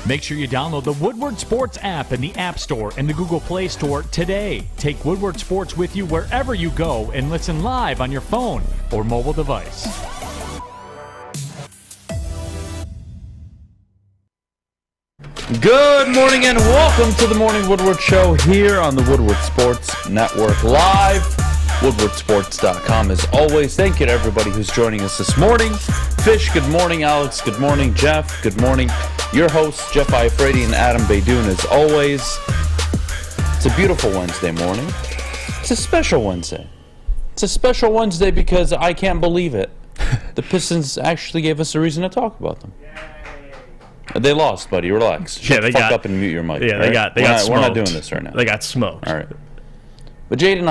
Make sure you download the Woodward Sports app in the App Store and the Google Play Store today. Take Woodward Sports with you wherever you go and listen live on your phone or mobile device. Good morning and welcome to the Morning Woodward Show here on the Woodward Sports Network Live. WoodwardSports.com as always. Thank you to everybody who's joining us this morning. Fish, good morning. Alex, good morning. Jeff, good morning. Your hosts, Jeff Iafrate and Adham Beydoun, as always. It's a beautiful Wednesday morning. It's a special Wednesday. It's a special Wednesday because I can't believe it. The Pistons actually gave us a reason to talk about them. They lost, buddy. Relax. Yeah, they got up and mute your mic. Yeah, right? they got smoked. We're not doing this right now. They got smoked. All right. But Aidan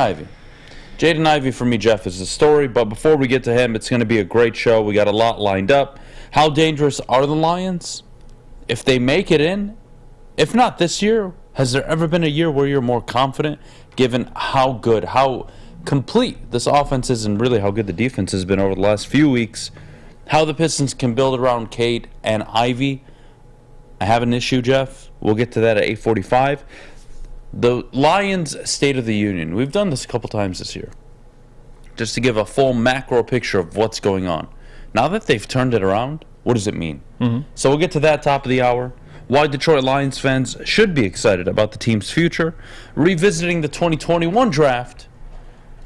Ivey for me, Jeff, is the story. But before we get to him, it's going to be a great show. We got a lot lined up. How dangerous are the Lions? If they make it in, if not this year, has there ever been a year where you're more confident given how good, how complete this offense is and really how good the defense has been over the last few weeks? How the Pistons can build around Cade and Ivy. I have an issue, Jeff. We'll get to that at 8:45. The Lions State of the Union. We've done this a couple times this year. Just to give a full macro picture of what's going on. Now that they've turned it around, what does it mean? So we'll get to that top of the hour. Why Detroit Lions fans should be excited about the team's future. Revisiting the 2021 draft.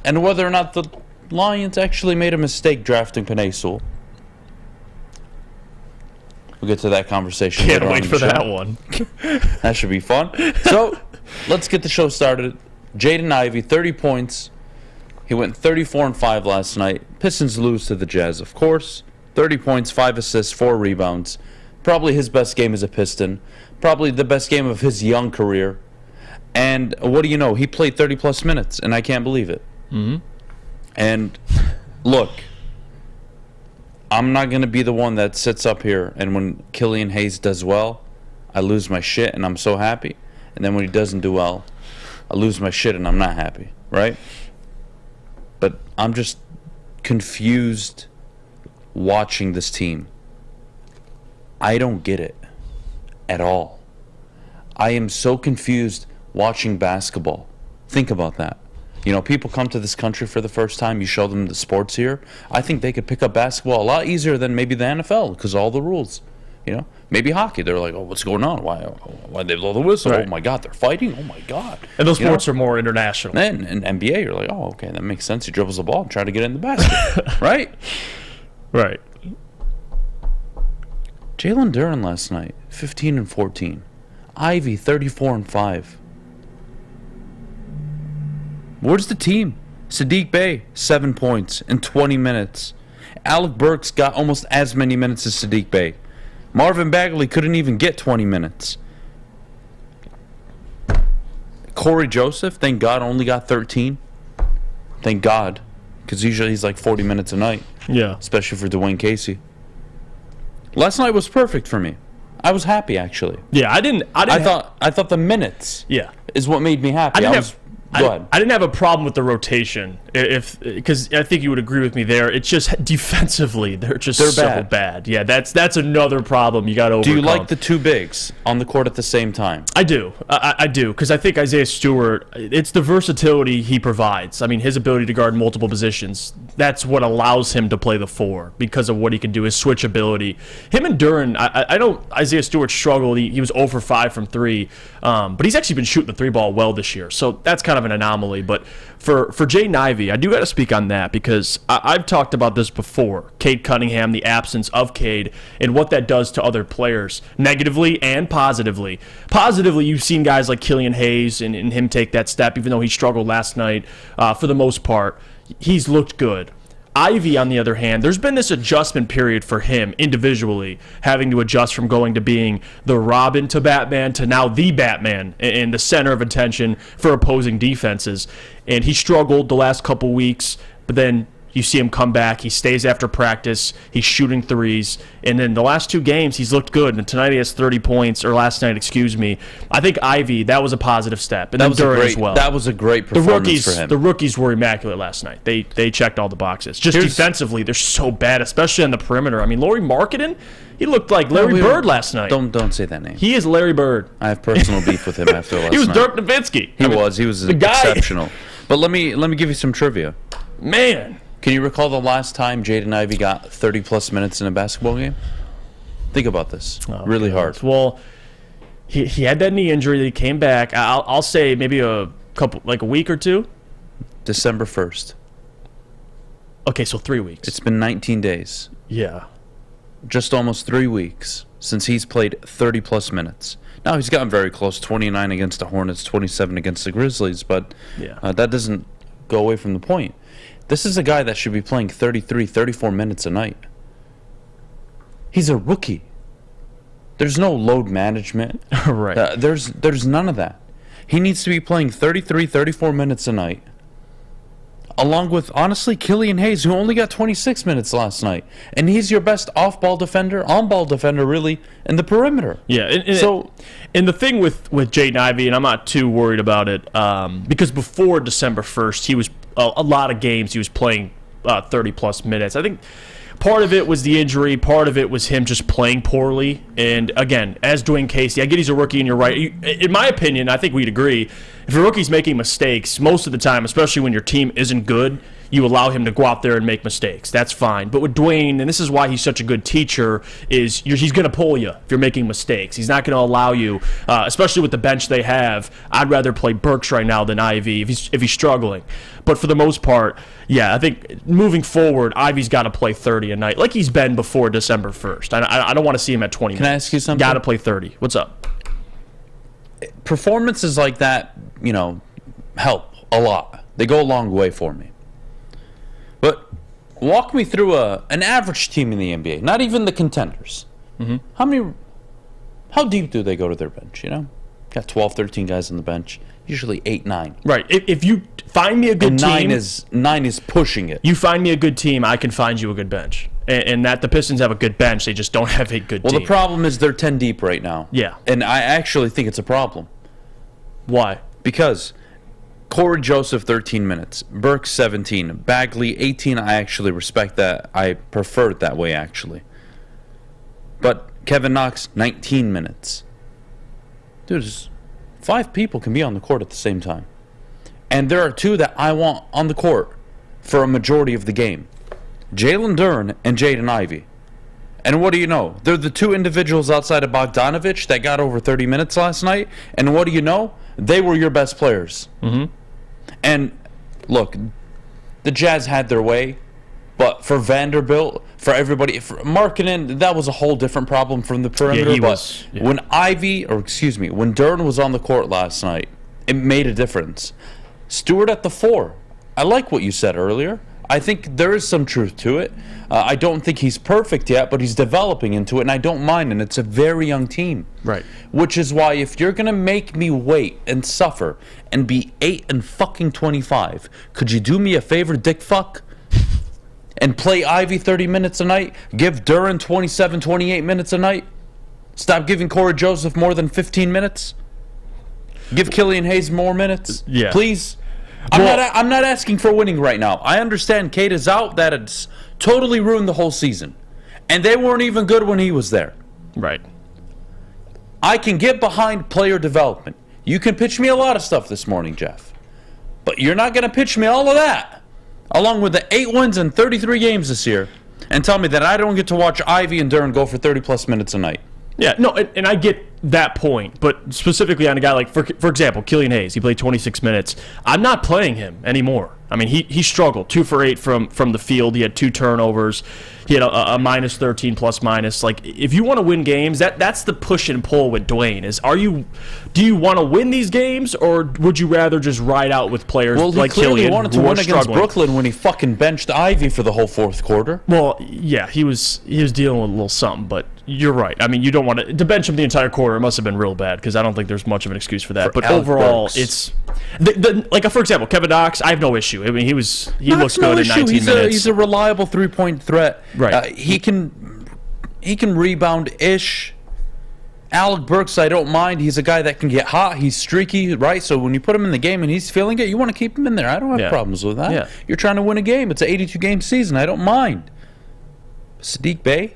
And whether or not the Lions actually made a mistake drafting Penei Sewell. We'll get to that conversation. Can't wait for that one. That should be fun. So, let's get the show started. Jaden Ivey, 30 points. He went 34-5 last night. Pistons lose to the Jazz, of course. 30 points, 5 assists, 4 rebounds. Probably his best game as a Piston. Probably the best game of his young career. And what do you know? He played 30-plus minutes, and I can't believe it. And, look, I'm not going to be the one that sits up here and when Killian Hayes does well, I lose my shit and I'm so happy. And then when he doesn't do well, I lose my shit and I'm not happy, right? But I'm just confused watching this team. I don't get it at all. I am so confused watching basketball. Think about that. You know, people come to this country for the first time. You show them the sports here. I think they could pick up basketball a lot easier than maybe the NFL because all the rules. You know, maybe hockey. They're like, oh, what's going on? Why they blow the whistle? Right. Oh my God, they're fighting. Oh my God. And those sports are more international. And NBA, you're like, oh, okay, that makes sense. He dribbles the ball and try to get in the basket, right? Right. Jalen Duren last night, 15-14. Ivy, 34-5. Where's the team? Saddiq Bey, 7 points in 20 minutes. Alec Burks got almost as many minutes as Saddiq Bey. Marvin Bagley couldn't even get 20 minutes. Corey Joseph, thank God, only got 13. Thank God, because usually he's like 40 minutes a night. Yeah. Especially for Dwayne Casey. Last night was perfect for me. I was happy, actually. Yeah, I thought the minutes Yeah. is what made me happy. Go ahead. I didn't have a problem with the rotation, because I think you would agree with me there. It's just defensively, they're so bad. Yeah, that's another problem you got to overcome. Do you like the two bigs on the court at the same time? I do. I do, because I think Isaiah Stewart, it's the versatility he provides. I mean, his ability to guard multiple positions, that's what allows him to play the four because of what he can do, his switch ability. Him and Duren, I know Isaiah Stewart struggled. He was 0 for 5 from 3, but he's actually been shooting the 3-ball well this year, so that's kind of an anomaly. But for Jaden Ivey, I do got to speak on that because I've talked about this before. Cade Cunningham, the absence of Cade, and what that does to other players, negatively and positively. Positively, you've seen guys like Killian Hayes and him take that step, even though he struggled last night. For the most part, he's looked good. Ivy, on the other hand, there's been this adjustment period for him individually, having to adjust from going to being the Robin to Batman to now the Batman in the center of attention for opposing defenses. And he struggled the last couple weeks, but then You see him come back. He stays after practice. He's shooting threes. And then the last 2 games, he's looked good. And tonight he has 30 points, or last night, excuse me. I think Ivy, that was a positive step. And then Duren as well. That was a great performance for him. The rookies were immaculate last night. They checked all the boxes. Just defensively, they're so bad, especially on the perimeter. I mean, Lauri Markkanen, he looked like Larry Bird last night. Don't say that name. He is Larry Bird. I have personal beef with him after last night. He was Dirk Nowitzki. He was exceptional. But let me give you some trivia. Man. Can you recall the last time Jaden Ivey got 30-plus minutes in a basketball game? Think about this. Really hard. Well, he had that knee injury. He came back. I'll say maybe a week or 2. December 1st. Okay, so 3 weeks. It's been 19 days. Yeah. Just almost 3 weeks since he's played 30-plus minutes. Now, he's gotten very close, 29 against the Hornets, 27 against the Grizzlies, but that doesn't go away from the point. This is a guy that should be playing 33, 34 minutes a night. He's a rookie. There's no load management. Right. There's none of that. He needs to be playing 33, 34 minutes a night, along with, honestly, Killian Hayes, who only got 26 minutes last night. And he's your best on-ball defender, really, in the perimeter. Yeah. And the thing with Jaden Ivey, and I'm not too worried about it, because before December 1st, he was a lot of games he was playing 30-plus minutes. I think part of it was the injury. Part of it was him just playing poorly. And, again, as Dwayne Casey, I get he's a rookie, and you're right. In my opinion, I think we'd agree, if a rookie's making mistakes, most of the time, especially when your team isn't good, you allow him to go out there and make mistakes. That's fine. But with Dwayne, and this is why he's such a good teacher, is he's going to pull you if you're making mistakes. He's not going to allow you, especially with the bench they have. I'd rather play Burks right now than Ivy if he's struggling. But for the most part, yeah, I think moving forward, Ivy's got to play 30 a night, like he's been before December 1st. I don't want to see him at 20 minutes. Can I ask you something? Got to play 30. What's up? Performances like that, help a lot. They go a long way for me. But walk me through an average team in the NBA, not even the contenders. Mm-hmm. How deep do they go to their bench, Got 12, 13 guys on the bench, usually 8, 9. Right. If you find me a good team... Nine is pushing it. You find me a good team, I can find you a good bench. And that the Pistons have a good bench, they just don't have a good team. Well, the problem is they're 10 deep right now. Yeah. And I actually think it's a problem. Why? Because Corey Joseph, 13 minutes. Burks, 17. Bagley, 18. I actually respect that. I prefer it that way, actually. But Kevin Knox, 19 minutes. Dude, 5 people can be on the court at the same time. And there are 2 that I want on the court for a majority of the game. Jalen Duren and Jaden Ivey. And what do you know? They're the 2 individuals outside of Bogdanovich that got over 30 minutes last night. And what do you know? They were your best players. Mm-hmm. And look, the Jazz had their way, but for Vanderbilt, for everybody, for Markkanen, that was a whole different problem from the perimeter. Yeah, when when Duren was on the court last night, it made a difference. Stewart at the 4. I like what you said earlier. I think there is some truth to it. I don't think he's perfect yet, but he's developing into it, and I don't mind, and it's a very young team. Right. Which is why if you're going to make me wait and suffer and be 8 and fucking 25, could you do me a favor, dick fuck? And play Ivy 30 minutes a night? Give Duren 27, 28 minutes a night? Stop giving Corey Joseph more than 15 minutes? Give Killian Hayes more minutes? Yeah. Please? I'm not asking for winning right now. I understand Kate is out. That it's totally ruined the whole season. And they weren't even good when he was there. Right. I can get behind player development. You can pitch me a lot of stuff this morning, Jeff. But you're not going to pitch me all of that, along with the 8 wins and 33 games this year, and tell me that I don't get to watch Ivy and Duren go for 30-plus minutes a night. Yeah, no, and I get that point, but specifically on a guy like, for example, Killian Hayes, he played 26 minutes. I'm not playing him anymore. I mean, he struggled, 2 for 8 from the field. He had 2 turnovers. He had a minus 13 plus minus. Like, if you want to win games, that's the push and pull with Dwayne. Do you want to win these games, or would you rather just ride out with players like Killian? He wanted to win against Brooklyn when he fucking benched Ivy for the whole fourth quarter. Well, yeah, he was dealing with a little something, but you're right. I mean, you don't want to bench him the entire quarter. It must have been real bad, because I don't think there's much of an excuse for that. But overall, it's like, for example, Kevin Knox. I have no issue. I mean, he looks good in 19 minutes. He's a reliable 3-point threat. Right. He can rebound-ish. Alec Burks, I don't mind. He's a guy that can get hot. He's streaky, right? So when you put him in the game and he's feeling it, you want to keep him in there. I don't have problems with that. Yeah. You're trying to win a game. It's an 82-game season. I don't mind. Sadiq Bey,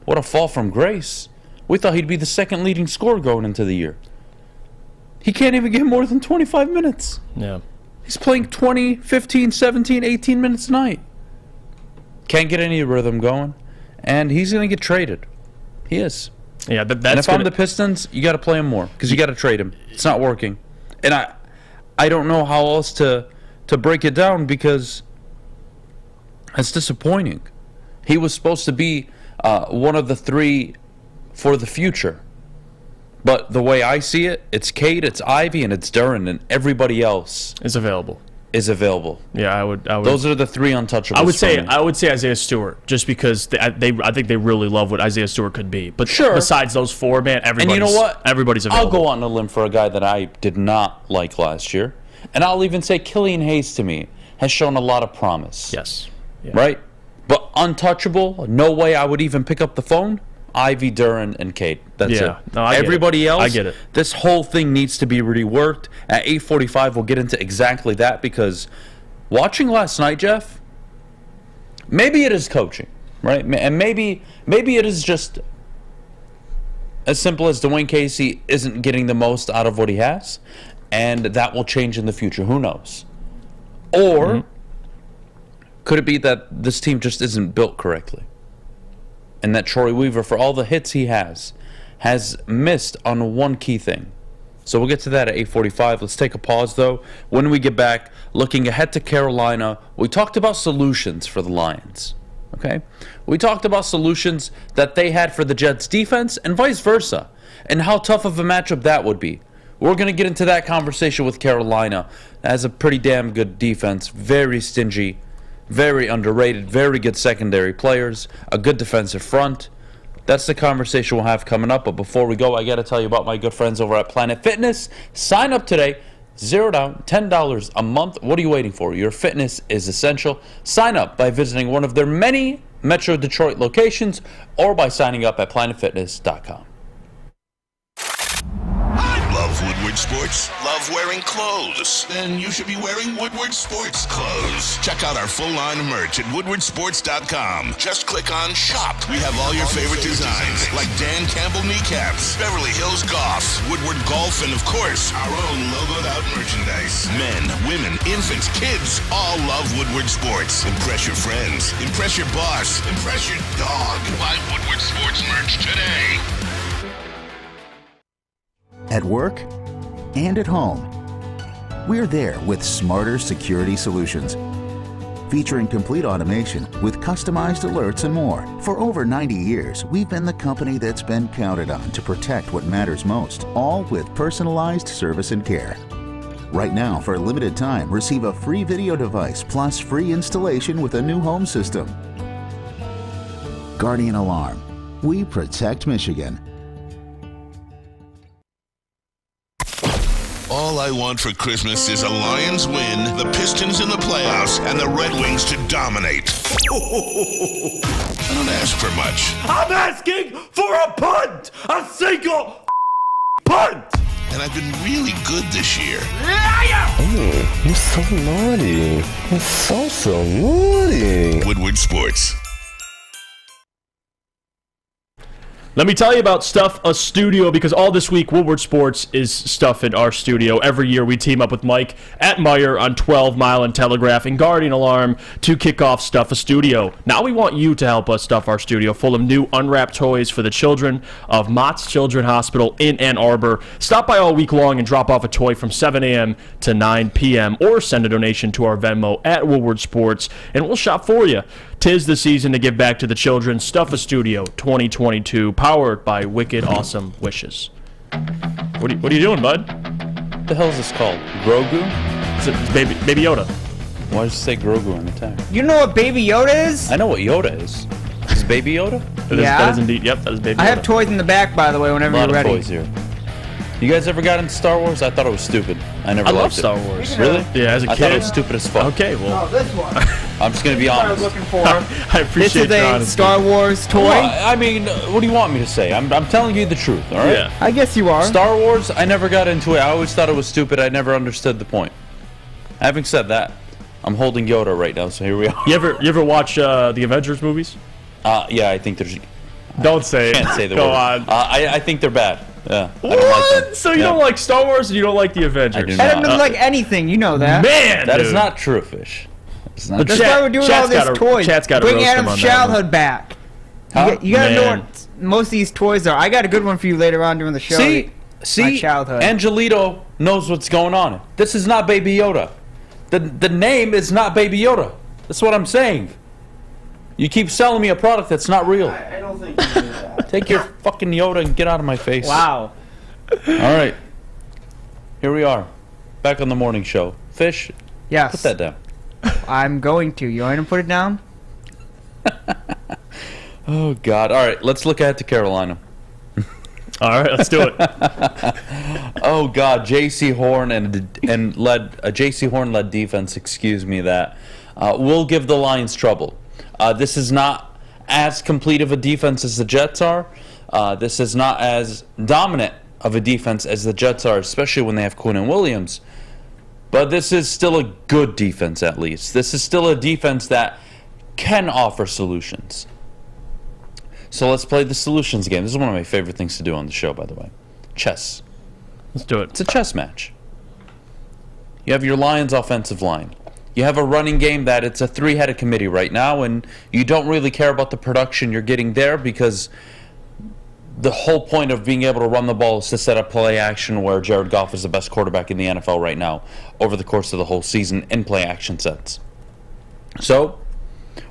what a fall from grace. We thought he'd be the second leading scorer going into the year. He can't even get more than 25 minutes. Yeah. He's playing 20, 15, 17, 18 minutes a night. Can't get any rhythm going. And he's going to get traded. He is. Yeah, and if I'm the Pistons, you got to play him more, because you got to trade him. It's not working. And I don't know how else to break it down, because it's disappointing. He was supposed to be one of the three for the future. But the way I see it, it's Cade, it's Ivy, and it's Duren, and everybody else is available. Yeah, I would. Those are the three untouchables. I would say Isaiah Stewart, just because I think they really love what Isaiah Stewart could be. But sure, besides those four, man, everybody's. And you know what? Everybody's available. I'll go on a limb for a guy that I did not like last year, and I'll even say Killian Hayes to me has shown a lot of promise. Yes. Yeah. Right. But untouchable. No way I would even pick up the phone. Ivy, Duren, and Cade. That's it. No, Everybody else, I get it. This whole thing needs to be reworked. At 8:45, we'll get into exactly that, because watching last night, Jeff, maybe it is coaching, right? And maybe it is just as simple as Dwayne Casey isn't getting the most out of what he has, and that will change in the future. Who knows? Or could it be that this team just isn't built correctly? And that Troy Weaver, for all the hits he has missed on one key thing. So we'll get to that at 8:45. Let's take a pause, though. When we get back, looking ahead to Carolina, we talked about solutions for the Lions. Okay? We talked about solutions that they had for the Jets' defense and vice versa, and how tough of a matchup that would be. We're going to get into that conversation with Carolina. That has a pretty damn good defense, very stingy, very underrated, very good secondary players, a good defensive front. That's the conversation we'll have coming up. But before we go, I got to tell you about my good friends over at Planet Fitness. Sign up today. $0 down, $10 a month. What are you waiting for? Your fitness is essential. Sign up by visiting one of their many Metro Detroit locations, or by signing up at planetfitness.com. Love Woodward Sports? Love wearing clothes? Then you should be wearing Woodward Sports clothes. Check out our full line of merch at woodwardsports.com. Just click on Shop. We have all your favorite designs, like Dan Campbell kneecaps, Beverly Hills Golf, Woodward Golf, and of course, our own logoed out merchandise. Men, women, infants, kids all love Woodward Sports. Impress your friends. Impress your boss. Impress your dog. Buy Woodward Sports merch today. At work and at home, we're there with smarter security solutions. Featuring complete automation with customized alerts and more. For over 90 years, we've been the company that's been counted on to protect what matters most, all with personalized service and care. Right now, for a limited time, receive a free video device plus free installation with a new home system. Guardian Alarm. We protect Michigan. All I want for Christmas is a Lions win, the Pistons in the playoffs, and the Red Wings to dominate. I don't ask for much. I'm asking for a punt! A single punt! And I've been really good this year. Oh, you're so naughty. You're so naughty. Woodward Sports. Let me tell you about Stuff a Studio, because all this week, Woodward Sports is Stuff in our studio. Every year, we team up with Mike at Meyer on 12 Mile and Telegraph and Guardian Alarm to kick off Stuff a Studio. Now we want you to help us stuff our studio full of new unwrapped toys for the children of Mott's Children's Hospital in Ann Arbor. Stop by all week long and drop off a toy from 7 a.m. to 9 p.m. or send a donation to our Venmo at Woodward Sports, and we'll shop for you. 'Tis the season to give back to the children. Stuff a Studio 2022, powered by Wicked Awesome Wishes. What are you doing, bud? What the hell is this called? Grogu? It's Baby Yoda. Why does it say Grogu on the tag? You know what Baby Yoda is? I know what Yoda is. Is Baby Yoda? That is indeed. Yep, that is Baby Yoda. I have toys in the back, by the way, whenever A lot you're of ready. toys here. You guys ever got into Star Wars? I thought it was stupid. I never I liked love it. Star Wars. Really? Yeah, as a I kid. thought it was stupid as fuck. Okay, well, Oh, this one. I'm just gonna be That's what I was honest. looking for. I This appreciate is your a honesty. Star Wars toy. Well, I mean, what do you want me to say? I'm telling you the truth, all right? Yeah. I guess you are. Star Wars, I never got into it. I always thought it was stupid. I never understood the point. Having said that, I'm holding Yoda right now, so here we are. You ever watch the Avengers movies? Yeah, I think there's... Don't say it. Can't say the Go word. on. I think they're bad. Yeah. I What? don't like them. So you Yeah. don't like Star Wars and you don't like the Avengers? I do Adam not. doesn't like anything, you know that. Man, That dude. is not true, Fish. It's not But true. That's why we're doing all Chat's this gotta- toys. Chat's gotta Bring roast him Adam's on that childhood back. Huh? You gotta know Man. what most of these toys are. I got a good one for you later on during the show. See? My See? childhood. Angelito knows what's going on. This is not Baby Yoda. The name is not Baby Yoda. That's what I'm saying. You keep selling me a product that's not real. I don't think you do that. Take your fucking Yoda and get out of my face. Wow. All right. Here we are. Back on the morning show. Fish, Yes. put that down. I'm going to. You want to put it down? Oh, God. All right. Let's look ahead to Carolina. All right, let's do it. Oh, God. J.C. Horn J.C. Horn led defense, excuse me, that will give the Lions trouble. This is not as complete of a defense as the Jets are. This is not as dominant of a defense as the Jets are, especially when they have Quinn and Williams. But this is still a good defense, at least. This is still a defense that can offer solutions. So let's play the solutions game. This is one of my favorite things to do on the show, by the way. Chess. Let's do It's it. a chess match. You have your Lions offensive line. You have a running game that it's a three-headed committee right now, and you don't really care about the production you're getting there because the whole point of being able to run the ball is to set up play action where Jared Goff is the best quarterback in the NFL right now over the course of the whole season in play action sets. So,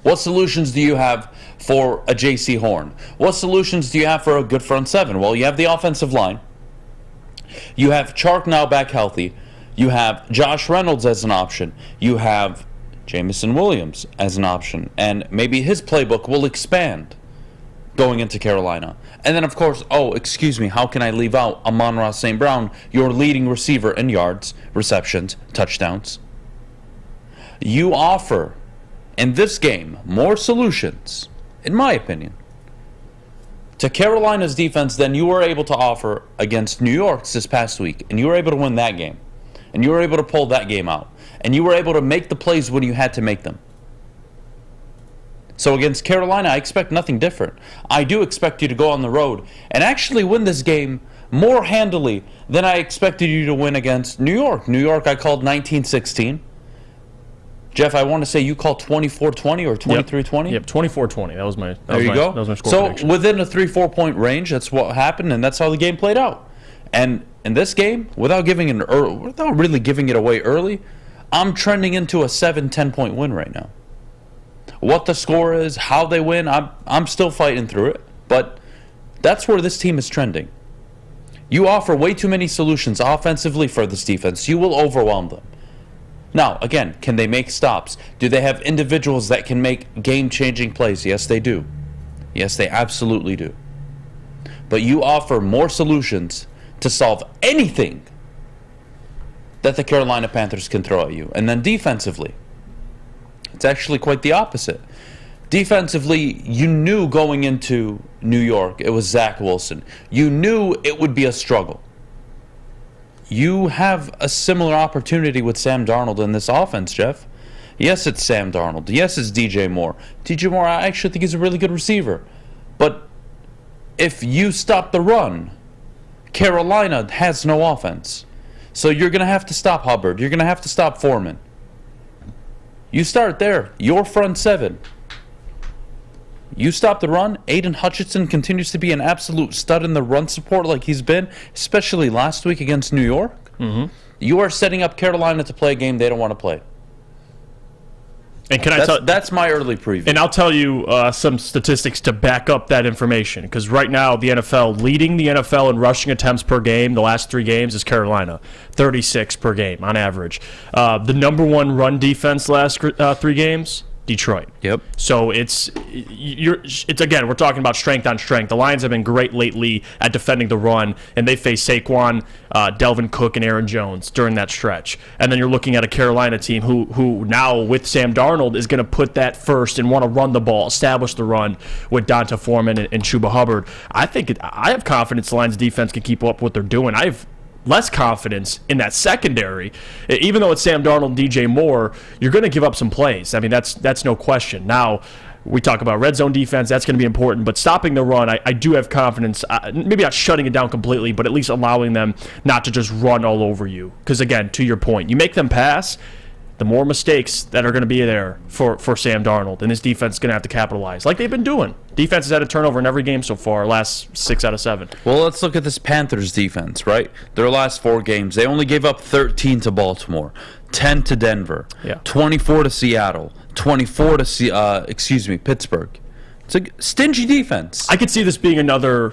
what solutions do you have for a J.C. Horn? What solutions do you have for a good front seven? Well, you have the offensive line. You have Chark now back healthy. You have Josh Reynolds as an option. You have Jamison Williams as an option. And maybe his playbook will expand going into Carolina. And then, of course, how can I leave out Amon-Ra St. Brown, your leading receiver in yards, receptions, touchdowns? You offer, in this game, more solutions, in my opinion, to Carolina's defense than you were able to offer against New York's this past week. And you were able to win that game. And you were able to pull that game out. And you were able to make the plays when you had to make them. So against Carolina, I expect nothing different. I do expect you to go on the road and actually win this game more handily than I expected you to win against New York. New York, I called 19-16. Jeff, I want to say you called 24-20 or 23-20? Yep, 24-20. That was my There you go. That was my score So prediction. within a 3-4 point range, that's what happened, and that's how the game played out. And in this game, without really giving it away early, I'm trending into a 7-10 point win right now. What the score is, how they win, I'm still fighting through it, but that's where this team is trending. You offer way too many solutions offensively for this defense. You will overwhelm them. Now, again, can they make stops? Do they have individuals that can make game-changing plays? Yes, they do. Yes, they absolutely do. But you offer more solutions to solve anything that the Carolina Panthers can throw at you. And then defensively, it's actually quite the opposite. Defensively, you knew going into New York it was Zach Wilson. You knew it would be a struggle. You have a similar opportunity with Sam Darnold in this offense, Jeff. Yes, it's Sam Darnold. Yes, it's DJ Moore. DJ Moore, I actually think he's a really good receiver. But if you stop the run, Carolina has no offense. So you're going to have to stop Hubbard. You're going to have to stop Foreman. You start there. Your front seven. You stop the run. Aidan Hutchinson continues to be an absolute stud in the run support like he's been, especially last week against New York. Mm-hmm. You are setting up Carolina to play a game they don't want to play. And can I tell? That's my early preview. And I'll tell you some statistics to back up that information. Because right now, the NFL, leading the NFL in rushing attempts per game, the last 3 games, is Carolina. 36 per game on average. The number 1 run defense last 3 games, Detroit. Yep. So it's again, we're talking about strength on strength. The Lions have been great lately at defending the run, and they face Saquon, Delvin Cook, and Aaron Jones during that stretch. And then you're looking at a Carolina team who now with Sam Darnold is going to put that first and want to run the ball, establish the run with Donta Foreman and Chuba Hubbard. I have confidence the Lions defense can keep up what they're doing. I have less confidence in that secondary. Even though it's Sam Darnold and DJ Moore, you're going to give up some plays. I mean, that's no question. Now, we talk about red zone defense. That's going to be important. But stopping the run, I do have confidence. Maybe not shutting it down completely, but at least allowing them not to just run all over you. Because, again, to your point, you make them pass, the more mistakes that are going to be there for Sam Darnold. And this defense is going to have to capitalize, like they've been doing. Defense has had a turnover in every game so far, last 6 out of 7. Well, let's look at this Panthers defense, right? Their last 4 games, they only gave up 13 to Baltimore, 10 to Denver, 24 to Seattle, 24 to Pittsburgh. It's a stingy defense. I could see this being another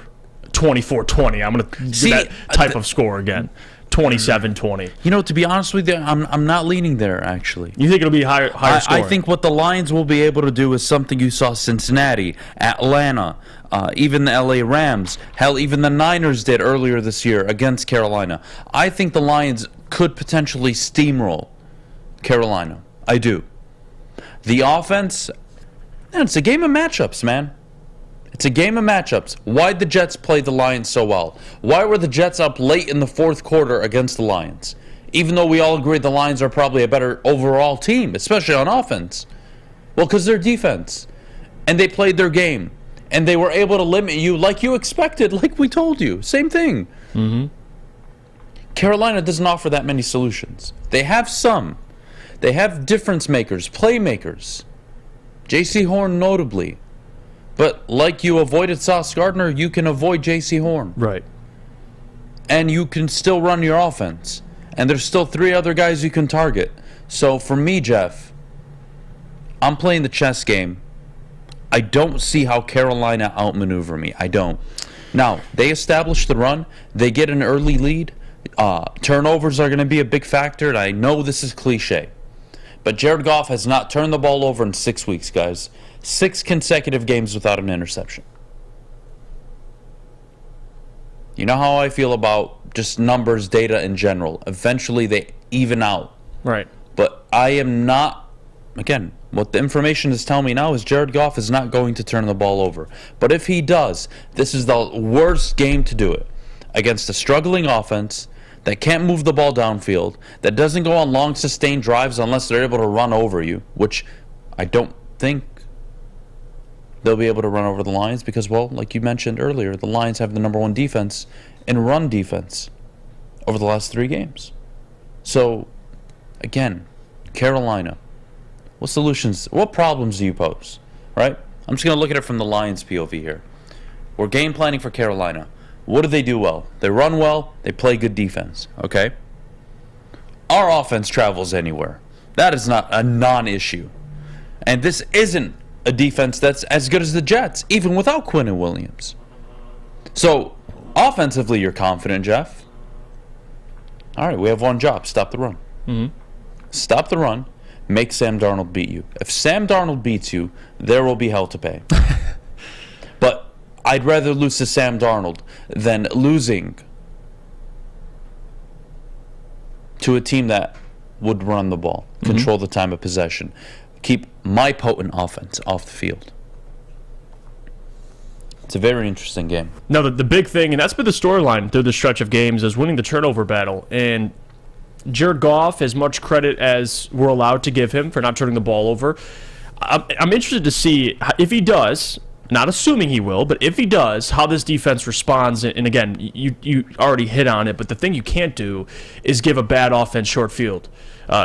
24-20. I'm going to do that type of score again. 27-20. You know, to be honest with you, I'm not leaning there, actually. You think it'll be higher scoring? I think what the Lions will be able to do is something you saw Cincinnati, Atlanta, even the LA Rams, hell, even the Niners did earlier this year against Carolina. I think the Lions could potentially steamroll Carolina. I do. The offense, man, it's a game of matchups, man. It's a game of matchups. Why'd the Jets play the Lions so well? Why were the Jets up late in the 4th quarter against the Lions? Even though we all agree the Lions are probably a better overall team, especially on offense. Well, because their defense. And they played their game. And they were able to limit you like you expected, like we told you. Same thing. Mm-hmm. Carolina doesn't offer that many solutions. They have some. They have difference makers, playmakers. J.C. Horn notably. But like you avoided Sauce Gardner, you can avoid J.C. Horn. Right. And you can still run your offense. And there's still 3 other guys you can target. So for me, Jeff, I'm playing the chess game. I don't see how Carolina outmaneuver me. I don't. Now, they establish the run. They get an early lead. Turnovers are going to be a big factor. And I know this is cliche. But Jared Goff has not turned the ball over in 6 weeks, guys. 6 consecutive games without an interception. You know how I feel about just numbers, data in general. Eventually they even out. Right. But I am not, again, what the information is telling me now is Jared Goff is not going to turn the ball over. But if he does, this is the worst game to do it. Against a struggling offense that can't move the ball downfield, that doesn't go on long sustained drives unless they're able to run over you, which I don't think they'll be able to run over the Lions because, well, like you mentioned earlier, the Lions have the number 1 defense in run defense over the last 3 games. So, again, Carolina, what problems do you pose, right? I'm just going to look at it from the Lions POV here. We're game planning for Carolina. What do they do well? They run well, they play good defense, okay? Our offense travels anywhere. That is not a non-issue. And this isn't a defense that's as good as the Jets, even without Quinnen Williams. So, offensively, you're confident, Jeff. All right, we have one job. Stop the run. Mm-hmm. Stop the run. Make Sam Darnold beat you. If Sam Darnold beats you, there will be hell to pay. But I'd rather lose to Sam Darnold than losing to a team that would run the ball, control the time of possession, keep my potent offense off the field. It's a very interesting game. No, the big thing, and that's been the storyline through the stretch of games, is winning the turnover battle. And Jared Goff, as much credit as we're allowed to give him for not turning the ball over, I'm interested to see if he does. not assuming he will, but if he does, how this defense responds. And again, you already hit on it, but the thing you can't do is give a bad offense short field.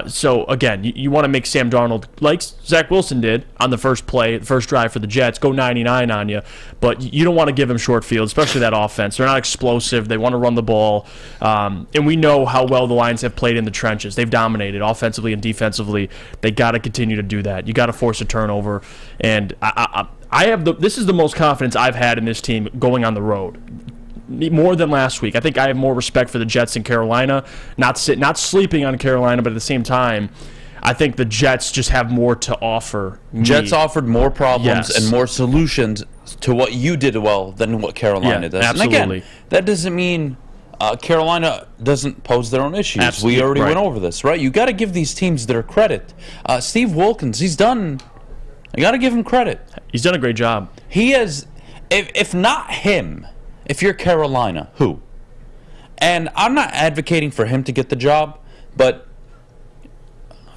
So again, you want to make Sam Darnold, like Zach Wilson did on the first play, first drive for the Jets, go 99 on you, but you don't want to give him short field, especially that offense. They're not explosive. They want to run the ball, and we know how well the Lions have played in the trenches. They've dominated offensively and defensively. They got to continue to do that. You got to force a turnover, and this is the most confidence I've had in this team going on the road. More than last week. I think I have more respect for the Jets in Carolina. Not sleeping on Carolina, but at the same time, I think the Jets just have more to offer me. Jets offered more problems Yes. and more solutions to what you did well than what Carolina does. Absolutely. And again, that doesn't mean Carolina doesn't pose their own issues. Absolutely. We already Right. went over this, right? You got to give these teams their credit. Steve Wilkins, he's done. You got to give him credit. He's done a great job. He has, if not him, if you're Carolina, who? And I'm not advocating for him to get the job, but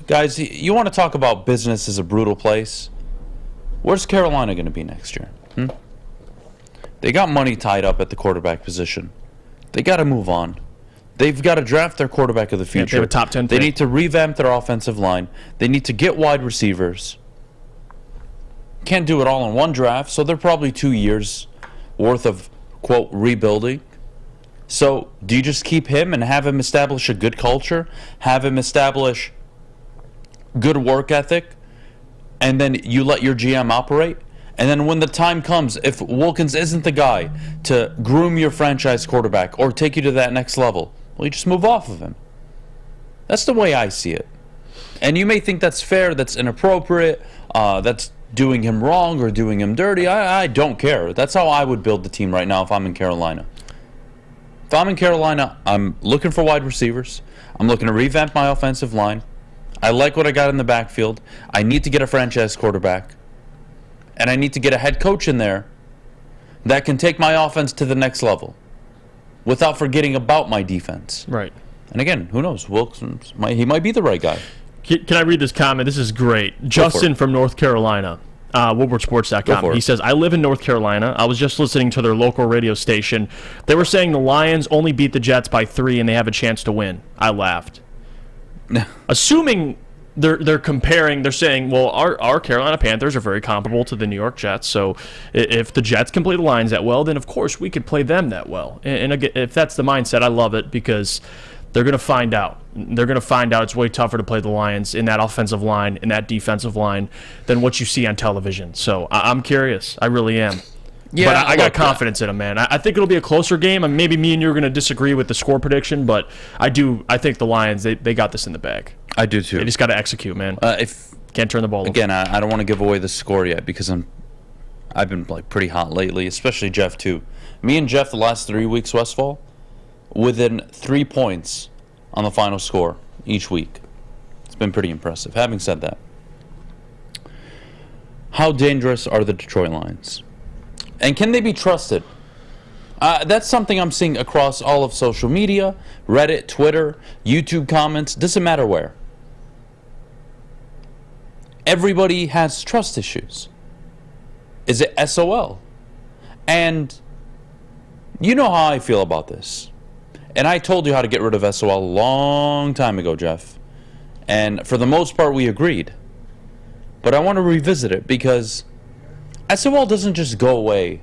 guys, you want to talk about business as a brutal place? Where's Carolina going to be next year? They got money tied up at the quarterback position. They got to move on. They've got to draft their quarterback of the future. They have a top 10 They pick. need to revamp their offensive line. They need to get wide receivers. Can't do it all in one draft, so they're probably 2 years worth of, quote, rebuilding. So do you just keep him and have him establish a good culture, have him establish good work ethic, and then you let your GM operate? And then when the time comes, if Wilkins isn't the guy to groom your franchise quarterback or take you to that next level, well, you just move off of him. That's the way I see it. And you may think that's fair, that's inappropriate, that's doing him wrong or doing him dirty. I don't care. That's how I would build the team right now if I'm in Carolina. If I'm in Carolina, I'm looking for wide receivers. I'm looking to revamp my offensive line. I like what I got in the backfield. I need to get a franchise quarterback. And I need to get a head coach in there that can take my offense to the next level without forgetting about my defense. Right. And again, who knows? Wilkins, he might be the right guy. Can I read this comment? This is great. Justin from North Carolina, Go for WoodwardSports.com. it. He says, I live in North Carolina. I was just listening to their local radio station. They were saying the Lions only beat the Jets by 3 and they have a chance to win. I laughed. Assuming they're comparing, they're saying, well, our Carolina Panthers are very comparable to the New York Jets. So if the Jets can play the Lions that well, then of course we could play them that well. And again, if that's the mindset, I love it because they're going to find out. They're going to find out it's way tougher to play the Lions in that offensive line, in that defensive line, than what you see on television. So I'm curious. I really am. Yeah, but I got confidence in them, man. I think it'll be a closer game. And maybe me and you are going to disagree with the score prediction, but I think the Lions, they got this in the bag. I do too. They just got to execute, man. Can't turn the ball over. Again, I don't want to give away the score yet because I've been like pretty hot lately, especially Jeff too. Me and Jeff the last 3 weeks, Westfall, within 3 points on the final score each week. It's been pretty impressive. Having said that, how dangerous are the Detroit Lions? And can they be trusted? That's something I'm seeing across all of social media, Reddit, Twitter, YouTube comments, doesn't matter where. Everybody has trust issues. Is it SOL? And you know how I feel about this. And I told you how to get rid of SOL a long time ago, Jeff. And for the most part, we agreed. But I want to revisit it because SOL doesn't just go away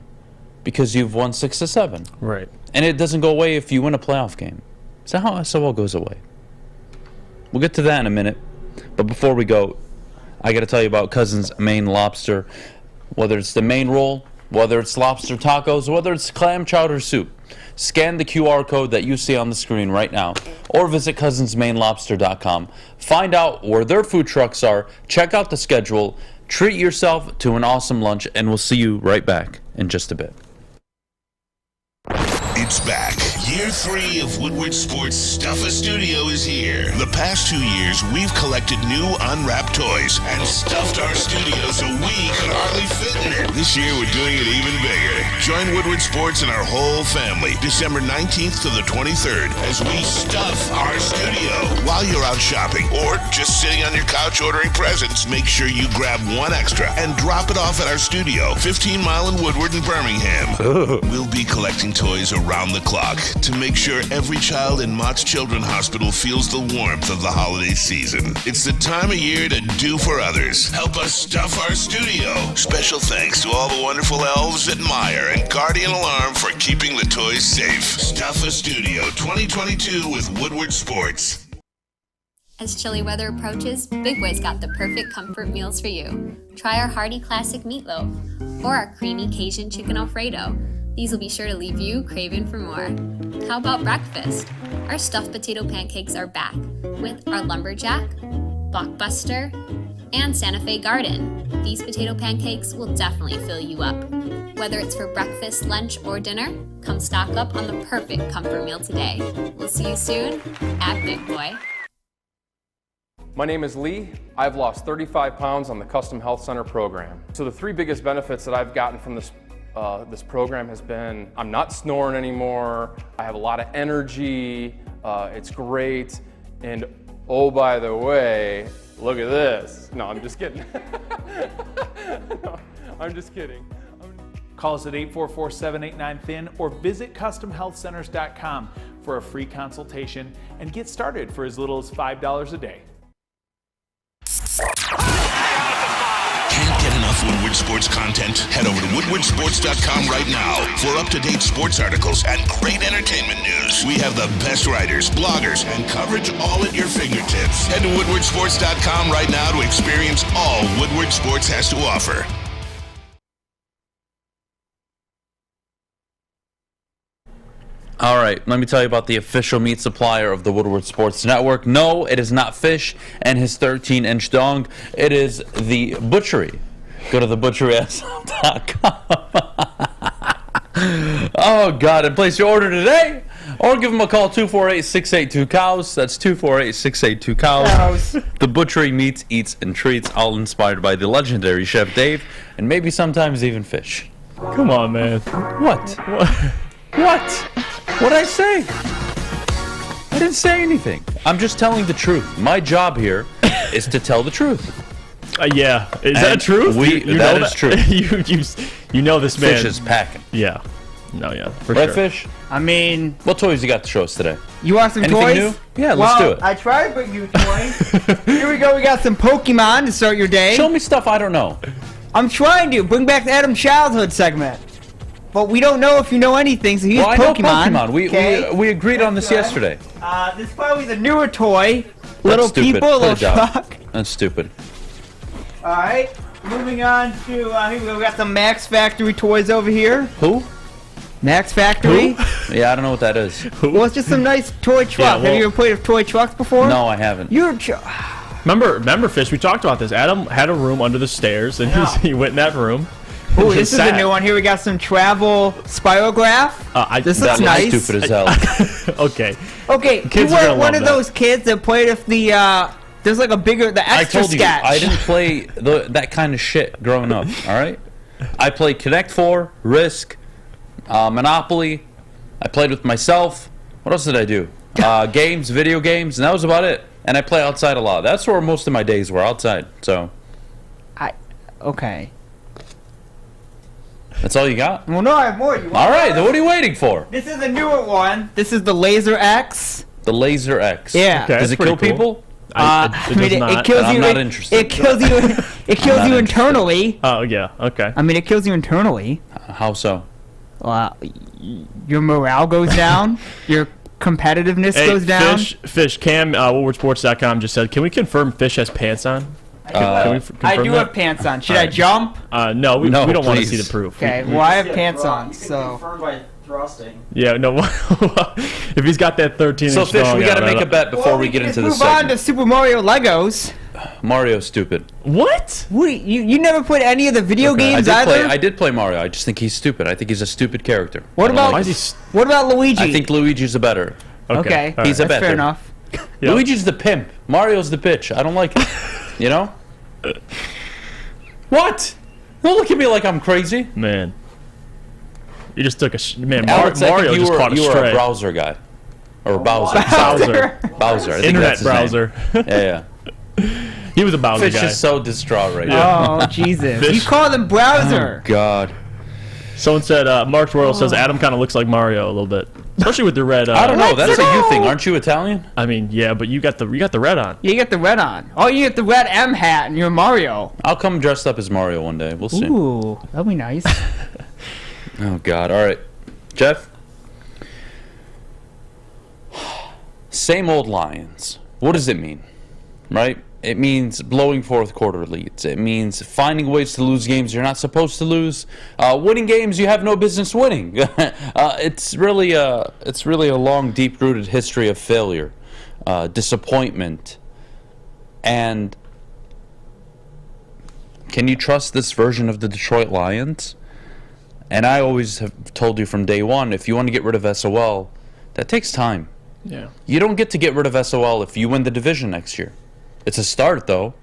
because you've won 6 to 7. Right. And it doesn't go away if you win a playoff game. Is that how SOL goes away? We'll get to that in a minute. But before we go, I got to tell you about Cousins' Maine Lobster. Whether it's the main roll, whether it's lobster tacos, whether it's clam chowder soup, scan the QR code that you see on the screen right now, or visit cousinsmainelobster.com. Find out where their food trucks are, check out the schedule, treat yourself to an awesome lunch, and we'll see you right back in just a bit. It's back. Year 3 of Woodward Sports Stuff-A-Studio is here. The past 2 years, we've collected new unwrapped toys and stuffed our studio so we could hardly fit in it. This year, we're doing it even bigger. Join Woodward Sports and our whole family December 19th to the 23rd as we stuff our studio. While you're out shopping or just sitting on your couch ordering presents, make sure you grab one extra and drop it off at our studio, 15 Mile in Woodward and Birmingham. We'll be collecting toys around the clock to make sure every child in Mott's Children's Hospital feels the warmth of the holiday season. It's the time of year to do for others. Help us stuff our studio. Special thanks to all the wonderful elves at Meyer and Guardian Alarm for keeping the toys safe. Stuff a Studio 2022 with Woodward Sports. As chilly weather approaches, Big Boy's got the perfect comfort meals for you. Try our hearty classic meatloaf or our creamy Cajun chicken Alfredo. These will be sure to leave you craving for more. How about breakfast? Our stuffed potato pancakes are back with our lumberjack, blockbuster, and Santa Fe Garden. These potato pancakes will definitely fill you up. Whether it's for breakfast, lunch, or dinner, come stock up on the perfect comfort meal today. We'll see you soon at Big Boy. My name is Lee. I've lost 35 pounds on the Custom Health Center program. So the 3 biggest benefits that I've gotten from this program has been I'm not snoring anymore, I have a lot of energy, it's great, and oh, by the way, look at this. No, I'm just kidding. No, I'm just kidding. Call us at 844-789-THIN or visit CustomHealthCenters.com for a free consultation and get started for as little as $5 a day. Can't get enough Woodward Sports content? Head over to woodwardsports.com right now for up-to-date sports articles and great entertainment news. We have the best writers, bloggers, and coverage all at your fingertips. Head to woodwardsports.com right now to experience all Woodward Sports has to offer. All right, let me tell you about the official meat supplier of the Woodward Sports Network. No, it is not Fish and his 13-inch dong. It is the butchery. Go to thebutchery.com. Oh, God, and place your order today. Or give them a call, 248-682-COWS. That's 248-682-COWS. The butchery meats, eats, and treats, all inspired by the legendary Chef Dave, and maybe sometimes even Fish. Come on, man. What? What? What'd I say? I didn't say anything. I'm just telling the truth. My job here is to tell the truth. Yeah. Is that true? That is true. You know this man. Fish is packing. Yeah. No, yeah. For right, sure. Fish? I mean... What toys you got to show us today? You want some Anything toys? New? Yeah, let's do it. I tried to bring you toys. Here we go. We got some Pokemon to start your day. Show me stuff I don't know. I'm trying to. Bring back the Adam childhood segment. But we don't know if you know anything, so here's Pokemon. Pokemon. I know Pokemon. We agreed on this yesterday. This is probably the newer toy. That's Little stupid. people, little truck. That's stupid. Alright, moving on to, here we go. We got some Max Factory toys over here. Who? Max Factory? Who? Yeah, I don't know what that is. Well, it's just some nice toy truck. Have you ever played with toy trucks before? No, I haven't. Remember, Fish, we talked about this. Adam had a room under the stairs, and he went in that room. Oh, this is a new one. Here we got some travel spirograph. This looks nice. That's stupid as hell. Okay. Okay, Kids you are were gonna one love of those kids that played with the, there's like a bigger, the extra I told you, sketch. I didn't play that kind of shit growing up, all right? I played Connect 4, Risk, Monopoly. I played with myself. What else did I do? Games, video games, and that was about it. And I play outside a lot. That's where most of my days were, outside. So. Okay. That's all you got? Well, no, I have more. All right, then what are you waiting for? This is a newer one. This is the Laser X. The Laser X. Yeah. Okay, does it kill people? It kills you. I'm not interested. It kills you. It kills you internally. Oh yeah. Okay. I mean, it kills you internally. How so? Your morale goes down. Your competitiveness goes down. Fish. Cam, WoodwardSports.com just said, can we confirm Fish has pants on? I do have pants on. Should I jump? No, we don't want to see the proof. Okay, well, I have pants on, so. Confirmed by thrusting. Yeah, no. If he's got that 13-inch So, Fish, we got to make a bet before we get into the segment. Move on to Super Mario Legos. Mario's stupid. What? Wait, you never put any of the video games either? I did play Mario. I just think he's stupid. I think he's a stupid character. What about Luigi? I think Luigi's the better. Okay. He's a That's better. fair enough. Yep. Luigi's the pimp. Mario's the bitch. I don't like it. You know? What? Don't look at me like I'm crazy. Man. You just took a... Man, Alex, Mario just caught a stray. You were a browser guy. Or Bowser. Bowser. I think Internet that's his browser. name. Yeah. He was a Bowser Fish guy. is so distraught right now. Oh, Jesus. You call him browser. Oh, God. Someone said, Mark Royal says Adam kind of looks like Mario a little bit. Especially with the red... I don't know. That's a you thing. Aren't you Italian? I mean, yeah, but you got the red on. Yeah, you got the red on. Oh, you got the red M hat and you're Mario. I'll come dressed up as Mario one day. We'll see. Ooh, that'll be nice. Oh, God. All right. Jeff? Same old Lions. What does it mean? Right? It means blowing fourth quarter leads. It means finding ways to lose games you're not supposed to lose. Winning games you have no business winning. It's really a long, deep-rooted history of failure, disappointment, and can you trust this version of the Detroit Lions? And I always have told you from day one, if you want to get rid of SOL, that takes time. Yeah. You don't get to get rid of SOL if you win the division next year. It's a start, though,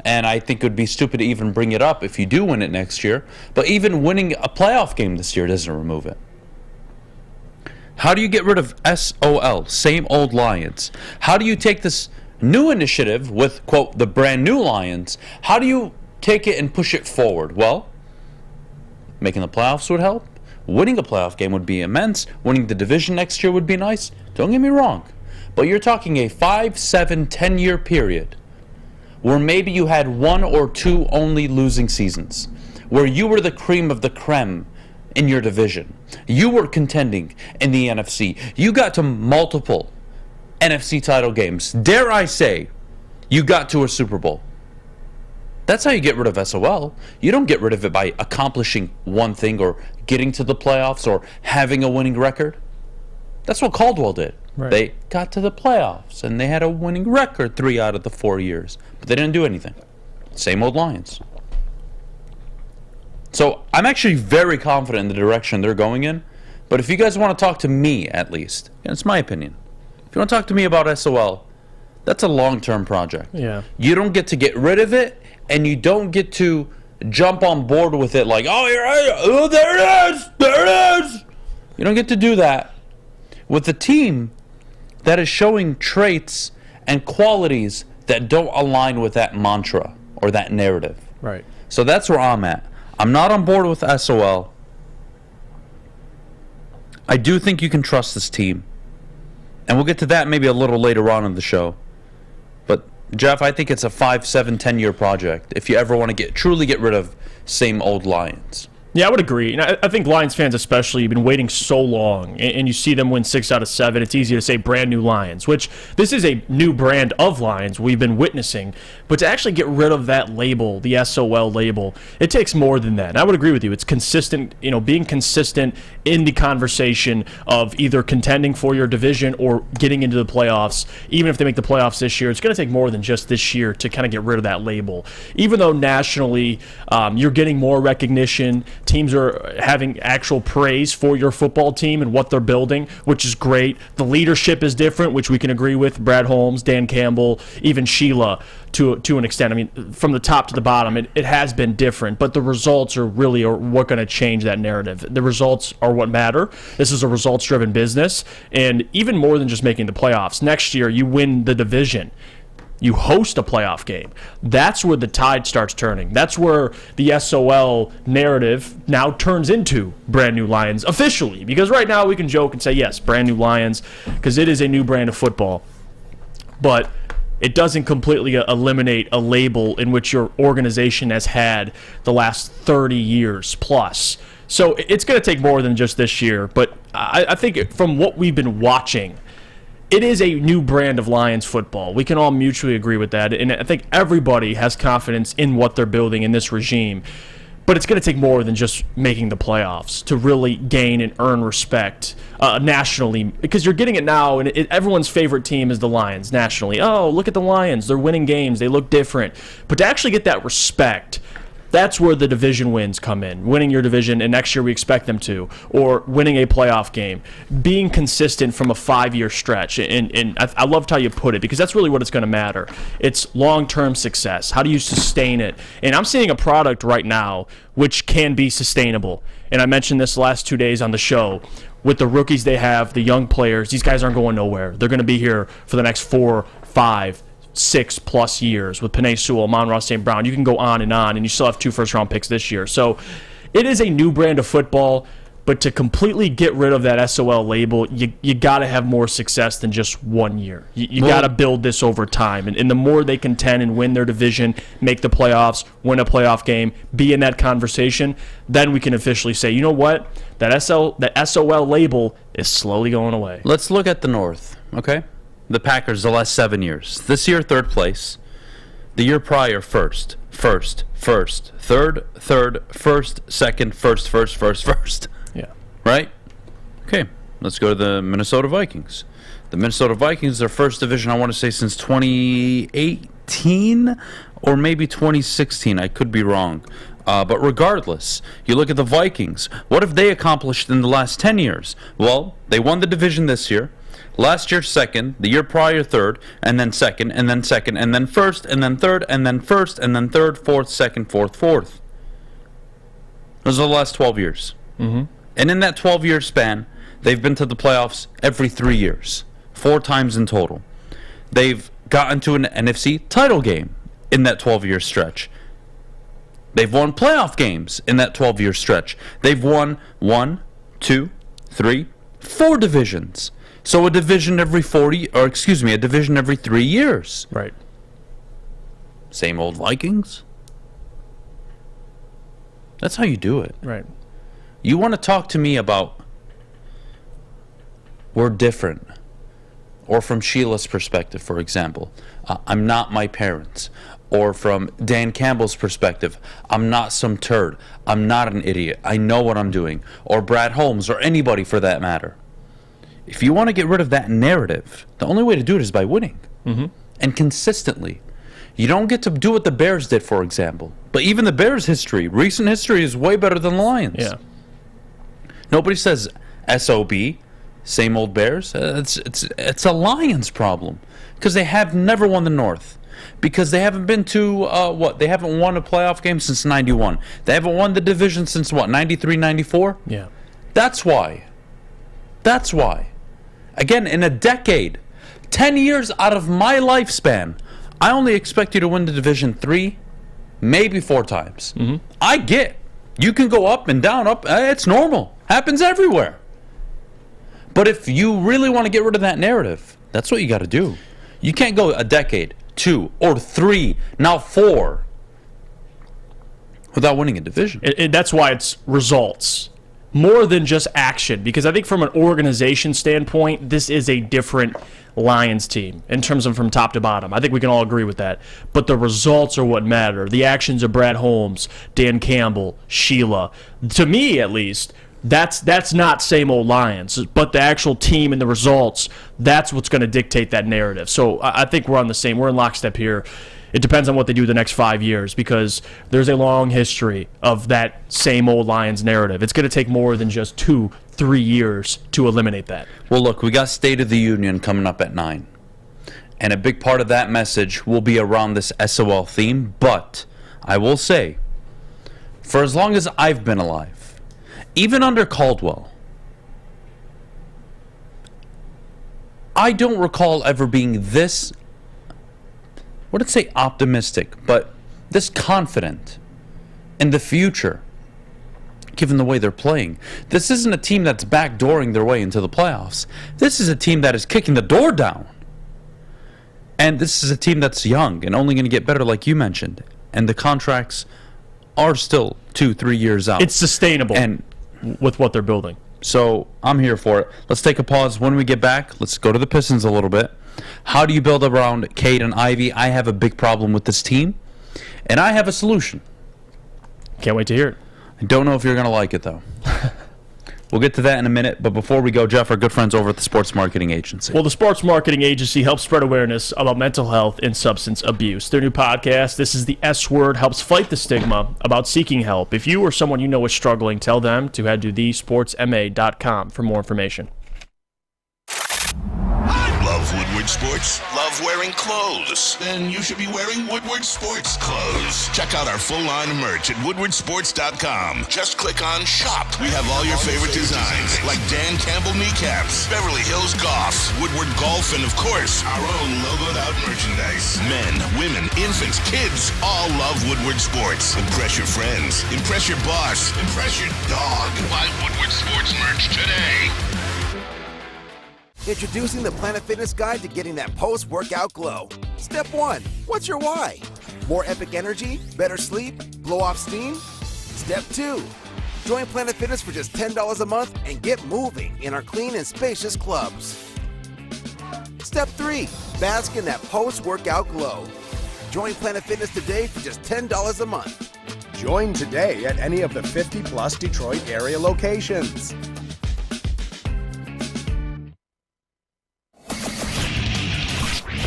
and I think it would be stupid to even bring it up if you do win it next year. But even winning a playoff game this year doesn't remove it. How do you get rid of SOL, same old Lions? How do you take this new initiative with, quote, the brand new Lions? How do you take it and push it forward? Well, making the playoffs would help. Winning a playoff game would be immense. Winning the division next year would be nice. Don't get me wrong. But you're talking a 5, 7, 10-year period where maybe you had 1 or 2 only losing seasons, where you were the cream of the creme in your division. You were contending in the NFC. You got to multiple NFC title games. Dare I say, you got to a Super Bowl. That's how you get rid of SOL. You don't get rid of it by accomplishing one thing or getting to the playoffs or having a winning record. That's what Caldwell did. Right. They got to the playoffs, and they had a winning record 3 out of the 4 years. But they didn't do anything. Same old Lions. So I'm actually very confident in the direction they're going in. But if you guys want to talk to me, at least, and it's my opinion, if you want to talk to me about SOL, that's a long-term project. Yeah. You don't get to get rid of it, and you don't get to jump on board with it like, oh, you're right. Oh, there it is. There it is. You don't get to do that with a team that is showing traits and qualities that don't align with that mantra or that narrative. Right. So that's where I'm at. I'm not on board with SOL. I do think you can trust this team. And we'll get to that maybe a little later on in the show. But, Jeff, I think it's a 5, 7, 10-year project if you ever want to truly get rid of same old Lions. Yeah, I would agree. And I think Lions fans especially have been waiting so long, and you see them win 6 out of 7. It's easy to say brand new Lions, which this is a new brand of Lions we've been witnessing. But to actually get rid of that label, the SOL label, it takes more than that. And I would agree with you. It's consistent, being consistent in the conversation of either contending for your division or getting into the playoffs. Even if they make the playoffs this year, it's going to take more than just this year to kind of get rid of that label. Even though nationally you're getting more recognition, teams are having actual praise for your football team and what they're building, which is great. The leadership is different, which we can agree with. Brad Holmes, Dan Campbell, even Sheila to an extent. I mean, from the top to the bottom, it has been different, but the results are really what going to change that narrative. The results are what matter. This is a results-driven business, and even more than just making the playoffs. Next year, you win the division. You host a playoff game. That's where the tide starts turning. That's where the SOL narrative now turns into brand new Lions officially. Because right now we can joke and say, yes, brand new Lions, because it is a new brand of football. But it doesn't completely eliminate a label in which your organization has had the last 30 years plus. So it's going to take more than just this year. But I think from what we've been watching, it is a new brand of Lions football. We can all mutually agree with that. And I think everybody has confidence in what they're building in this regime. But it's going to take more than just making the playoffs to really gain and earn respect nationally, because you're getting it now, and everyone's favorite team is the Lions nationally. Oh, look at the Lions. They're winning games. They look different. But to actually get that respect, that's where the division wins come in. Winning your division, and next year we expect them to, or winning a playoff game. Being consistent from a 5-year stretch. And I loved how you put it, because that's really what it's going to matter. It's long-term success. How do you sustain it? And I'm seeing a product right now which can be sustainable. And I mentioned this the last 2 days on the show. With the rookies they have, the young players, these guys aren't going nowhere. They're going to be here for the next 4, 5, 6+ years with Penei Sewell, Amon-Ra St. Brown. You can go on, and you still have 2 first-round picks this year. So it is a new brand of football, but to completely get rid of that SOL label, you got to have more success than just 1 year. You got to build this over time. And the more they contend and win their division, make the playoffs, win a playoff game, be in that conversation, then we can officially say, you know what? That SOL label is slowly going away. Let's look at the North, okay? The Packers the last 7 years. This year, 3rd place. The year prior, first, third, 2nd, first. Yeah. Right? Okay, let's go to the Minnesota Vikings. The Minnesota Vikings, their first division, I want to say, since 2018 or maybe 2016. I could be wrong. But regardless, you look at the Vikings. What have they accomplished in the last 10 years? Well, they won the division this year. Last year, 2nd. The year prior, 3rd. And then 2nd. And then 2nd. And then 1st. And then 3rd. And then 1st. And then 3rd, 4th, 2nd, 4th, 4th. Those are the last 12 years. Mm-hmm. And in that 12-year span, they've been to the playoffs every 3 years. 4 times in total. They've gotten to an NFC title game in that 12-year stretch. They've won playoff games in that 12-year stretch. They've won 1, 2, 3, 4 divisions. So a division every a division every 3 years. Right. Same old Vikings. That's how you do it. Right. You want to talk to me about we're different, or from Sheila's perspective, for example, I'm not my parents, or from Dan Campbell's perspective, I'm not some turd, I'm not an idiot, I know what I'm doing, or Brad Holmes, or anybody for that matter. If you want to get rid of that narrative, the only way to do it is by winning. Mm-hmm. And consistently. You don't get to do what the Bears did, for example. But even the Bears' recent history, is way better than the Lions. Yeah. Nobody says SOB, same old Bears. It's a Lions problem. Because they have never won the North. Because they haven't been to, They haven't won a playoff game since 91. They haven't won the division since, 93, 94? Yeah. That's why. That's why. Again, in a decade, 10 years out of my lifespan, I only expect you to win the division 3, maybe 4 times. Mm-hmm. I get. You can go up and down, up. It's normal. Happens everywhere. But if you really want to get rid of that narrative, that's what you got to do. You can't go a decade, 2, or 3, now 4, without winning a division. And that's why it's results. More than just action, because I think from an organization standpoint, this is a different Lions team in terms of from top to bottom. I think we can all agree with that. But the results are what matter. The actions of Brad Holmes, Dan Campbell, Sheila. To me, at least, that's not same old Lions. But the actual team and the results, that's what's going to dictate that narrative. So I think we're in lockstep here. It depends on what they do the next 5 years, because there's a long history of that same old Lions narrative. It's going to take more than just 2-3 years to eliminate that. Well, look, we got State of the Union coming up at 9. And a big part of that message will be around this SOL theme. But I will say, for as long as I've been alive, even under Caldwell, I don't recall ever being this, I wouldn't say optimistic, but this confident in the future, given the way they're playing. This isn't a team that's backdooring their way into the playoffs. This is a team that is kicking the door down. And this is a team that's young and only going to get better, like you mentioned. And the contracts are still 2-3 years out. It's sustainable and with what they're building. So I'm here for it. Let's take a pause. When we get back, let's go to the Pistons a little bit. How do you build around Cade and Ivy? I have a big problem with this team, and I have a solution. Can't wait to hear it. I don't know if you're going to like it, though. We'll get to that in a minute, but before we go, Jeff, our good friends over at the Sports Marketing Agency. Well, the Sports Marketing Agency helps spread awareness about mental health and substance abuse. Their new podcast, This is the S Word, helps fight the stigma about seeking help. If you or someone you know is struggling, tell them to head to thesportsma.com for more information. Love Woodward Sports? Love wearing clothes? Then you should be wearing Woodward Sports clothes. Check out our full line of merch at woodwardsports.com. Just click on Shop. We have all your favorite designs, like Dan Campbell kneecaps, Beverly Hills Golf, Woodward Golf, and of course, our own logoed out merchandise. Men, women, infants, kids all love Woodward Sports. Impress your friends. Impress your boss. Impress your dog. Buy Woodward Sports merch today. Introducing the Planet Fitness Guide to getting that post-workout glow. Step 1. What's your why? More epic energy? Better sleep? Blow off steam? Step 2. Join Planet Fitness for just $10 a month and get moving in our clean and spacious clubs. Step 3. Bask in that post-workout glow. Join Planet Fitness today for just $10 a month. Join today at any of the 50-plus Detroit area locations.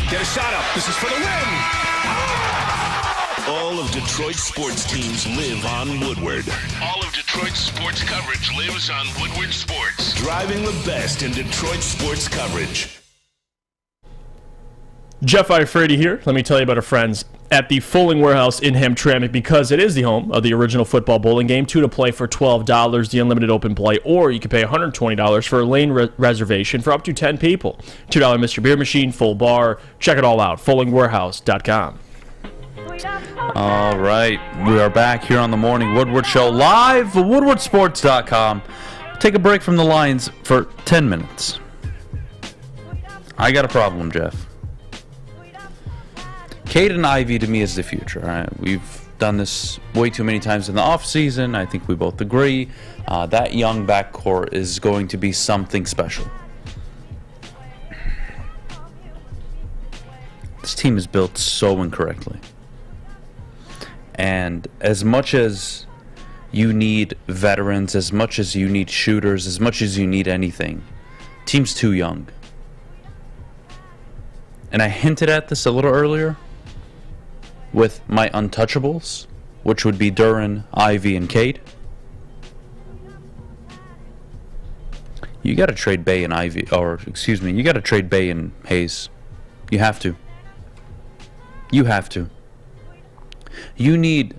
Get a shot up. This is for the win. All of Detroit's sports teams live on Woodward. All of Detroit's sports coverage lives on Woodward Sports. Driving the best in Detroit sports coverage. Jeff Iafrate here. Let me tell you about our friends at the Fulling Warehouse in Hamtramck, because it is the home of the original football bowling game. 2 to play for $12, the unlimited open play, or you can pay $120 for a lane reservation for up to 10 people. $2 Mr. Beer Machine, full bar. Check it all out, fullingwarehouse.com. All right, we are back here on the Morning Woodward Show, live at woodwardsports.com. Take a break from the lines for 10 minutes. I got a problem, Jeff. Aidan Ivey to me is the future. All right? We've done this way too many times in the offseason. I think we both agree. That young backcourt is going to be something special. This team is built so incorrectly. And as much as you need veterans, as much as you need shooters, as much as you need anything, team's too young. And I hinted at this a little earlier with my untouchables, which would be Duran, Ivy, and Cade. You got to trade Bay and Ivy, or excuse me, you got to trade Bay and Hayes. You have to. You have to. You need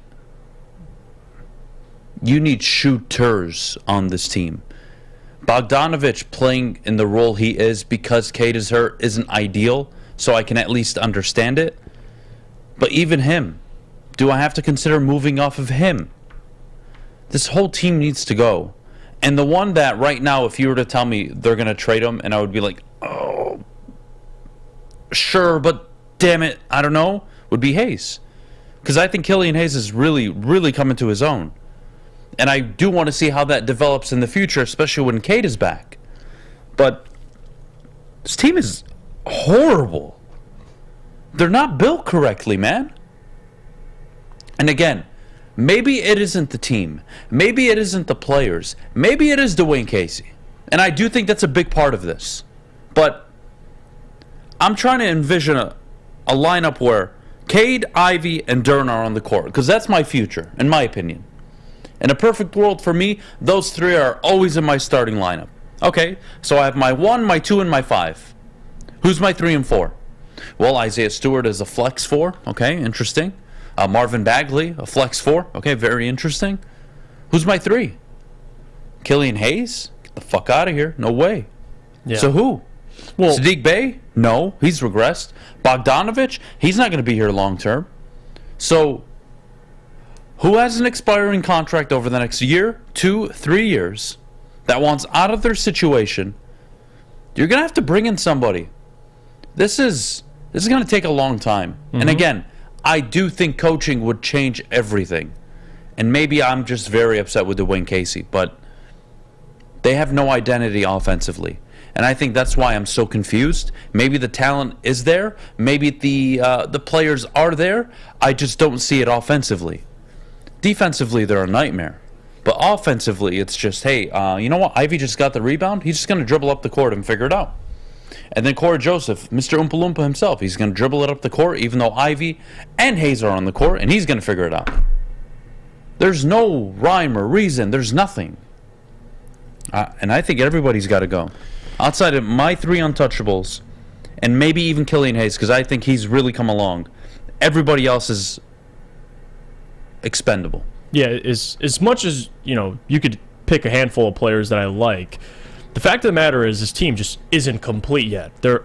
shooters on this team. Bogdanovich playing in the role he is because Cade is hurt isn't ideal, so I can at least understand it. But even him, do I have to consider moving off of him? This whole team needs to go. And the one that right now, if you were to tell me they're going to trade him, and I would be like, oh, sure, but damn it, I don't know, would be Hayes. Because I think Killian Hayes is really, really coming to his own. And I do want to see how that develops in the future, especially when Cade is back. But this team is horrible. They're not built correctly, man. And again, maybe it isn't the team. Maybe it isn't the players. Maybe it is Dwayne Casey. And I do think that's a big part of this. But I'm trying to envision a lineup where Cade, Ivy, and Duran are on the court. Because that's my future, in my opinion. In a perfect world for me, those three are always in my starting lineup. Okay, so I have my 1, my 2, and my 5. Who's my 3 and 4? Well, Isaiah Stewart is a flex 4. Okay, interesting. Marvin Bagley, a flex 4. Okay, very interesting. Who's my 3? Killian Hayes? Get the fuck out of here. No way. Yeah. So who? Well, Sadiq Bey? No, he's regressed. Bogdanovich? He's not going to be here long term. So who has an expiring contract over the next year, 2, 3 years that wants out of their situation? You're going to have to bring in somebody. This is going to take a long time. Mm-hmm. And again, I do think coaching would change everything. And maybe I'm just very upset with Dwayne Casey, but they have no identity offensively. And I think that's why I'm so confused. Maybe the talent is there. Maybe the players are there. I just don't see it offensively. defensively they're a nightmare. But offensively, it's just, hey, you know what? Ivy just got the rebound. He's just going to dribble up the court and figure it out. And then Corey Joseph, Mr. Oompa Loompa himself, he's going to dribble it up the court, even though Ivy and Hayes are on the court, and he's going to figure it out. There's no rhyme or reason. There's nothing. And I think everybody's got to go. Outside of my 3 untouchables, and maybe even Killian Hayes, because I think he's really come along, everybody else is expendable. Yeah, as much as, you could pick a handful of players that I like, the fact of the matter is this team just isn't complete yet. They're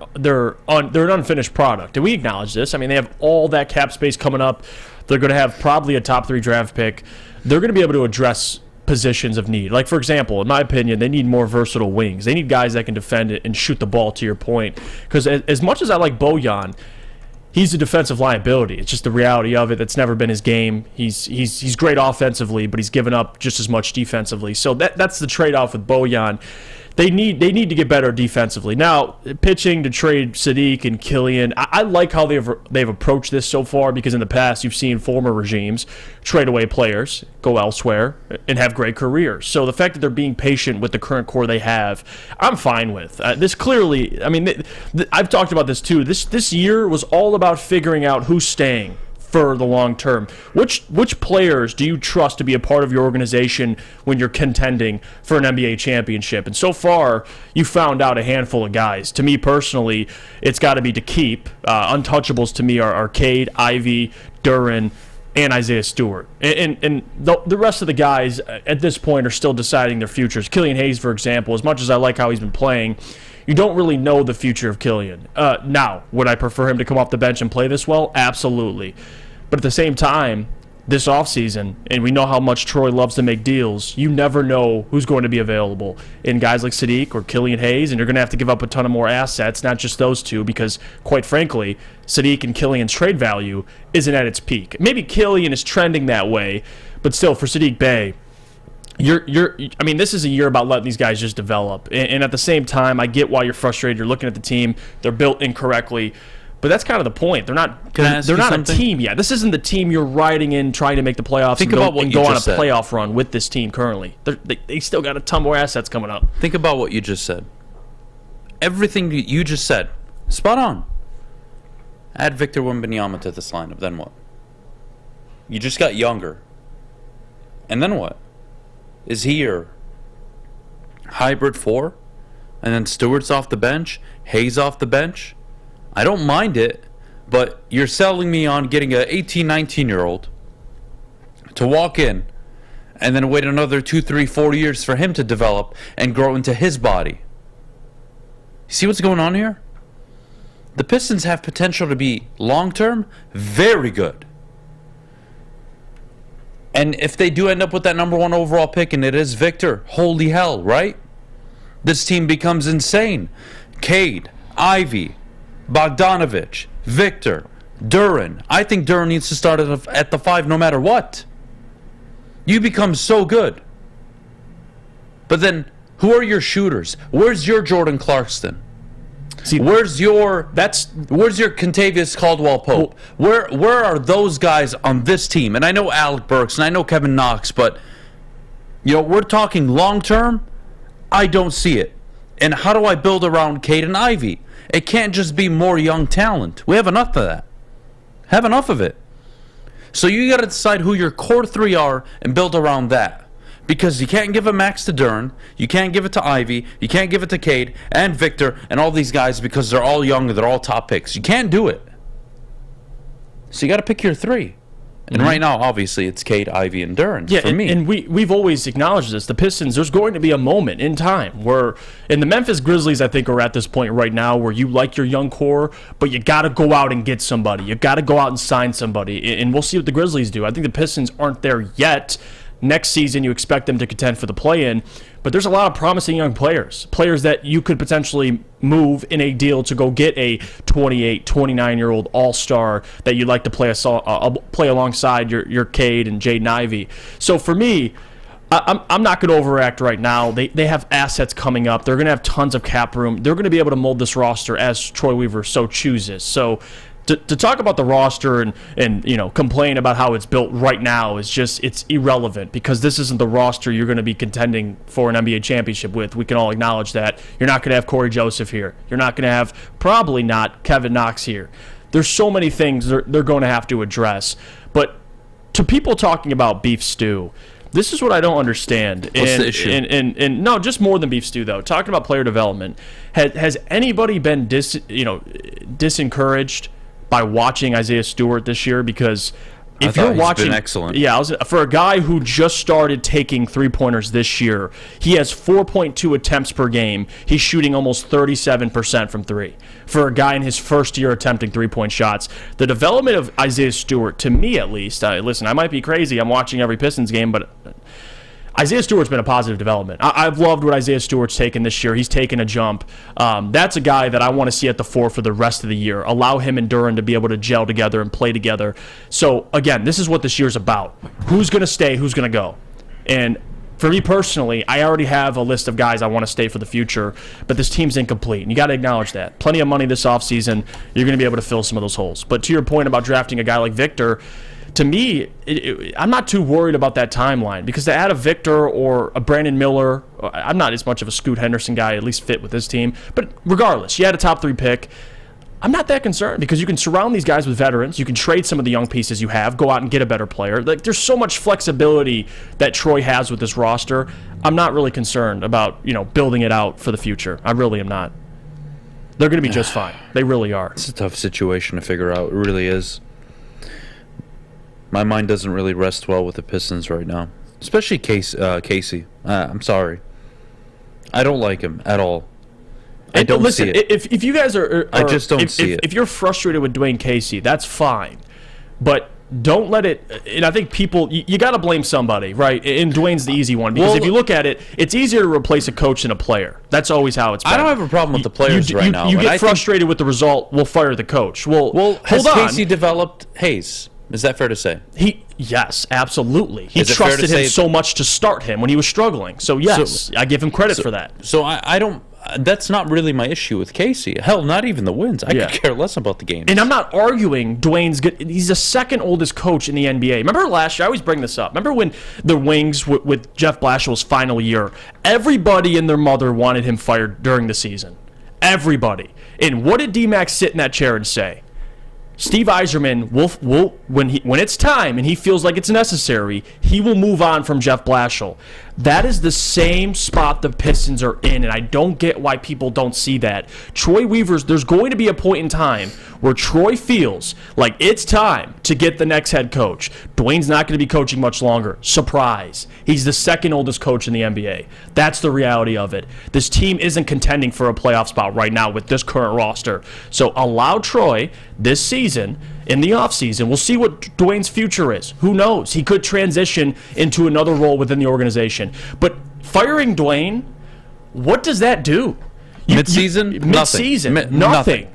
an unfinished product, and we acknowledge this. I mean, they have all that cap space coming up. They're going to have probably a top 3 draft pick. They're going to be able to address positions of need. Like, for example, in my opinion, they need more versatile wings. They need guys that can defend it and shoot the ball, to your point. Because as much as I like Beydoun, he's a defensive liability. It's just the reality of it. That's never been his game. He's great offensively, but he's given up just as much defensively. So that's the trade-off with Beydoun. They need to get better defensively. Now, pitching to trade Sadiq and Killian, I like how they've approached this so far, because in the past you've seen former regimes trade away players, go elsewhere, and have great careers. So the fact that they're being patient with the current core they have, I'm fine with. This clearly, I mean, I've talked about this too. This year was all about figuring out who's staying for the long term. Which players do you trust to be a part of your organization when you're contending for an NBA championship? And so far, you found out a handful of guys. To me personally, it's got to be to keep. Untouchables to me are Cade, Ivy, Duren, and Isaiah Stewart. And the rest of the guys at this point are still deciding their futures. Killian Hayes, for example, as much as I like how he's been playing, you don't really know the future of Killian. Now, would I prefer him to come off the bench and play this well? Absolutely. But at the same time, this offseason, and we know how much Troy loves to make deals, you never know who's going to be available in guys like Sadiq or Killian Hayes, and you're going to have to give up a ton of more assets, not just those two, because, quite frankly, Sadiq and Killian's trade value isn't at its peak. Maybe Killian is trending that way, but still, for Sadiq Bey, I mean, this is a year about letting these guys just develop. And at the same time, I get why you're frustrated. You're looking at the team. They're built incorrectly. But that's kind of the point. They're not a team yet. This isn't the team you're riding in trying to make the playoffs and go on a playoff run with this team currently. They still got a ton more assets coming up. Think about what you just said. Everything you just said, spot on. Add Victor Wembanyama to this lineup, then what? You just got younger. And then what? Is he your hybrid 4? And then Stewart's off the bench? Hayes off the bench? I don't mind it, but you're selling me on getting an 18, 19-year-old to walk in and then wait another 2, 3, 4 years for him to develop and grow into his body. See what's going on here? The Pistons have potential to be long-term very good. And if they do end up with that number 1 overall pick and it is Victor, holy hell, right? This team becomes insane. Cade, Ivy, Bogdanovich, Victor, Duren. I think Duren needs to start at the 5 no matter what. You become so good. But then, who are your shooters? Where's your Jordan Clarkson? See, where's your Kentavious Caldwell-Pope? Where are those guys on this team? And I know Alec Burks and I know Kevin Knox, but we're talking long term. I don't see it. And how do I build around Cade and Ivy? It can't just be more young talent. We have enough of that. Have enough of it. So you got to decide who your core 3 are and build around that. Because you can't give a max to Duren, you can't give it to Ivy, you can't give it to Cade and Victor and all these guys because they're all young and they're all top picks. You can't do it. So you got to pick your 3. And right now, obviously, it's Cade, Ivy, and Duren for me. And we've always acknowledged this. The Pistons, there's going to be a moment in time where, and the Memphis Grizzlies, I think, are at this point right now where you like your young core, but you got to go out and get somebody. You got to go out and sign somebody. And we'll see what the Grizzlies do. I think the Pistons aren't there yet. Next season, you expect them to contend for the play-in. But there's a lot of promising young players that you could potentially move in a deal to go get a 28, 29-year-old all-star that you'd like to play alongside your Cade and Jaden Ivey. So for me, I'm not going to overact right now. They have assets coming up. They're going to have tons of cap room. They're going to be able to mold this roster as Troy Weaver so chooses. So To talk about the roster and complain about how it's built right now is just, it's irrelevant, because this isn't the roster you're going to be contending for an NBA championship with. We can all acknowledge that. You're not going to have Corey Joseph here. You're not going to have, probably not, Kevin Knox here. There's so many things they're going to have to address. But to people talking about beef stew, this is what I don't understand. What's the issue? And no, just more than beef stew, though. Talking about player development, has anybody been disencouraged by watching Isaiah Stewart this year? Because if you're watching, he's been excellent. Yeah, for a guy who just started taking three-pointers this year, he has 4.2 attempts per game. He's shooting almost 37% from three. For a guy in his first year attempting three-point shots, the development of Isaiah Stewart, to me at least, listen, I might be crazy. I'm watching every Pistons game, but Isaiah Stewart's been a positive development. I've loved what Isaiah Stewart's taken this year. He's taken a jump. That's a guy that I want to see at the fore for the rest of the year. Allow him and Duran to be able to gel together and play together. So, again, this is what this year's about. Who's going to stay? Who's going to go? And for me personally, I already have a list of guys I want to stay for the future, but this team's incomplete, and you got to acknowledge that. Plenty of money this offseason. You're going to be able to fill some of those holes. But to your point about drafting a guy like Victor, to me, I'm not too worried about that timeline, because to add a Victor or a Brandon Miller, I'm not as much of a Scoot Henderson guy, at least fit with this team. But regardless, you had a top 3 pick. I'm not that concerned, because you can surround these guys with veterans. You can trade some of the young pieces you have, go out and get a better player. Like, there's so much flexibility that Troy has with this roster. I'm not really concerned about building it out for the future. I really am not. They're going to be just fine. They really are. It's a tough situation to figure out. It really is. My mind doesn't really rest well with the Pistons right now, especially Casey. I'm sorry, I don't like him at all. I don't see it. If you guys are I just don't see it. If you're frustrated with Dwayne Casey, that's fine, but don't let it. And I think people, you got to blame somebody, right? And Dwayne's the easy one, because if you look at it, it's easier to replace a coach than a player. That's always how it's been. I don't have a problem with the players right now. You get frustrated with the result, we'll fire the coach. Well, has Casey developed Hayes? Is that fair to say? Yes, absolutely. He trusted him so much to start him when he was struggling. So yes, I give him credit for that. So I don't. That's not really my issue with Casey. Hell, not even the wins. I could care less about the games. And I'm not arguing Dwayne's good. He's the second oldest coach in the NBA. Remember last year? I always bring this up. Remember when the Wings with Jeff Blashill's final year? Everybody and their mother wanted him fired during the season. Everybody. And what did D-Max sit in that chair and say? Steve Yzerman will when it's time and he feels like it's necessary, he will move on from Jeff Blashill. That is the same spot the Pistons are in, and I don't get why people don't see that. Troy Weaver's, there's going to be a point in time where Troy feels like it's time to get the next head coach. Dwayne's not going to be coaching much longer. Surprise. He's the second oldest coach in the NBA. That's the reality of it. This team isn't contending for a playoff spot right now with this current roster. So allow Troy this season, in the offseason, we'll see what Dwayne's future is. Who knows? He could transition into another role within the organization. But firing Dwayne, what does that do? Mid-season? Mid-season. Nothing.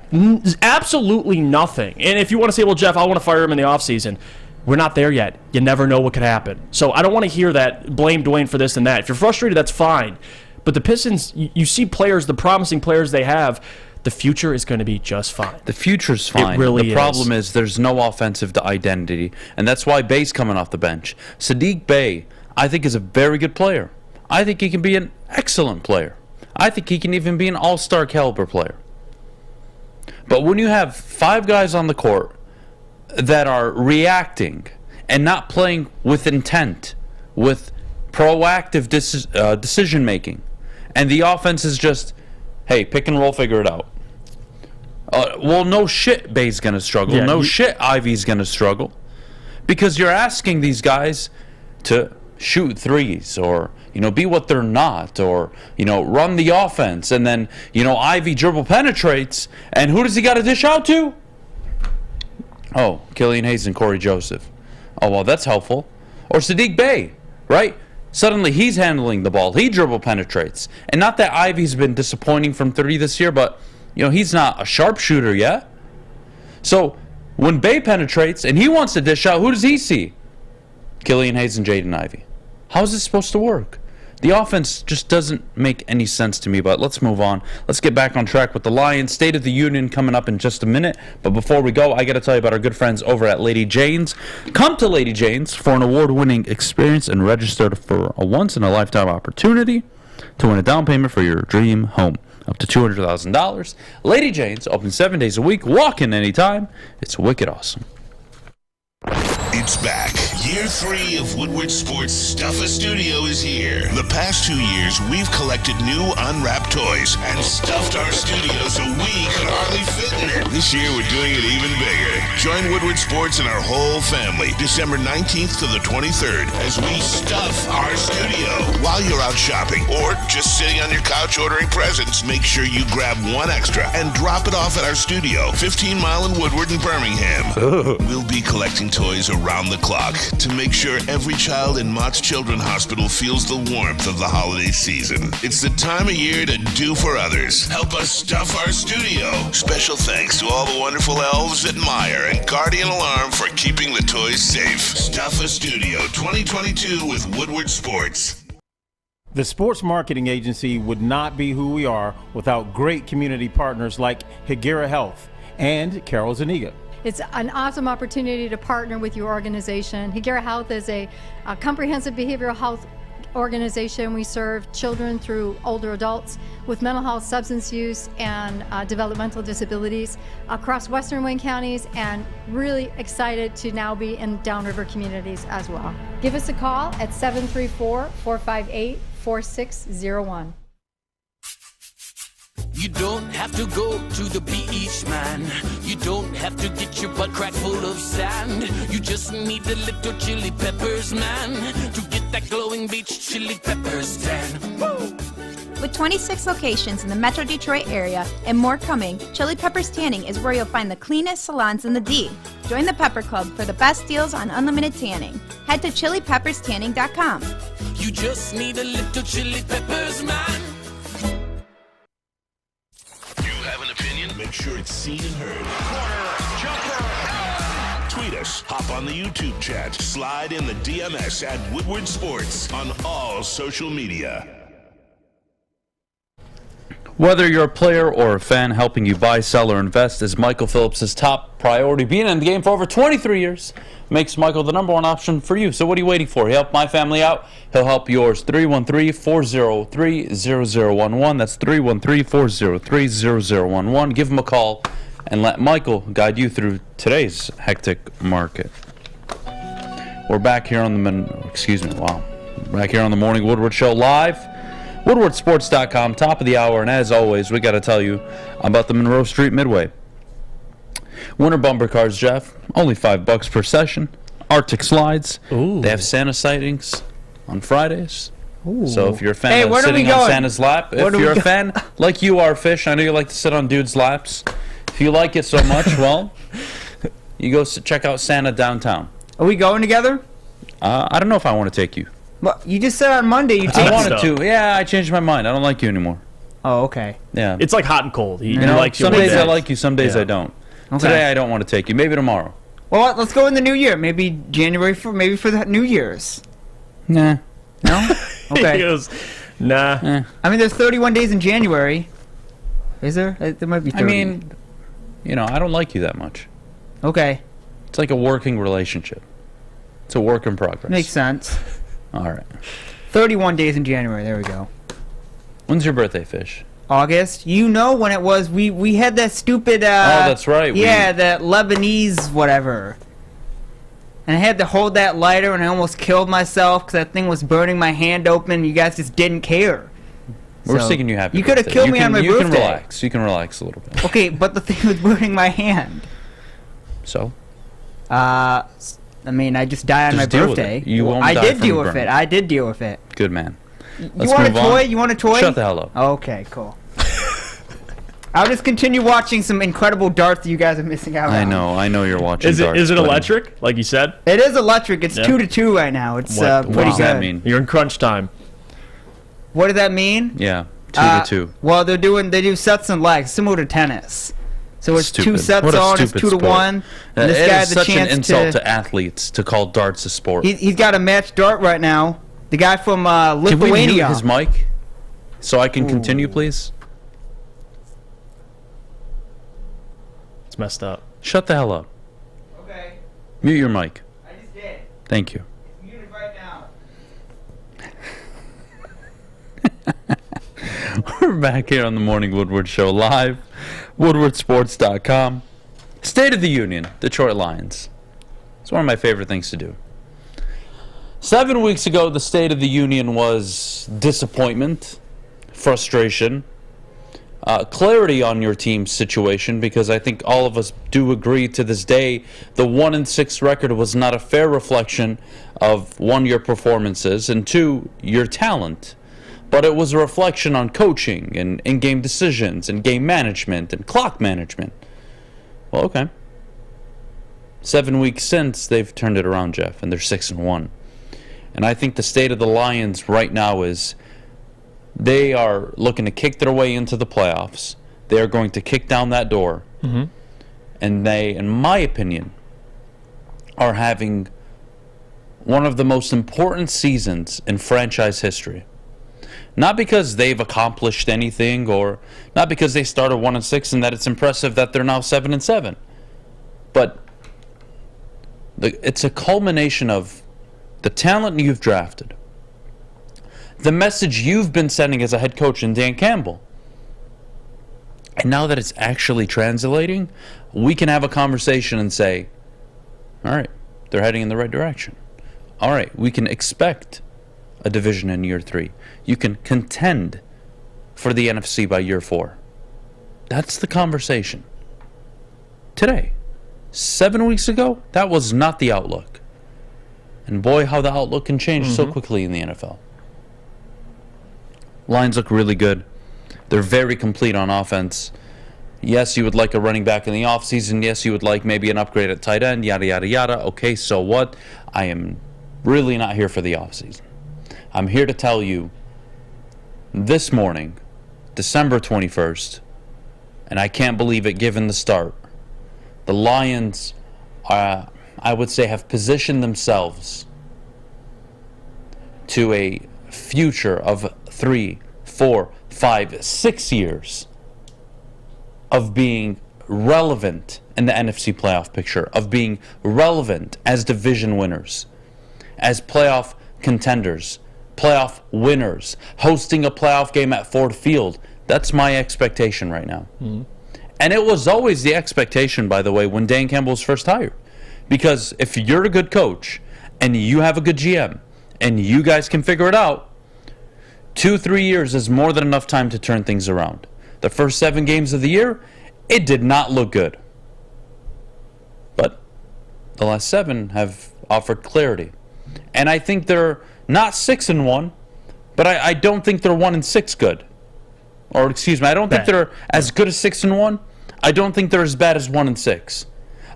Absolutely nothing. And if you want to say, well, Jeff, I want to fire him in the offseason, we're not there yet. You never know what could happen. So I don't want to hear that, blame Dwayne for this and that. If you're frustrated, that's fine. But the Pistons, you see players, the promising players they have, the future is going to be just fine. The future's fine. It really the problem is there's no offensive identity, and that's why Bay's coming off the bench. Sadiq Bey, I think, is a very good player. I think he can be an excellent player. I think he can even be an all-star caliber player. But when you have 5 guys on the court that are reacting and not playing with intent, with proactive decision-making, and the offense is just, hey, pick and roll, figure it out. Well, no shit Bay's going to struggle. Yeah, no shit Ivy's going to struggle. Because you're asking these guys to shoot threes or, be what they're not, or, run the offense. And then, Ivy dribble penetrates, and who does he got to dish out to? Oh, Killian Hayes and Corey Joseph. Oh, well, that's helpful. Or Sadiq Bey, right? Suddenly he's handling the ball. He dribble penetrates. And not that Ivy's been disappointing from 3 this year, but, he's not a sharpshooter yet. So when Bey penetrates and he wants to dish out, who does he see? Killian Hayes and Jaden Ivey. How is this supposed to work? The offense just doesn't make any sense to me, but let's move on. Let's get back on track with the Lions. State of the Union coming up in just a minute. But before we go, I got to tell you about our good friends over at Lady Jane's. Come to Lady Jane's for an award-winning experience and register for a once-in-a-lifetime opportunity to win a down payment for your dream home. Up to $200,000. Lady Jane's, open 7 days a week. Walk in anytime. It's wicked awesome. It's back. Year 3 of Woodward Sports Stuff-A Studio is here. The past 2 years, we've collected new unwrapped toys and stuffed our studio so we could hardly fit in it. This year, we're doing it even bigger. Join Woodward Sports and our whole family December 19th to the 23rd as we stuff our studio. While you're out shopping or just sitting on your couch ordering presents, make sure you grab one extra and drop it off at our studio, 15 Mile in Woodward and Birmingham. We'll be collecting toys around the clock to make sure every child in Mott's Children's Hospital feels the warmth of the holiday season. It's the time of year to do for others. Help us stuff our studio. Special thanks to all the wonderful elves at Meyer and Guardian Alarm for keeping the toys safe. Stuff-A Studio 2022 with Woodward Sports. The sports marketing agency would not be who we are without great community partners like Higuera Health and Carol Zuniga. It's an awesome opportunity to partner with your organization. Higuera Health is a comprehensive behavioral health organization. We serve children through older adults with mental health, substance use, and developmental disabilities across Western Wayne counties, and really excited to now be in downriver communities as well. Give us a call at 734-458-4601. You don't have to go to the beach, man. You don't have to get your butt crack full of sand. You just need a little chili peppers, man, to get that glowing beach chili peppers tan. Woo! With 26 locations in the Metro Detroit area and more coming, Chili Peppers Tanning is where you'll find the cleanest salons in the D. Join the Pepper Club for the best deals on unlimited tanning. Head to chilipepperstanning.com. You just need a little chili peppers, man. Make sure it's seen and heard. Corner, jumper. Tweet us, hop on the YouTube chat, slide in the DMS at Woodward Sports on all social media. Whether you're a player or a fan, helping you buy, sell, or invest is Michael Phillips' top priority. Being in the game for over 23 years makes Michael the number one option for you. So what are you waiting for? He helped my family out. He'll help yours. 313-403-0011. That's 313-403-0011. Give him a call and let Michael guide you through today's hectic market. We're back here on the back here on the Morning Woodward Show live. WoodwardSports.com, top of the hour, and as always, we got to tell you about the Monroe Street Midway. Winter bumper cars, Jeff, only $5 per session. Arctic slides. Ooh. They have Santa sightings on Fridays. Ooh. So if you're a fan of sitting on Santa's lap, if you're a fan like you are, Fish, I know you like to sit on dudes' laps. If you like it so much, well, you go check out Santa downtown. Are we going together? I don't know if I want to take you. Well, you just said on Monday you take I wanted to. Yeah, I changed my mind. I don't like you anymore. Oh, okay. Yeah. It's like hot and cold. You know, like some days I like you, some days I don't. Okay. Today I don't want to take you. Maybe tomorrow. Well, let's go in the new year. Maybe January for the New Year's. Nah. No? Okay. He goes, nah. I mean, there's 31 days in January. Is there? There might be 30. I mean, I don't like you that much. Okay. It's like a working relationship. It's a work in progress. Makes sense. All right. 31 days in January. There we go. When's your birthday, Fish? August. You know when it was. We had that stupid... oh, that's right. Yeah, that Lebanese whatever. And I had to hold that lighter, and I almost killed myself because that thing was burning my hand open. You guys just didn't care. We're singing you happy birthday. You could have killed me on my birthday. You can relax. You can relax a little bit. Okay, but the thing was burning my hand. So? I mean, I just died on my birthday. You won't I die did from deal burn. with it. I did deal with it. Good man. You want a toy? You want a toy? Shut the hell up. Okay, cool. I'll just continue watching some incredible darts that you guys are missing out on. I know you're watching darts. Is it electric, like you said? It is electric. It's 2-2 right now. It's pretty good. What does that mean? You're in crunch time. What does that mean? Yeah, 2-2. Well, they do sets and legs, similar to tennis. So it's Stupid. 2 sets What a on, it's stupid 2-1. sport. And this guy it has is the such chance an insult to athletes to call darts a sport. He's got a match dart right now. The guy from Can we mute Lithuania. his mic so I can continue, please? It's messed up. Shut the hell up. Okay. Mute your mic. I just did. Thank you. It's muted right now. We're back here on the Morning Woodward Show live, woodwardsports.com. State of the Union, Detroit Lions. It's one of my favorite things to do. 7 weeks ago, the State of the Union was disappointment, frustration, clarity on your team's situation, because I think all of us do agree to this day the 1-6 record was not a fair reflection of, one, your performances, and two, your talent. But it was a reflection on coaching and in-game decisions and game management and clock management. Well, okay. 7 weeks since, they've turned it around, Jeff, and they're 6-1. And I think the state of the Lions right now is they are looking to kick their way into the playoffs. They are going to kick down that door. Mm-hmm. And they, in my opinion, are having one of the most important seasons in franchise history. Not because they've accomplished anything, or not because they started 1-6 and that it's impressive that they're now 7-7. But it's a culmination of the talent you've drafted, the message you've been sending as a head coach in Dan Campbell. And now that it's actually translating, we can have a conversation and say, all right, they're heading in the right direction. All right, we can expect a division in year 3. You can contend for the NFC by year 4. That's the conversation. Today, 7 weeks ago, that was not the outlook. And boy, how the outlook can change so quickly in the NFL. Lions look really good. They're very complete on offense. Yes, you would like a running back in the offseason. Yes, you would like maybe an upgrade at tight end, yada, yada, yada. Okay, so what? I am really not here for the offseason. I'm here to tell you this morning, December 21st, and I can't believe it given the start, the Lions, I would say, have positioned themselves to a future of 3, 4, 5, 6 years of being relevant in the NFC playoff picture, of being relevant as division winners, as playoff contenders, playoff winners, hosting a playoff game at Ford Field. That's my expectation right now. Mm-hmm. And it was always the expectation, by the way, when Dan Campbell was first hired. Because if you're a good coach and you have a good GM and you guys can figure it out, 2-3 years is more than enough time to turn things around. The first 7 games of the year, it did not look good. But the last 7 have offered clarity. And I think they're not 6-1, but I don't think they're 1-6 good. Or excuse me, I don't think they're as good as 6-1. I don't think they're as bad as 1-6.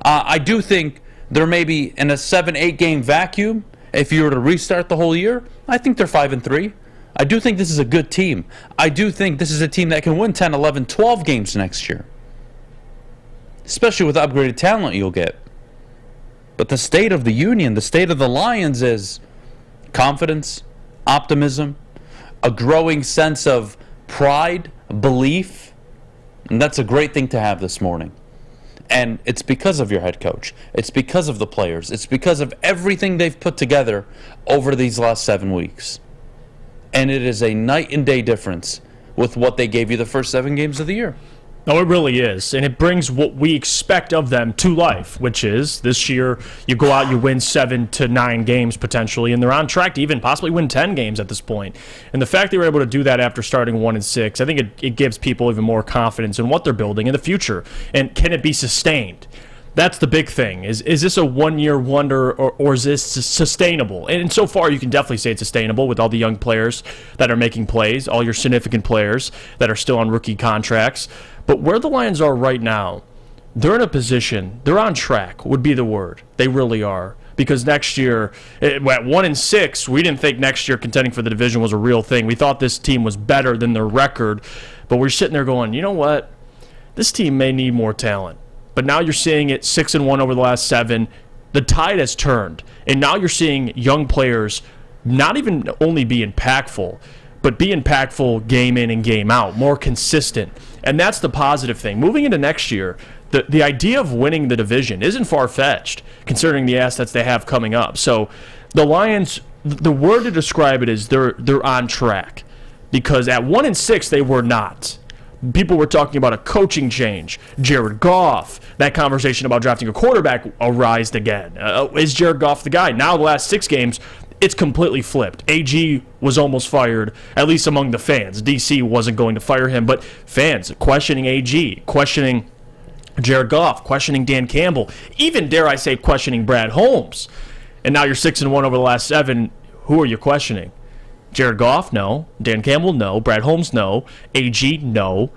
I do think they're maybe in a 7-8 game vacuum. If you were to restart the whole year, I think they're 5-3. I do think this is a good team. I do think this is a team that can win 10, 11, 12 games next year. Especially with the upgraded talent you'll get. But the state of the union, the state of the Lions is confidence, optimism, a growing sense of pride, belief. And that's a great thing to have this morning. And it's because of your head coach. It's because of the players. It's because of everything they've put together over these last 7 weeks. And it is a night and day difference with what they gave you the first 7 games of the year. No, it really is. And it brings what we expect of them to life, which is this year you go out, you win 7 to 9 games potentially, and they're on track to even possibly win 10 games at this point. And the fact they were able to do that after starting 1-6, I think it gives people even more confidence in what they're building in the future. And can it be sustained? That's the big thing. Is this a one-year wonder, or is this sustainable? And so far, you can definitely say it's sustainable with all the young players that are making plays, all your significant players that are still on rookie contracts. But where the Lions are right now, they're in a position, they're on track, would be the word. They really are. Because next year, at 1-6, we didn't think next year contending for the division was a real thing. We thought this team was better than their record. But we're sitting there going, you know what? This team may need more talent. But now you're seeing it 6-1 over the last 7. The tide has turned. And now you're seeing young players not even only be impactful, but be impactful game in and game out, more consistent. And that's the positive thing. Moving into next year, the idea of winning the division isn't far-fetched, considering the assets they have coming up. So the Lions, the word to describe it is they're on track. Because at 1-6, they were not. People were talking about a coaching change. Jared Goff, that conversation about drafting a quarterback arised again. Is Jared Goff the guy? Now the last 6 games, it's completely flipped. AG was almost fired, at least among the fans. DC wasn't going to fire him, but fans questioning AG, questioning Jared Goff, questioning Dan Campbell, even, dare I say, questioning Brad Holmes. And now you're 6-1 over the last 7. Who are you questioning? Jared Goff, no. Dan Campbell, no. Brad Holmes, no. AG, no.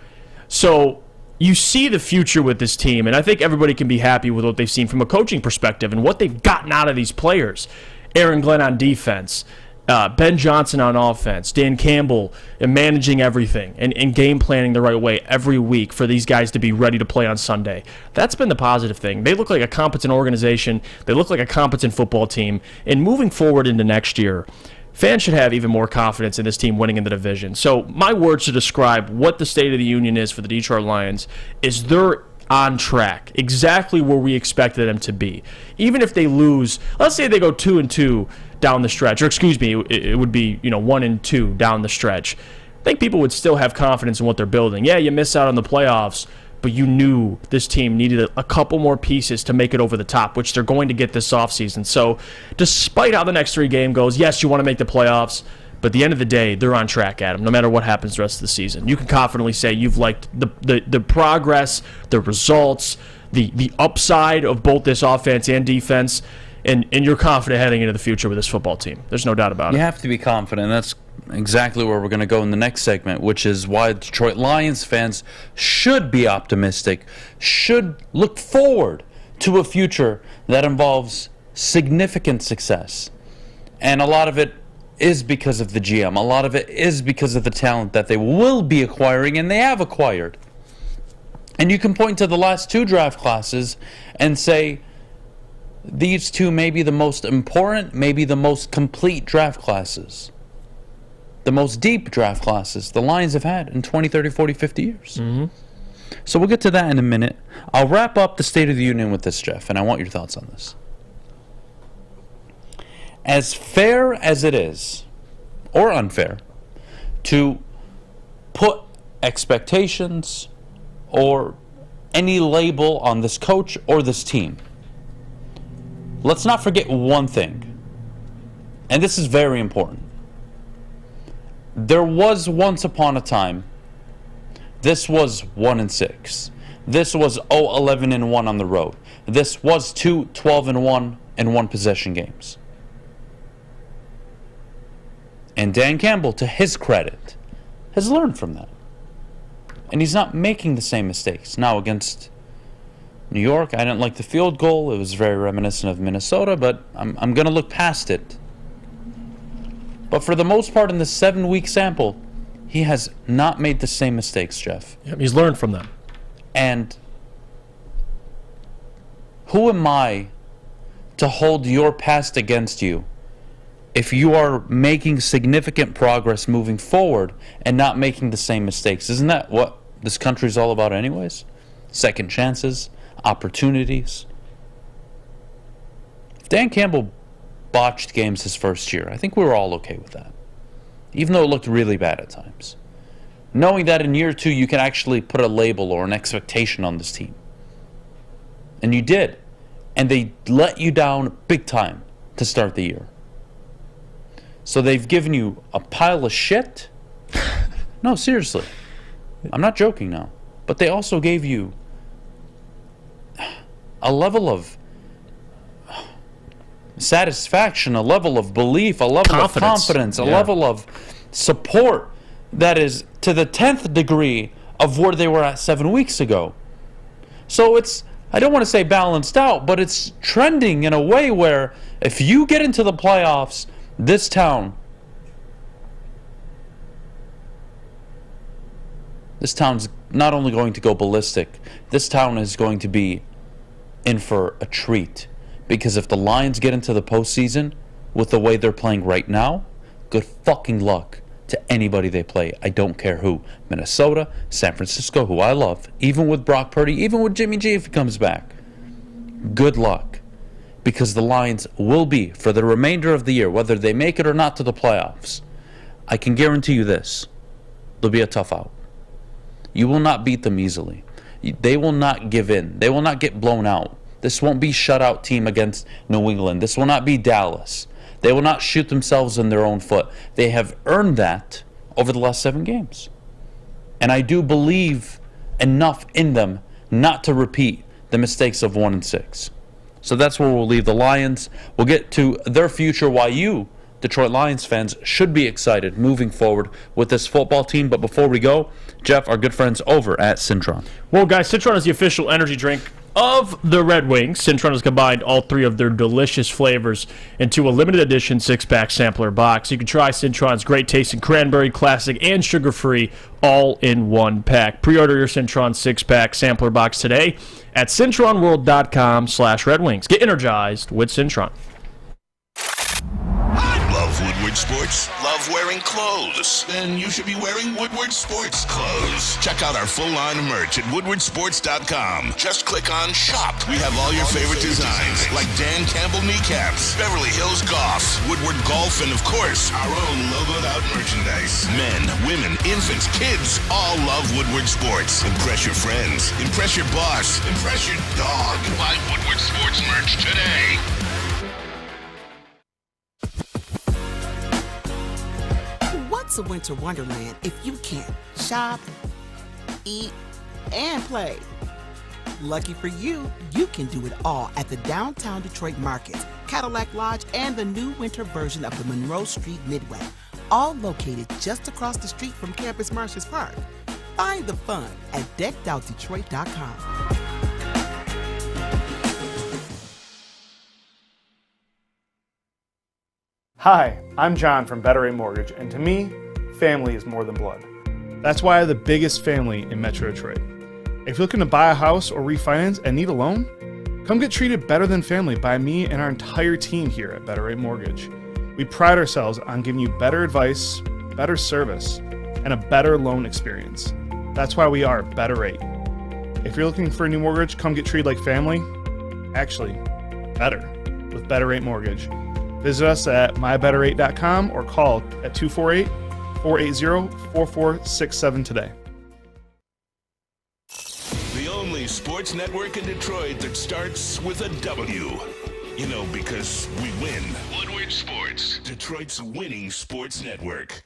So you see the future with this team, and I think everybody can be happy with what they've seen from a coaching perspective and what they've gotten out of these players. Aaron Glenn on defense, Ben Johnson on offense, Dan Campbell managing everything and game planning the right way every week for these guys to be ready to play on Sunday. That's been the positive thing. They look like a competent organization. They look like a competent football team. And moving forward into next year, fans should have even more confidence in this team winning in the division. So my words to describe what the state of the union is for the Detroit Lions is they're on track, exactly where we expected them to be. Even if they lose, let's say they go 2-2 down the stretch, or excuse me, it would be 1-2 down the stretch. I think people would still have confidence in what they're building. Yeah, you miss out on the playoffs, but you knew this team needed a couple more pieces to make it over the top, which they're going to get this offseason. So despite how the next 3 game goes, yes, you want to make the playoffs, but at the end of the day, they're on track, Adam, no matter what happens the rest of the season. You can confidently say you've liked the progress, the results, the upside of both this offense and defense, and you're confident heading into the future with this football team. There's no doubt about it. You have to be confident. That's exactly where we're going to go in the next segment, which is why Detroit Lions fans should be optimistic, should look forward to a future that involves significant success. And a lot of it is because of the GM. A lot of it is because of the talent that they will be acquiring and they have acquired. And you can point to the last 2 draft classes and say these 2 may be the most important, maybe the most complete draft classes. The most deep draft classes the Lions have had in 20, 30, 40, 50 years. Mm-hmm. So we'll get to that in a minute. I'll wrap up the State of the Union with this, Jeff, and I want your thoughts on this. As fair as it is, or unfair, to put expectations or any label on this coach or this team, let's not forget one thing, and this is very important. There was once upon a time, this was 1-6. This was 0-11-1 on the road. This was 2 12-1 and 1 possession games. And Dan Campbell, to his credit, has learned from that. And he's not making the same mistakes. Now, against New York, I didn't like the field goal. It was very reminiscent of Minnesota, but I'm going to look past it. But for the most part, in the 7-week sample, he has not made the same mistakes, Jeff. Yep, he's learned from them. And who am I to hold your past against you if you are making significant progress moving forward and not making the same mistakes? Isn't that what this country is all about anyways? Second chances, opportunities. If Dan Campbell botched games his first year, I think we were all okay with that, even though it looked really bad at times. Knowing that in year 2 you can actually put a label or an expectation on this team. And you did. And they let you down big time to start the year. So they've given you a pile of shit? No, seriously. I'm not joking now. But they also gave you a level of satisfaction, a level of belief, a level of confidence, a level of support that is to the 10th degree of where they were at 7 weeks ago. So it's, I don't want to say balanced out, but it's trending in a way where if you get into the playoffs, this town's not only going to go ballistic, this town is going to be in for a treat. Because if the Lions get into the postseason, with the way they're playing right now, good fucking luck to anybody they play. I don't care who. Minnesota, San Francisco, who I love, even with Brock Purdy, even with Jimmy G if he comes back. Good luck. Because the Lions will be, for the remainder of the year, whether they make it or not to the playoffs, I can guarantee you this. They'll be a tough out. You will not beat them easily. They will not give in. They will not get blown out. This won't be shutout team against New England. This will not be Dallas. They will not shoot themselves in their own foot. They have earned that over the last 7 games. And I do believe enough in them not to repeat the mistakes of 1-6. So that's where we'll leave the Lions. We'll get to their future, why you, Detroit Lions fans, should be excited moving forward with this football team. But before we go, Jeff, our good friends over at Cintron. Well, guys, Cintron is the official energy drink of the Red Wings. Cintron has combined all 3 of their delicious flavors into a limited edition 6-pack sampler box. You can try Cintron's great tasting cranberry, classic, and sugar-free all in one pack. Pre-order your Cintron 6-pack sampler box today at cintronworld.com/Red Wings. Get energized with Cintron. Love Woodward Sports? Love wearing clothes? Then you should be wearing Woodward Sports clothes. Check out our full line of merch at woodwardsports.com. Just click on shop. We have all your favorite designs, like Dan Campbell kneecaps, Beverly Hills Golf, Woodward Golf, and of course, our own logoed out merchandise. Men, women, infants, kids all love Woodward Sports. Impress your friends. Impress your boss. Impress your dog. Buy Woodward Sports merch today. What's a winter wonderland if you can't shop, eat, and play? Lucky for you, you can do it all at the Downtown Detroit Market, Cadillac Lodge, and the new winter version of the Monroe Street Midway, all located just across the street from Campus Martius Park. Find the fun at deckedoutdetroit.com. Hi, I'm John from Better Rate Mortgage, and to me, family is more than blood. That's why I have the biggest family in Metro Detroit. If you're looking to buy a house or refinance and need a loan, come get treated better than family by me and our entire team here at Better Rate Mortgage. We pride ourselves on giving you better advice, better service, and a better loan experience. That's why we are Better Rate. If you're looking for a new mortgage, come get treated like family. Actually, better with Better Rate Mortgage. Visit us at mybetterrate.com or call at 248-480-4467 today. The only sports network in Detroit that starts with a W. You know, because we win. Woodward Sports, Detroit's winning sports network.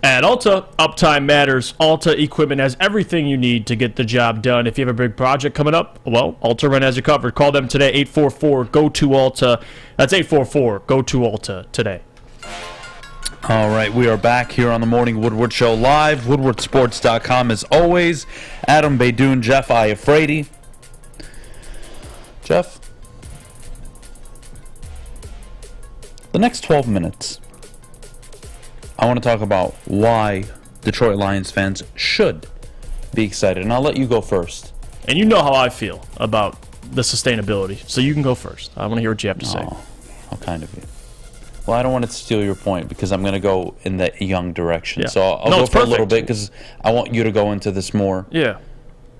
At Alta, uptime matters. Alta Equipment has everything you need to get the job done. If you have a big project coming up, well, Alta Rent has you covered. Call them today, 844-GO-TO-ALTA. That's 844-GO-TO-ALTA today. All right, we are back here on the Morning Woodward Show live. WoodwardSports.com as always. Adham, Beydoun, Jeff Iafrate. Jeff, the next 12 minutes, I want to talk about why Detroit Lions fans should be excited. And I'll let you go first. And you know how I feel about the sustainability, so you can go first. I want to hear what you have to say. How kind of you. Well, I don't want to steal your point because I'm going to go in that young direction. Yeah. So I'll go for a little bit because I want you to go into this more. Yeah.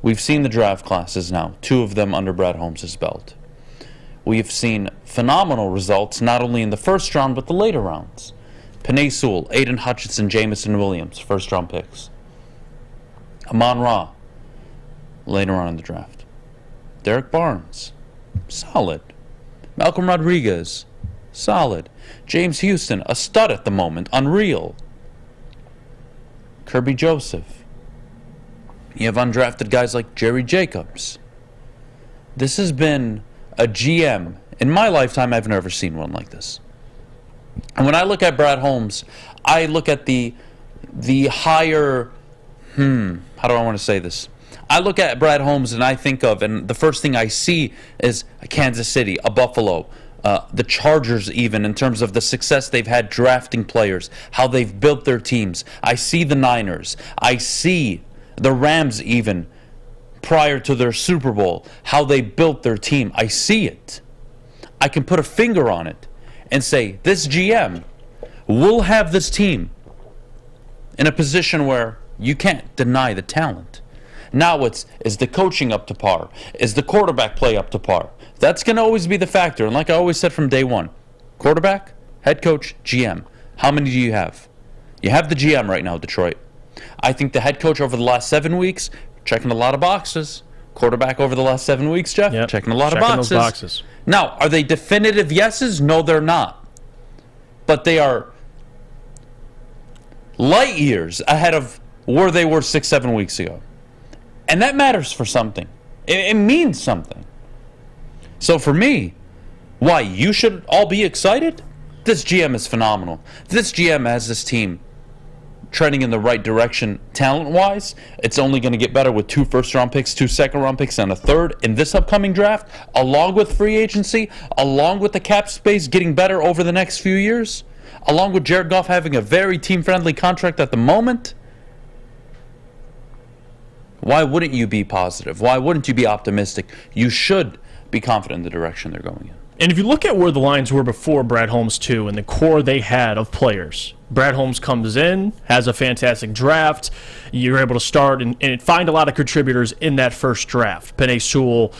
We've seen the draft classes now, 2 of them under Brad Holmes' belt. We've seen phenomenal results not only in the first round but the later rounds. Penei Sewell, Aidan Hutchinson, Jamison Williams, first-round picks. Amon-Ra, later on in the draft. Derek Barnes, solid. Malcolm Rodriguez, solid. James Houston, a stud at the moment, unreal. Kirby Joseph. You have undrafted guys like Jerry Jacobs. This has been a GM. In my lifetime, I've never seen one like this. And when I look at Brad Holmes, I look at the higher, how do I want to say this? I look at Brad Holmes and I think of, and the first thing I see is a Kansas City, a Buffalo, the Chargers even, in terms of the success they've had drafting players, how they've built their teams. I see the Niners. I see the Rams even, prior to their Super Bowl, how they built their team. I see it. I can put a finger on it and say, this GM will have this team in a position where you can't deny the talent. Now is the coaching up to par? Is the quarterback play up to par? That's going to always be the factor. And like I always said from day one, quarterback, head coach, GM. How many do you have? You have the GM right now, Detroit. I think the head coach over the last 7 weeks, checking a lot of boxes. Quarterback over the last 7 weeks, Jeff, checking a lot of boxes. Those boxes. Now, are they definitive yeses? No, they're not. But they are light years ahead of where they were 6-7 weeks ago. And that matters for something. It means something. So for me, why you should all be excited? This GM is phenomenal. This GM has this team trending in the right direction talent-wise. It's only going to get better with 2 first-round picks, 2 second-round picks, and a third in this upcoming draft, along with free agency, along with the cap space getting better over the next few years, along with Jared Goff having a very team-friendly contract at the moment. Why wouldn't you be positive? Why wouldn't you be optimistic? You should be confident in the direction they're going in. And if you look at where the Lions were before Brad Holmes too, and the core they had of players, Brad Holmes comes in, has a fantastic draft. You're able to start and find a lot of contributors in that first draft. Penei Sewell,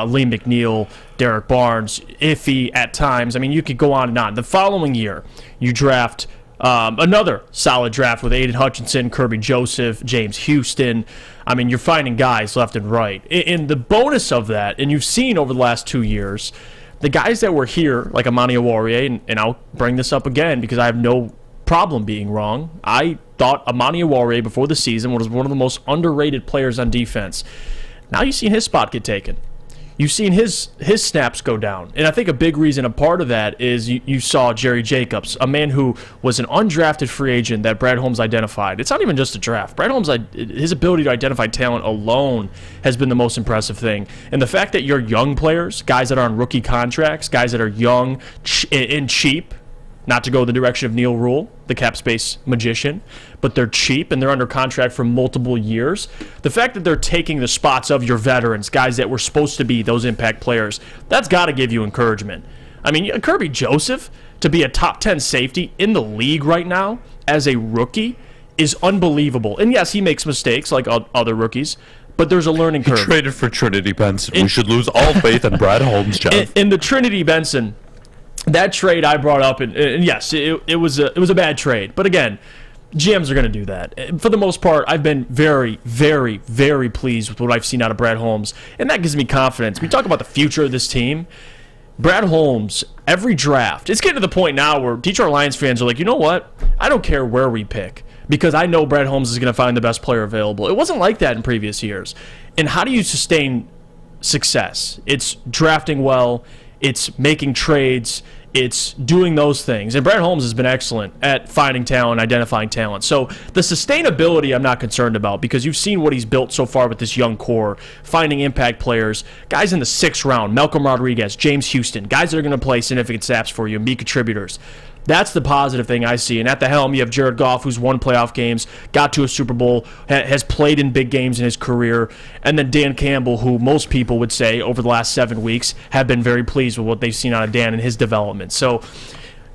Lee McNeil, Derek Barnes, iffy at times. I mean, you could go on and on. The following year, you draft another solid draft with Aidan Hutchinson, Kirby Joseph, James Houston. I mean, you're finding guys left and right. And the bonus of that, and you've seen over the last 2 years, the guys that were here, like Ermanni Iafrate, and I'll bring this up again because I have no problem being wrong. I thought Ermanni Iafrate before the season was one of the most underrated players on defense. Now you've seen his spot get taken. You've seen his snaps go down. And I think a big reason, a part of that, is you saw Jerry Jacobs, a man who was an undrafted free agent that Brad Holmes identified. It's not even just a draft. Brad Holmes, his ability to identify talent alone has been the most impressive thing. And the fact that your young players, guys that are on rookie contracts, guys that are young and cheap, not to go the direction of Neil Rule, the cap space magician, but they're cheap and they're under contract for multiple years. The fact that they're taking the spots of your veterans, guys that were supposed to be those impact players, that's got to give you encouragement. I mean, Kirby Joseph, to be a top 10 safety in the league right now as a rookie is unbelievable. And yes, he makes mistakes like other rookies, but there's a learning curve. He traded for Trinity Benson. We should lose all faith in Brad Holmes, Jeff. In the Trinity Benson, that trade I brought up, and yes, it was a bad trade. But again, GMs are going to do that. For the most part, I've been very, very, very pleased with what I've seen out of Brad Holmes, and that gives me confidence. We talk about the future of this team. Brad Holmes, every draft, it's getting to the point now where Detroit Lions fans are like, you know what? I don't care where we pick because I know Brad Holmes is going to find the best player available. It wasn't like that in previous years. And how do you sustain success? It's drafting well. It's making trades. It's doing those things. And Brad Holmes has been excellent at finding talent, identifying talent. So the sustainability I'm not concerned about because you've seen what he's built so far with this young core, finding impact players, guys in the 6th round, Malcolm Rodriguez, James Houston, guys that are going to play significant snaps for you and be contributors. That's the positive thing I see. And at the helm, you have Jared Goff, who's won playoff games, got to a Super Bowl, has played in big games in his career. And then Dan Campbell, who most people would say over the last 7 weeks have been very pleased with what they've seen out of Dan and his development. So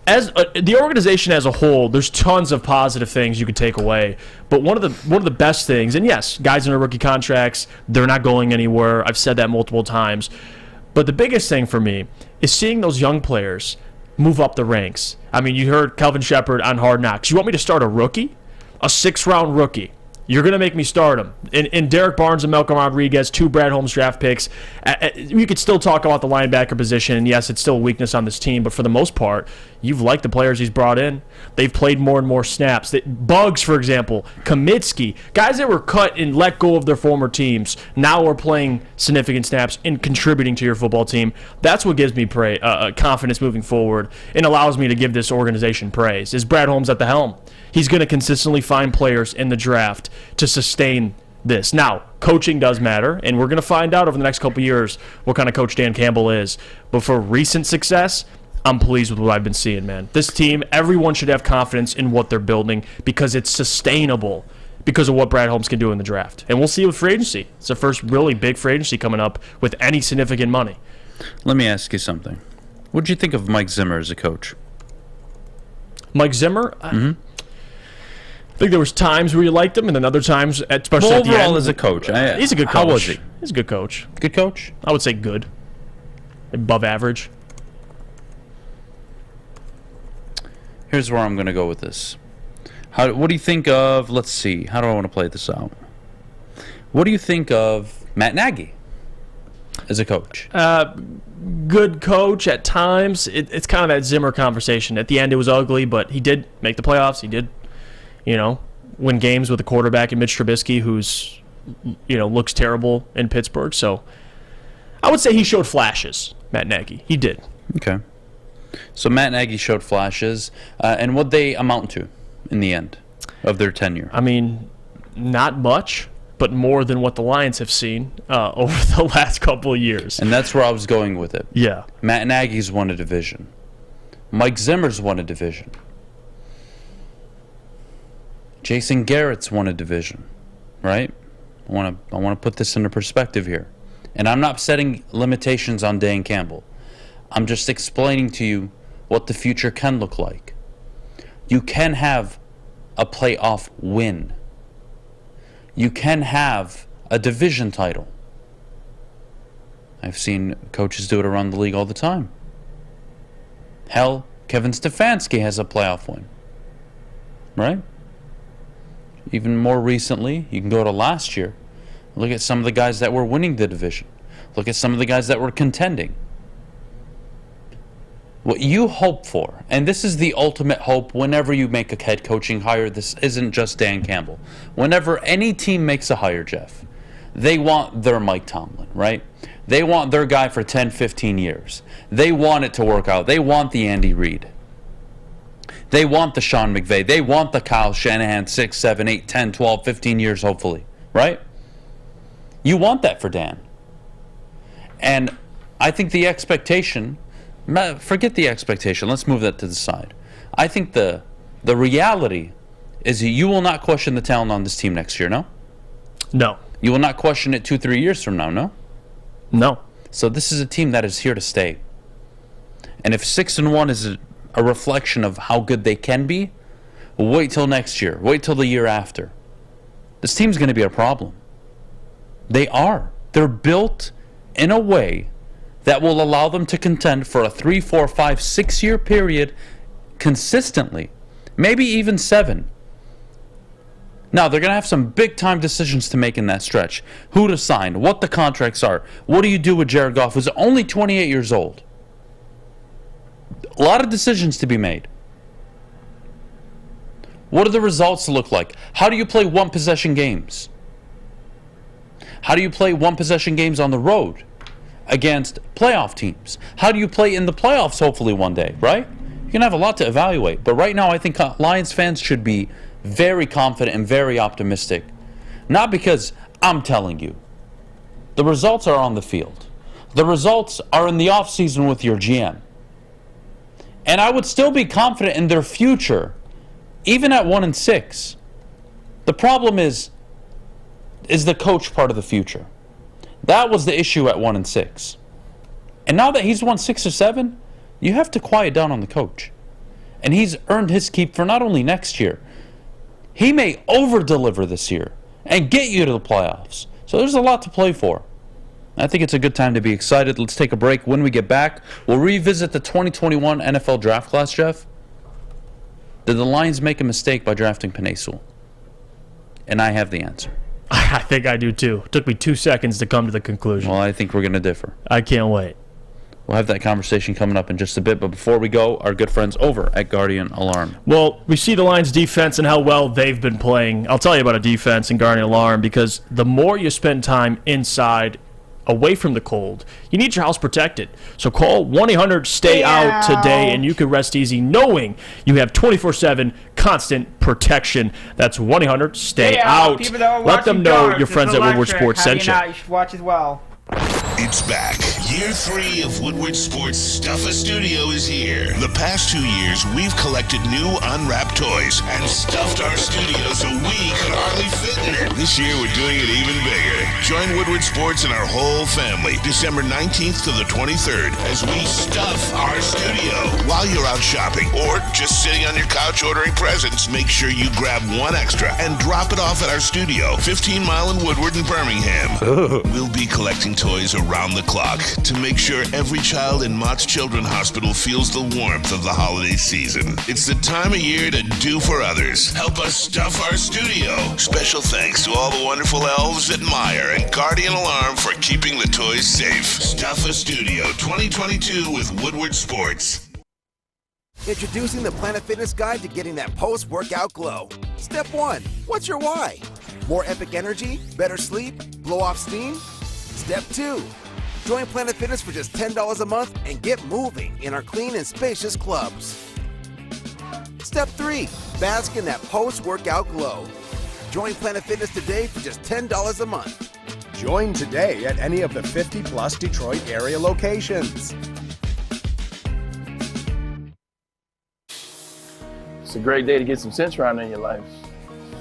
as the organization as a whole, there's tons of positive things you could take away. But one of the best things, and yes, guys in their rookie contracts, they're not going anywhere. I've said that multiple times. But the biggest thing for me is seeing those young players move up the ranks. I mean, you heard Kelvin Shepard on Hard Knocks. You want me to start a rookie? A 6th-round rookie. You're going to make me start him. And Derek Barnes and Malcolm Rodriguez, 2 Brad Holmes draft picks. You could still talk about the linebacker position, and yes, it's still a weakness on this team, but for the most part, you've liked the players he's brought in. They've played more and more snaps. Bugs, for example, Kamitsky, guys that were cut and let go of their former teams, now are playing significant snaps and contributing to your football team. That's what gives me confidence moving forward and allows me to give this organization praise, is Brad Holmes at the helm. He's going to consistently find players in the draft to sustain this. Now, coaching does matter, and we're going to find out over the next couple of years what kind of coach Dan Campbell is. But for recent success, I'm pleased with what I've been seeing, man. This team, everyone should have confidence in what they're building because it's sustainable because of what Brad Holmes can do in the draft. And we'll see with free agency. It's the first really big free agency coming up with any significant money. Let me ask you something. What'd you think of Mike Zimmer as a coach? Mike Zimmer? I think there was times where you liked him, and then other times, especially at the end. Overall as a coach, he's a good coach. How was he? He's a good coach. Good coach? I would say good. Above average. Here's where I'm going to go with this. What do you think of, let's see, how do I want to play this out? What do you think of Matt Nagy as a coach? Good coach at times. It's kind of that Zimmer conversation. At the end, it was ugly, but he did make the playoffs. He did, win games with a quarterback in Mitch Trubisky who's, looks terrible in Pittsburgh. So I would say he showed flashes, Matt Nagy. He did. Okay. So Matt Nagy showed flashes. And what they amount to in the end of their tenure? I mean, not much, but more than what the Lions have seen over the last couple of years. And that's where I was going with it. Yeah. Matt Nagy's won a division. Mike Zimmer's won a division. Jason Garrett's won a division, right? I want to put this into perspective here. And I'm not setting limitations on Dan Campbell. I'm just explaining to you what the future can look like. You can have a playoff win. You can have a division title. I've seen coaches do it around the league all the time. Hell, Kevin Stefanski has a playoff win. Right? Even more recently, you can go to last year. Look at some of the guys that were winning the division. Look at some of the guys that were contending. What you hope for, and this is the ultimate hope whenever you make a head coaching hire, this isn't just Dan Campbell. Whenever any team makes a hire, Jeff, they want their Mike Tomlin, right? They want their guy for 10, 15 years. They want it to work out. They want the Andy Reid. They want the Sean McVay. They want the Kyle Shanahan 6, 7, 8, 10, 12, 15 years, hopefully, right? You want that for Dan. And I think the expectation... Forget the expectation. Let's move that to the side. I think the reality is you will not question the talent on this team next year, no? No. You will not question it 2-3 years from now, no? No. So this is a team that is here to stay. And if 6-1 is a reflection of how good they can be, wait till next year. Wait till the year after. This team's going to be a problem. They are. They're built in a way that will allow them to contend for a 3, 4, 5, 6-year period consistently. Maybe even 7. Now, they're going to have some big-time decisions to make in that stretch. Who to sign, what the contracts are. What do you do with Jared Goff, who's only 28 years old? A lot of decisions to be made. What do the results look like? How do you play one-possession games? How do you play one-possession games on the road against playoff teams? How do you play in the playoffs hopefully one day, right? You're going to have a lot to evaluate. But right now I think Lions fans should be very confident and very optimistic. Not because I'm telling you. The results are on the field. The results are in the offseason with your GM. And I would still be confident in their future, even at 1-6. The problem is the coach part of the future. That was the issue at 1-6. And now that he's won 6 or 7, you have to quiet down on the coach. And he's earned his keep for not only next year. He may over-deliver this year and get you to the playoffs. So there's a lot to play for. I think it's a good time to be excited. Let's take a break. When we get back, we'll revisit the 2021 NFL draft class, Jeff. Did the Lions make a mistake by drafting Penei Sewell? And I have the answer. I think I do too. It took me 2 seconds to come to the conclusion. Well, I think we're going to differ. I can't wait. We'll have that conversation coming up in just a bit, but before we go, our good friends over at Guardian Alarm. Well, we see the Lions' defense and how well they've been playing. I'll tell you about a defense and Guardian Alarm, because the more you spend time inside, away from the cold, you need your house protected. So call 1-800-STAY-OUT today, and you can rest easy knowing you have 24/7 constant protection. That's 1-800-STAY-OUT. Let them know your friends at Woodward Sports sent you. You should watch as well. It's back. Year 3 of Woodward Sports Stuff-A Studio is here. The past 2 years, we've collected new unwrapped toys and stuffed our studio so we could hardly fit in it. This year, we're doing it even bigger. Join Woodward Sports and our whole family December 19th to the 23rd as we stuff our studio. While you're out shopping or just sitting on your couch ordering presents, make sure you grab one extra and drop it off at our studio, 15 Mile in Woodward and Birmingham. We'll be collecting toys around the clock to make sure every child in Mott's Children's Hospital feels the warmth of the holiday season. It's the time of year to do for others. Help us stuff our studio. Special thanks to all the wonderful elves at Meyer and Guardian Alarm for keeping the toys safe. Stuff-A Studio 2022 with Woodward Sports. Introducing the Planet Fitness Guide to getting that post-workout glow. Step 1. What's your why? More epic energy? Better sleep? Blow off steam? Step 2. Join Planet Fitness for just $10 a month and get moving in our clean and spacious clubs. Step 3. Bask in that post-workout glow. Join Planet Fitness today for just $10 a month. Join today at any of the 50-plus Detroit area locations. It's a great day to get some Centron in your life.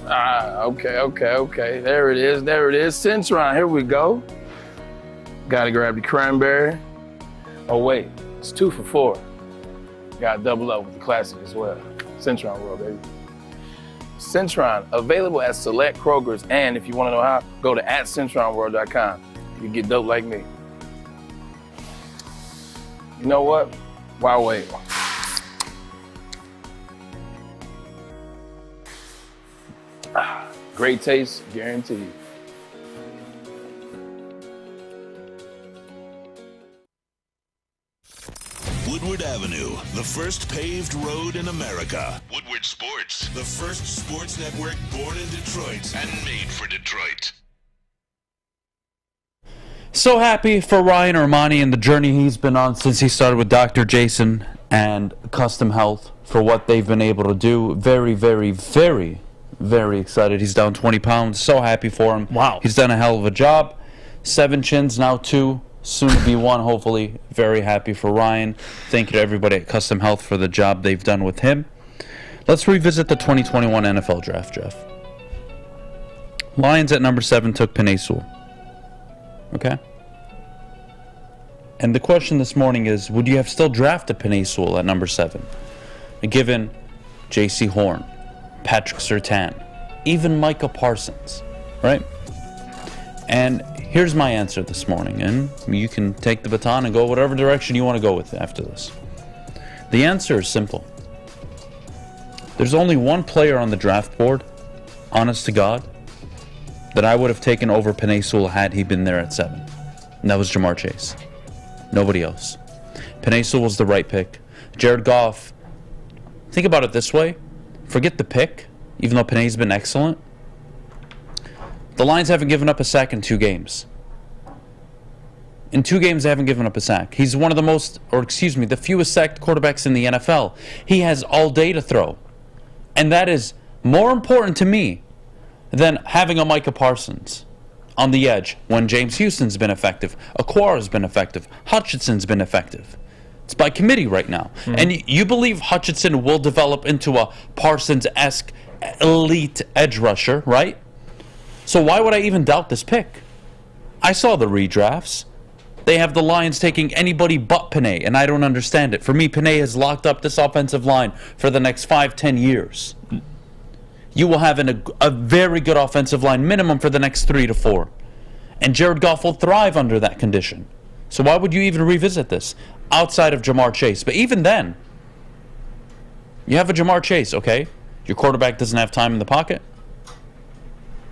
Okay. There it is. Centron, here we go. Gotta grab the cranberry. Oh wait, it's 2 for $4. Gotta double up with the classic as well. Centron World, baby. Centron, available at select Krogers, and if you wanna know how, go to @CentronWorld.com. You can get dope like me. You know what? Why wait? Great taste, guaranteed. Woodward Avenue, the first paved road in America. Woodward Sports, the first sports network born in Detroit and made for Detroit. So happy for Ryan Ermanni and the journey he's been on since he started with Dr. Jason and Custom Health for what they've been able to do. Very, very, very, very excited. He's down 20 pounds. So happy for him. Wow. He's done a hell of a job. 7 chins, now 2. Soon to be 1, hopefully. Very happy for Ryan. Thank you to everybody at Custom Health for the job they've done with him. Let's revisit the 2021 NFL Draft, Jeff. Lions at number 7 took Penei Sewell. Okay? And the question this morning is, would you have still drafted Penei Sewell at number 7? Given J.C. Horn, Patrick Surtain, even Micah Parsons, right? And here's my answer this morning, and you can take the baton and go whatever direction you want to go with after this. The answer is simple. There's only one player on the draft board, honest to God, that I would have taken over Penei Sewell had he been there at 7. And that was Jamar Chase. Nobody else. Penei Sewell was the right pick. Jared Goff, think about it this way. Forget the pick, even though Penei's been excellent. The Lions haven't given up a sack in 2 games. In 2 games, they haven't given up a sack. He's one of the fewest sacked quarterbacks in the NFL. He has all day to throw. And that is more important to me than having a Micah Parsons on the edge when James Houston's been effective, Aquara's been effective, Hutchinson's been effective. It's by committee right now. Mm-hmm. And you believe Hutchinson will develop into a Parsons-esque elite edge rusher, right? So why would I even doubt this pick? I saw the redrafts. They have the Lions taking anybody but Penei, and I don't understand it. For me, Penei has locked up this offensive line for the next 5-10 years. You will have a very good offensive line minimum for the next 3 to 4. And Jared Goff will thrive under that condition. So why would you even revisit this outside of Jamar Chase? But even then, you have a Jamar Chase, okay? Your quarterback doesn't have time in the pocket.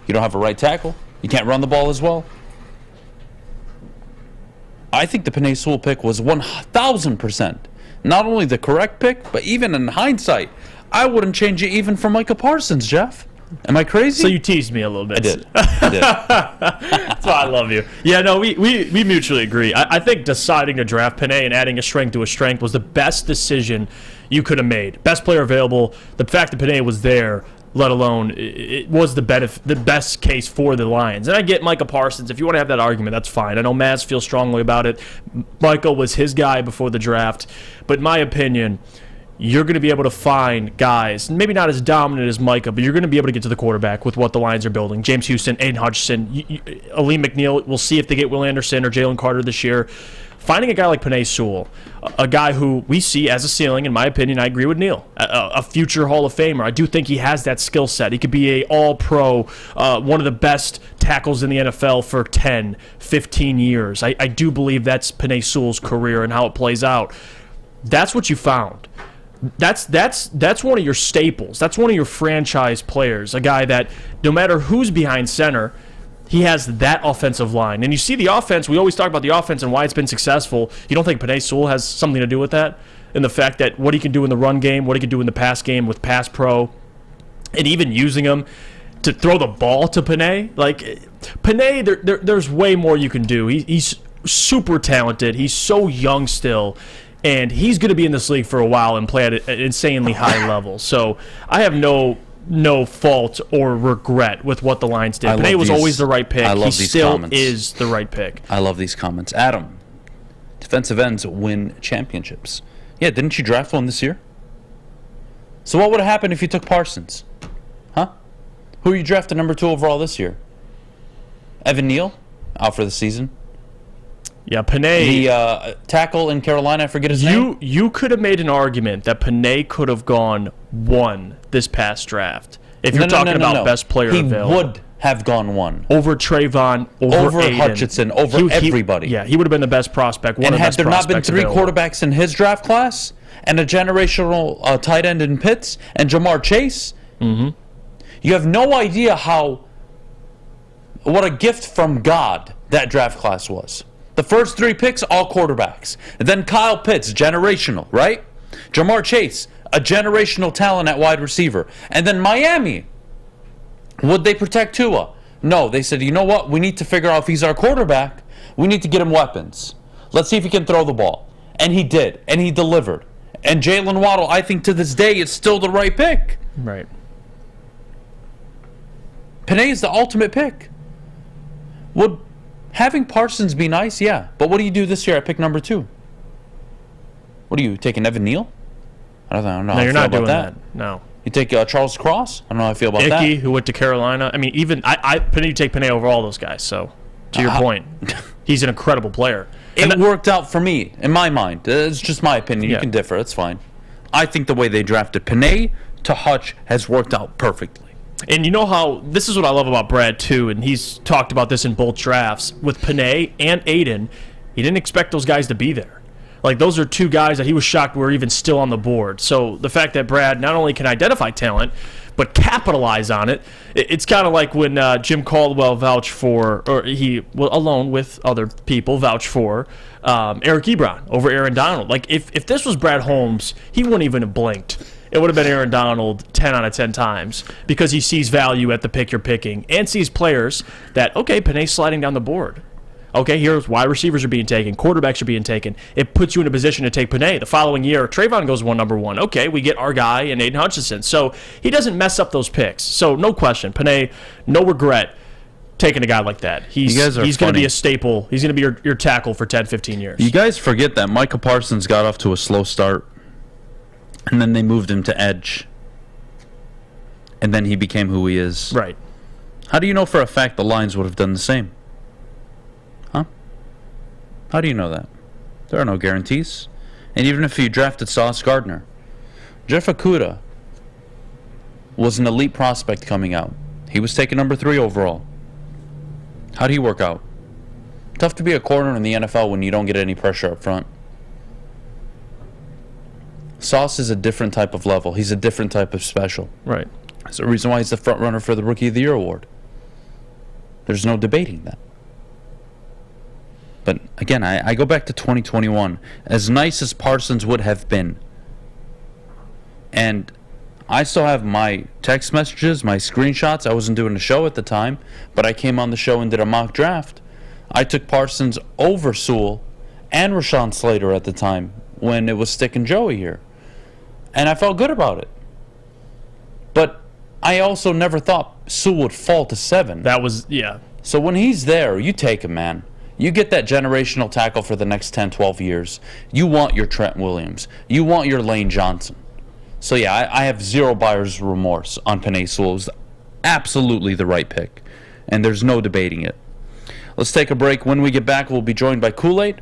You don't have a right tackle. You can't run the ball as well. I think the Penei Sewell pick was 1,000% not only the correct pick, but even in hindsight, I wouldn't change it even for Micah Parsons, Jeff. Am I crazy? So you teased me a little bit. I did. That's why I love you. Yeah, no, we mutually agree. I think deciding to draft Penei and adding a strength to a strength was the best decision you could have made. Best player available. The fact that Penei was there let alone it was the best case for the Lions. And I get Micah Parsons. If you want to have that argument, that's fine. I know Maz feels strongly about it. Micah was his guy before the draft. But in my opinion, you're going to be able to find guys, maybe not as dominant as Micah, but you're going to be able to get to the quarterback with what the Lions are building. James Houston, Aidan Hutchinson, Aleem McNeil. We'll see if they get Will Anderson or Jalen Carter this year. Finding a guy like Penei Sewell, a guy who we see as a ceiling, in my opinion, I agree with Neil, a future Hall of Famer. I do think he has that skill set. He could be a all-pro, one of the best tackles in the NFL for 10, 15 years. I do believe that's Penei Sewell's career and how it plays out. That's what you found. That's one of your staples. That's one of your franchise players, a guy that no matter who's behind center, he has that offensive line. And you see the offense, we always talk about the offense and why it's been successful. You don't think Penei Sewell has something to do with that? And the fact that what he can do in the run game, what he can do in the pass game with Pass Pro, and even using him to throw the ball to Penei. Like, Penei, there's way more you can do. He's super talented. He's so young still. And he's going to be in this league for a while and play at an insanely high level. So I have no fault or regret with what the Lions did. Penei was always the right pick. He still is the right pick. I love these comments. Adam, defensive ends win championships. Yeah, didn't you draft one this year? So what would have happened if you took Parsons? Huh? Who you drafted number 2 overall this year? Evan Neal, out for the season. Yeah, Penei. The tackle in Carolina, I forget his name. You could have made an argument that Penei could have gone 1 this past draft. If you're talking about best player available. He would have gone 1. Over Trayvon, over Aidan. Hutchinson, over everybody. Yeah, he would have been the best prospect. And had there not been 3 quarterbacks in his draft class, and a generational tight end in Pitts, and Jamar Chase, you have no idea what a gift from God that draft class was. The first 3 picks, all quarterbacks. And then Kyle Pitts, generational, right? Jamar Chase, a generational talent at wide receiver. And then Miami, would they protect Tua? No, they said, you know what? We need to figure out if he's our quarterback. We need to get him weapons. Let's see if he can throw the ball. And he did, and he delivered. And Jalen Waddle, I think to this day, is still the right pick. Right. Penei is the ultimate pick. Would having Parsons be nice? Yeah. But what do you do this year at pick number 2? What are you, taking Evan Neal? I don't know. No, you're not doing that. No. You take Charles Cross? I don't know how I feel about that. Icky, who went to Carolina. I mean, even you take Penei over all those guys. So, to your point, he's an incredible player. It worked out for me, in my mind. It's just my opinion. You can differ. It's fine. I think the way they drafted Penei to Hutch has worked out perfectly. And you know how, this is what I love about Brad, too, and he's talked about this in both drafts. With Penei and Aidan, he didn't expect those guys to be there. Like, those are 2 guys that he was shocked were even still on the board. So the fact that Brad not only can identify talent, but capitalize on it, it's kind of like when Jim Caldwell vouched for, or he, alone with other people, vouched for Eric Ebron over Aaron Donald. Like, if this was Brad Holmes, he wouldn't even have blinked. It would have been Aaron Donald 10 out of 10 times because he sees value at the pick you're picking and sees players that, okay, Penei's sliding down the board. Okay, here's wide receivers are being taken, quarterbacks are being taken. It puts you in a position to take Penei. The following year, Trayvon goes number 1. Okay, we get our guy and Aidan Hutchinson. So he doesn't mess up those picks. So no question, Penei, no regret taking a guy like that. He's going to be a staple. He's going to be your tackle for 10, 15 years. You guys forget that Micah Parsons got off to a slow start. And then they moved him to edge. And then he became who he is. Right. How do you know for a fact the Lions would have done the same? Huh? How do you know that? There are no guarantees. And even if you drafted Sauce Gardner, Jeff Okudah was an elite prospect coming out. He was taken number 3 overall. How do you work out? Tough to be a corner in the NFL when you don't get any pressure up front. Sauce is a different type of level. He's a different type of special. Right. That's the reason why he's the front runner for the Rookie of the Year award. There's no debating that. But again, I go back to 2021. As nice as Parsons would have been, and I still have my text messages, my screenshots. I wasn't doing a show at the time, but I came on the show and did a mock draft. I took Parsons over Sewell and Rashawn Slater at the time when it was Stick and Joey here. And I felt good about it. But I also never thought Sewell would fall to 7. That was, yeah. So when he's there, you take him, man. You get that generational tackle for the next 10, 12 years. You want your Trent Williams. You want your Lane Johnson. So, yeah, I have zero buyer's remorse on Penei Sewell. It was absolutely the right pick, and there's no debating it. Let's take a break. When we get back, we'll be joined by Kool-Aid,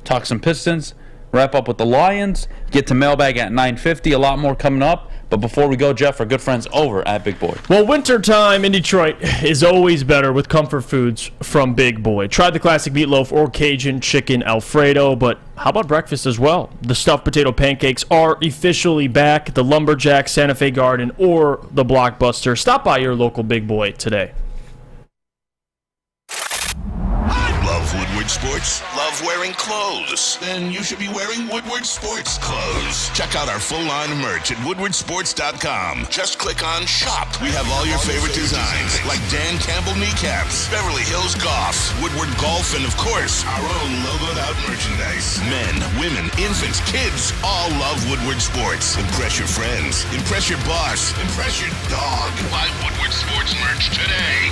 talk some Pistons, wrap up with the Lions, get to mailbag at 9:50. A lot more coming up. But before we go, Jeff, our good friends over at Big Boy. Well, wintertime in Detroit is always better with comfort foods from Big Boy. Try the classic meatloaf or Cajun chicken Alfredo, but how about breakfast as well? The stuffed potato pancakes are officially back at the Lumberjack, Santa Fe Garden, or the Blockbuster. Stop by your local Big Boy today. Love Woodward Sports? Love wearing clothes? Then you should be wearing Woodward Sports clothes. Check out our full line of merch at woodwardsports.com. Just click on Shop. We have all your favorite designs, like Dan Campbell kneecaps, Beverly Hills Golf, Woodward Golf, and of course, our own logoed out merchandise. Men, women, infants, kids all love Woodward Sports. Impress your friends. Impress your boss. Impress your dog. Buy Woodward Sports merch today.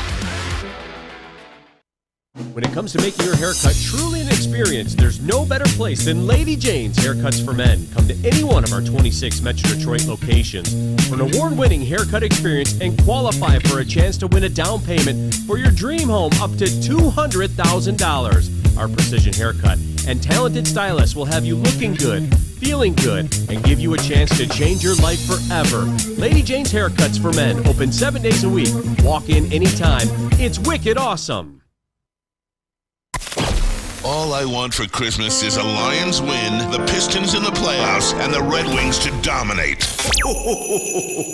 When it comes to making your haircut truly an experience, there's no better place than Lady Jane's Haircuts for Men. Come to any one of our 26 Metro Detroit locations for an award-winning haircut experience and qualify for a chance to win a down payment for your dream home up to $200,000. Our precision haircut and talented stylists will have you looking good, feeling good, and give you a chance to change your life forever. Lady Jane's Haircuts for Men, open 7 days a week. Walk in anytime. It's wicked awesome. All I want for Christmas is a Lions win, the Pistons in the playoffs, and the Red Wings to dominate. I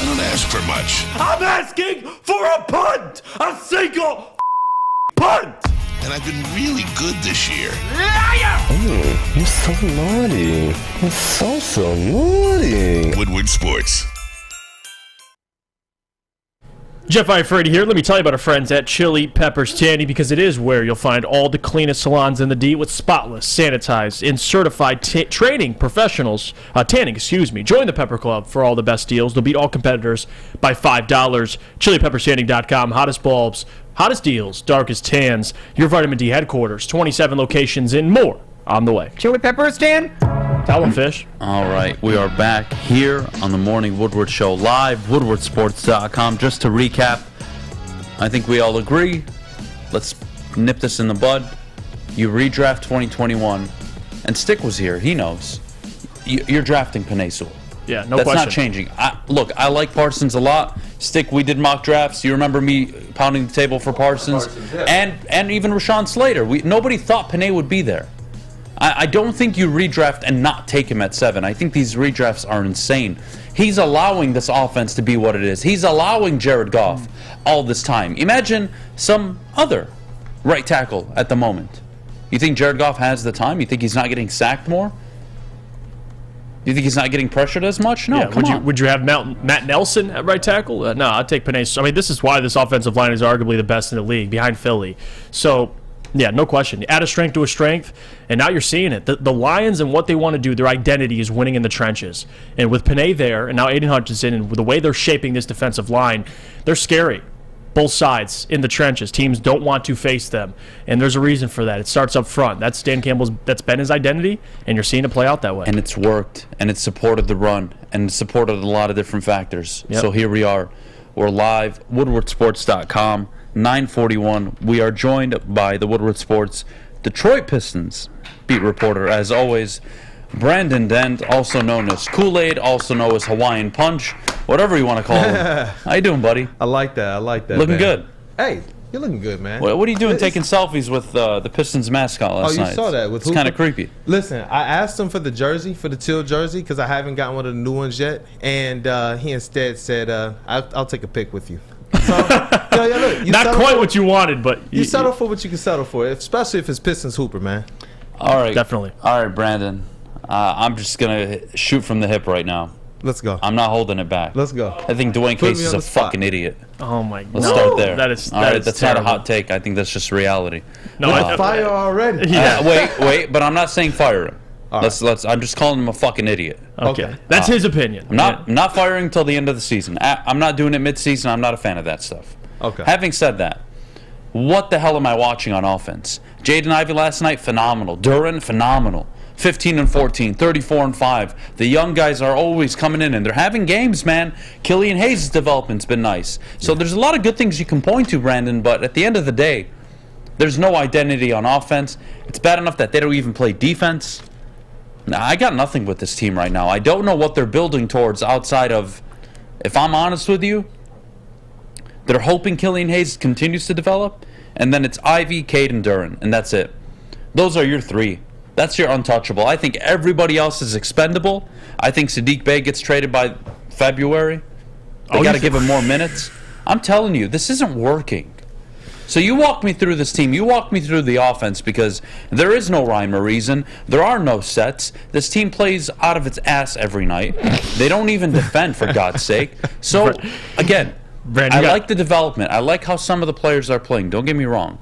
don't ask for much. I'm asking for a punt! A single punt! And I've been really good this year. Oh, you're so naughty. You're so naughty. Woodward Sports. Jeff Iafrate here. Let me tell you about our friends at Chili Peppers Tanning, because it is where you'll find all the cleanest salons in the D with spotless, sanitized, and certified tanning professionals. Join the Pepper Club for all the best deals. They'll beat all competitors by $5. ChiliPeppersTanning.com. Hottest bulbs, hottest deals, darkest tans. Your vitamin D headquarters. 27 locations and more on the way. Chili Peppers Tan? Tell them, Fish. All right, we are back here on the Morning Woodward Show live, woodwardsports.com. Just to recap, I think we all agree. Let's nip this in the bud. You redraft 2021, and Stick was here. He knows. You're drafting Penei Sewell. Yeah, no That's question. not changing. Look, I like Parsons a lot. Stick, we did mock drafts. You remember me pounding the table for Parsons, and even Rashawn Slater. Nobody thought Penei would be there. I don't think you redraft and not take him at 7. I think these redrafts are insane. He's allowing this offense to be what it is. He's allowing Jared Goff all this time. Imagine some other right tackle at the moment. You think Jared Goff has the time? You think he's not getting sacked more? You think he's not getting pressured as much? No, come on. Would you have Matt Nelson at right tackle? No, I'd take Penei. I mean, this is why this offensive line is arguably the best in the league, behind Philly. So, yeah, no question. Add a strength to a strength, and now you're seeing it. The Lions and what they want to do, their identity is winning in the trenches. And with Penei there, and now Aidan Hutchinson, and with the way they're shaping this defensive line, they're scary. Both sides in the trenches. Teams don't want to face them, and there's a reason for that. It starts up front. That's Dan Campbell's. That's been his identity, and you're seeing it play out that way. And it's worked, and it's supported the run, and it's supported a lot of different factors. Yep. So here we are. We're live, woodwardsports.com, 9:41. We are joined by the Woodward Sports Detroit Pistons beat reporter, as always, Brandon Dent, also known as Kool-Aid, also known as Hawaiian Punch, whatever you want to call him. How you doing, buddy? I like that. Looking man. good. Hey, you're looking good, man. What are you doing taking selfies with the Pistons mascot last night? Oh, you saw that. It's kind of creepy. Listen, I asked him for the jersey, for the teal jersey, because I haven't gotten one of the new ones yet, and he instead said, I'll take a pic with you. So, look, not quite what you wanted, but you settle for what you can settle for, especially if it's Pistons hooper, man. All right. Definitely. All right, Brandon. I'm just going to shoot from the hip right now. Let's go. I'm not holding it back. Let's go. I think Dwayne Casey's a fucking idiot. Oh, my God. Let's start there. That's that's terrible. not a hot take. I think that's just reality. No, fire already. Wait, but I'm not saying fire him. I'm just calling him a fucking idiot. Okay. That's his opinion. I'm not firing until the end of the season. I'm not doing it mid-season. I'm not a fan of that stuff. Okay. Having said that, what the hell am I watching on offense? Jaden Ivey last night, phenomenal. Duren, phenomenal. 15 and 14, 34 and 5. The young guys are always coming in, and they're having games, man. Killian Hayes' development's been nice. So there's a lot of good things you can point to, Brandon, but at the end of the day, there's no identity on offense. It's bad enough that they don't even play defense. Now, I got nothing with this team right now. I don't know what they're building towards outside of, if I'm honest with you, they're hoping Killian Hayes continues to develop, and then it's Ivy, Cade, and Duren, and that's it. Those are your three. That's your untouchable. I think everybody else is expendable. I think Saddiq Bey gets traded by February. They got to give him more minutes. I'm telling you, this isn't working. So you walk me through this team. You walk me through the offense because there is no rhyme or reason. There are no sets. This team plays out of its ass every night. They don't even defend, for God's sake. So, again, I like the development. I like how some of the players are playing. Don't get me wrong.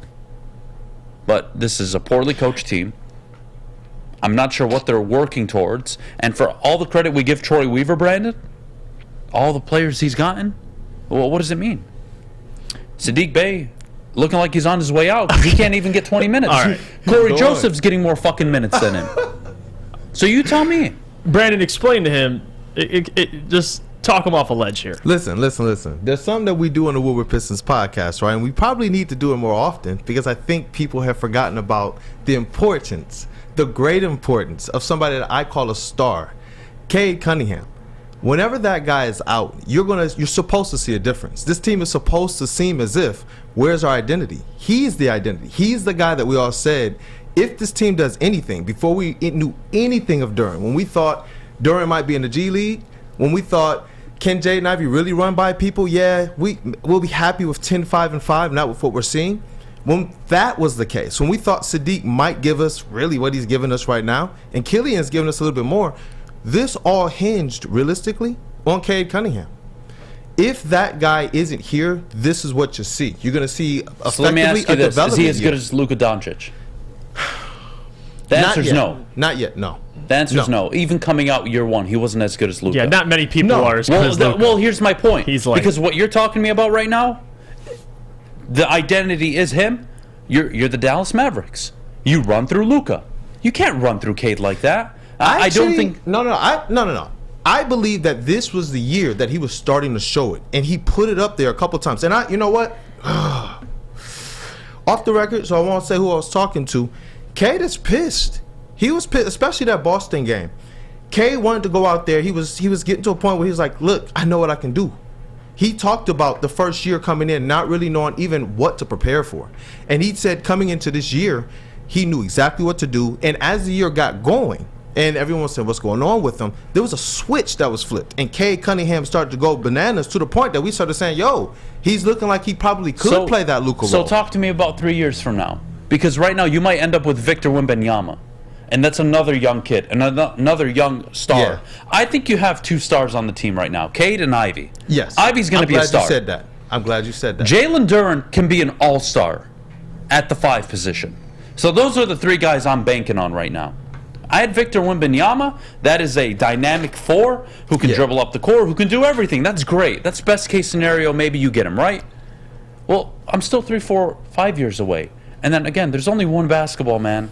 But this is a poorly coached team. I'm not sure what they're working towards. And for all the credit we give Troy Weaver, Brandon, all the players he's gotten, well, what does it mean? Saddiq Bey looking like he's on his way out because he can't even get 20 minutes. All right. Corey Joseph's getting more fucking minutes than him. So you tell me. Brandon, explain to him. Just talk him off a ledge here. Listen. There's something that we do on the Woodward Pistons podcast, right? And we probably need to do it more often because I think people have forgotten about the importance, the great importance of somebody that I call a star, Cade Cunningham. Whenever that guy is out, you're supposed to see a difference. This team is supposed to seem as if, where's our identity? He's the identity. He's the guy that we all said, if this team does anything, before we knew anything of Duren, when we thought Duren might be in the G League, when we thought, can Jaden Ivey really run by people? Yeah, we'll be happy with 10, 5, and 5, not with what we're seeing. When that was the case, when we thought Saddiq might give us really what he's giving us right now, and Killian's giving us a little bit more, this all hinged realistically on Cade Cunningham. If that guy isn't here, this is what you see. You're going to see effectively so let me ask you this. Is he as good year. as Luka Doncic? The answer's no. Not yet, no. The answer's no. Even coming out year one, he wasn't as good as Luka. Yeah, not many people are as good as Luka. Well, here's my point. He's like, because what you're talking to me about right now, the identity is him. You're the Dallas Mavericks. You run through Luka. You can't run through Cade like that. I don't think. No. I believe that this was the year that he was starting to show it, and he put it up there a couple times. And you know what? Off the record, so I won't say who I was talking to. Cade is pissed. He was pissed, especially that Boston game. Cade wanted to go out there. He was getting to a point where he was like, "Look, I know what I can do." He talked about the first year coming in, not really knowing even what to prepare for, and he said coming into this year, he knew exactly what to do. And as the year got going, and everyone said, what's going on with him? There was a switch that was flipped. And Cade Cunningham started to go bananas to the point that we started saying, yo, he's looking like he probably could play that Luka role. So talk to me about 3 years from now. Because right now you might end up with Victor Wembanyama. And that's another young kid, another young star. Yeah. I think you have 2 stars on the team right now, Cade and Ivy. Yes. Ivy's going to be a star. I'm glad you said that. Jalen Duren can be an all-star at the 5 position. So those are the 3 guys I'm banking on right now. I had Victor Wembanyama. That is a dynamic 4 who can dribble up the court, who can do everything. That's great. That's best case scenario. Maybe you get him, right? Well, I'm still 3, 4, 5 years away. And then again, there's only one basketball, man.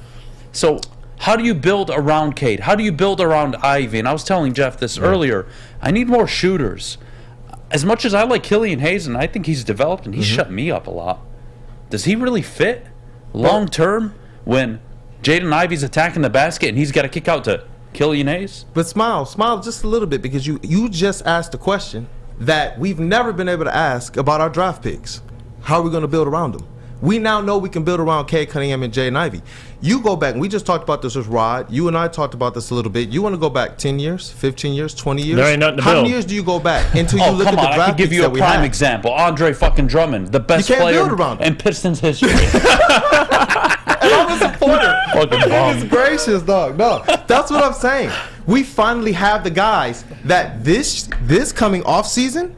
So how do you build around Cade? How do you build around Ivy? And I was telling Jeff this earlier. I need more shooters. As much as I like Killian Hayes, and I think he's developed, and he's shut me up a lot. Does he really fit long term when Jaden Ivey's attacking the basket and he's got to kick out to Killian Hayes? But smile just a little bit, because you just asked a question that we've never been able to ask about our draft picks. How are we going to build around them? We now know we can build around Cade Cunningham and Jaden Ivey. You go back, and we just talked about this with Rod. You and I talked about this a little bit. You want to go back 10 years, 15 years, 20 years? There ain't nothing to How build. many years do you go back until you look at the draft picks that we have? I could give you a prime example. Andre fucking Drummond, the best player in Pistons history. I'm a supporter. Fucking bum. Goodness gracious, dog. No, that's what I'm saying. We finally have the guys that this coming off season,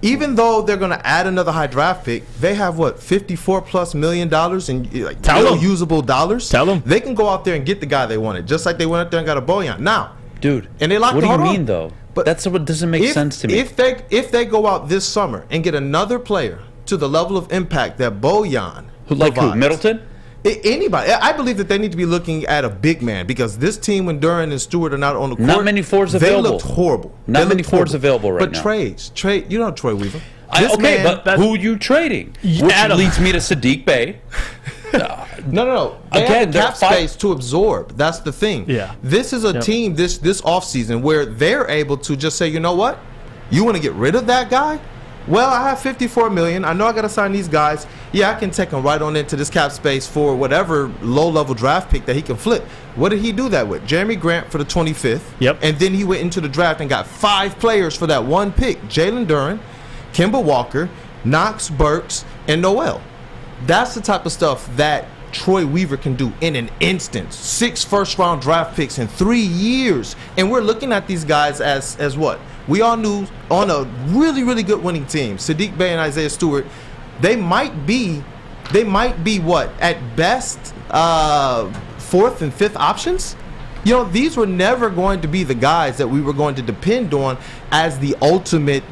even though they're going to add another high draft pick, they have what, $54+ million in like real usable dollars. Tell them they can go out there and get the guy they wanted, just like they went out there and got a Bojan. Now, dude, and they locked. What do you mean though? But that's what doesn't make sense to me. If they go out this summer and get another player to the level of impact that Bojan, who Middleton. Anybody, I believe that they need to be looking at a big man because this team, when Duran and Stewart are not on the court, not many fours available. They looked horrible. Not many fours available right now. But trade. You know Troy Weaver. But who are you trading? Which leads me to Sadiq Bey. No. They have cap space to absorb. That's the thing. Yeah. This is a team this offseason where they're able to just say, you know what? You want to get rid of that guy? Well, I have $54 million. I know I got to sign these guys. Yeah, I can take them right on into this cap space for whatever low-level draft pick that he can flip. What did he do that with? Jeremy Grant for the 25th. Yep. And then he went into the draft and got 5 players for that one pick. Jalen Duren, Kemba Walker, Knox, Burks, and Noel. That's the type of stuff that Troy Weaver can do in an instant. 6 first-round draft picks in 3 years. And we're looking at these guys as what? We all knew on a really, really good winning team, Sadiq Bey and Isaiah Stewart, they might be what? At best, 4th and 5th options? You know, these were never going to be the guys that we were going to depend on as the ultimate,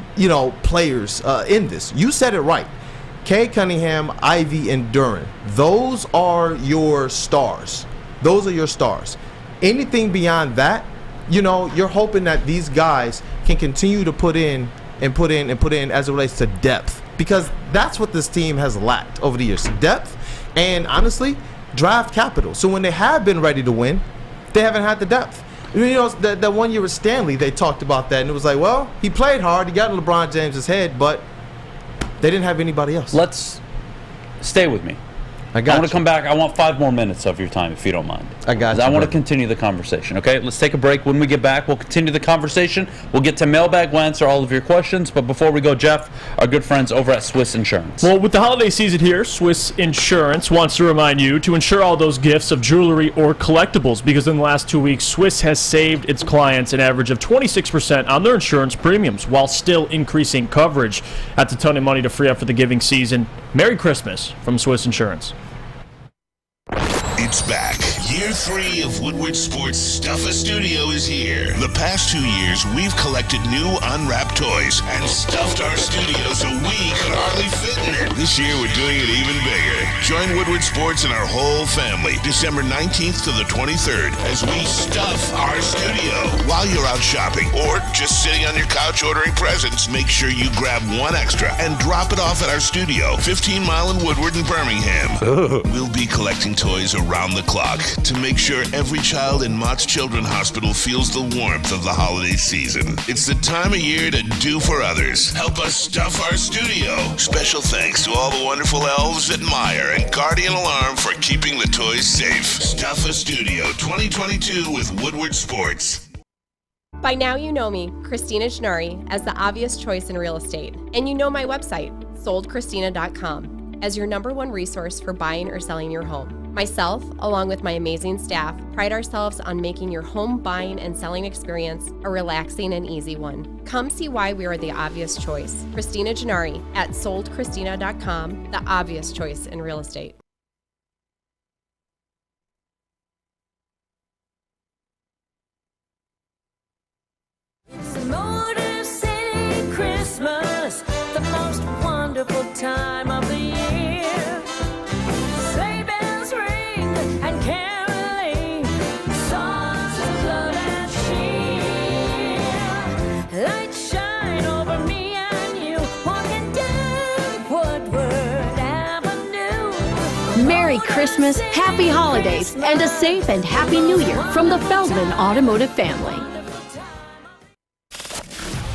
players in this. You said it right. Kay Cunningham, Ivy, and Duren. Those are your stars. Anything beyond that, you're hoping that these guys can continue to put in as it relates to depth, because that's what this team has lacked over the years: depth and, honestly, draft capital. So when they have been ready to win, they haven't had the depth. That 1 year with Stanley, they talked about that, and it was like, well, he played hard, he got in LeBron James's head, but they didn't have anybody else. Let's stay with me. I want to come back. I want 5 more minutes of your time, if you don't mind. I got you. I want to continue the conversation, okay? Let's take a break. When we get back, we'll continue the conversation. We'll get to mailbag. We'll answer all of your questions. But before we go, Jeff, our good friends over at Swiss Insurance. Well, with the holiday season here, Swiss Insurance wants to remind you to insure all those gifts of jewelry or collectibles, because in the last 2 weeks, Swiss has saved its clients an average of 26% on their insurance premiums while still increasing coverage. That's a ton of money to free up for the giving season. Merry Christmas from Swiss Insurance. It's back. Year 3 of Woodward Sports Stuff-A Studio is here. The past 2 years, we've collected new unwrapped toys and stuffed our studio so we could hardly fit in it. This year, we're doing it even bigger. Join Woodward Sports and our whole family December 19th to the 23rd as we stuff our studio. While you're out shopping or just sitting on your couch ordering presents, make sure you grab one extra and drop it off at our studio, 15 Mile in Woodward and Birmingham. We'll be collecting toys around the clock to make sure every child in Mott's Children's Hospital feels the warmth of the holiday season. It's the time of year to do for others. Help us stuff our studio. Special thanks to all the wonderful elves at Meyer and Guardian Alarm for keeping the toys safe. Stuff-A Studio 2022 with Woodward Sports. By now you know me, Christina Gennari, as the obvious choice in real estate. And you know my website, soldchristina.com, as your #1 resource for buying or selling your home. Myself, along with my amazing staff, pride ourselves on making your home buying and selling experience a relaxing and easy one. Come see why we are the obvious choice. Christina Gennari at soldchristina.com, the obvious choice in real estate. Motor City Christmas, the most wonderful time of the year. Sleigh bells ring and caroling, songs of love and cheer. Lights shine over me and you, walking down Woodward Avenue. Merry Christmas, Happy Holidays, and a safe and Happy New Year from the Feldman Automotive family.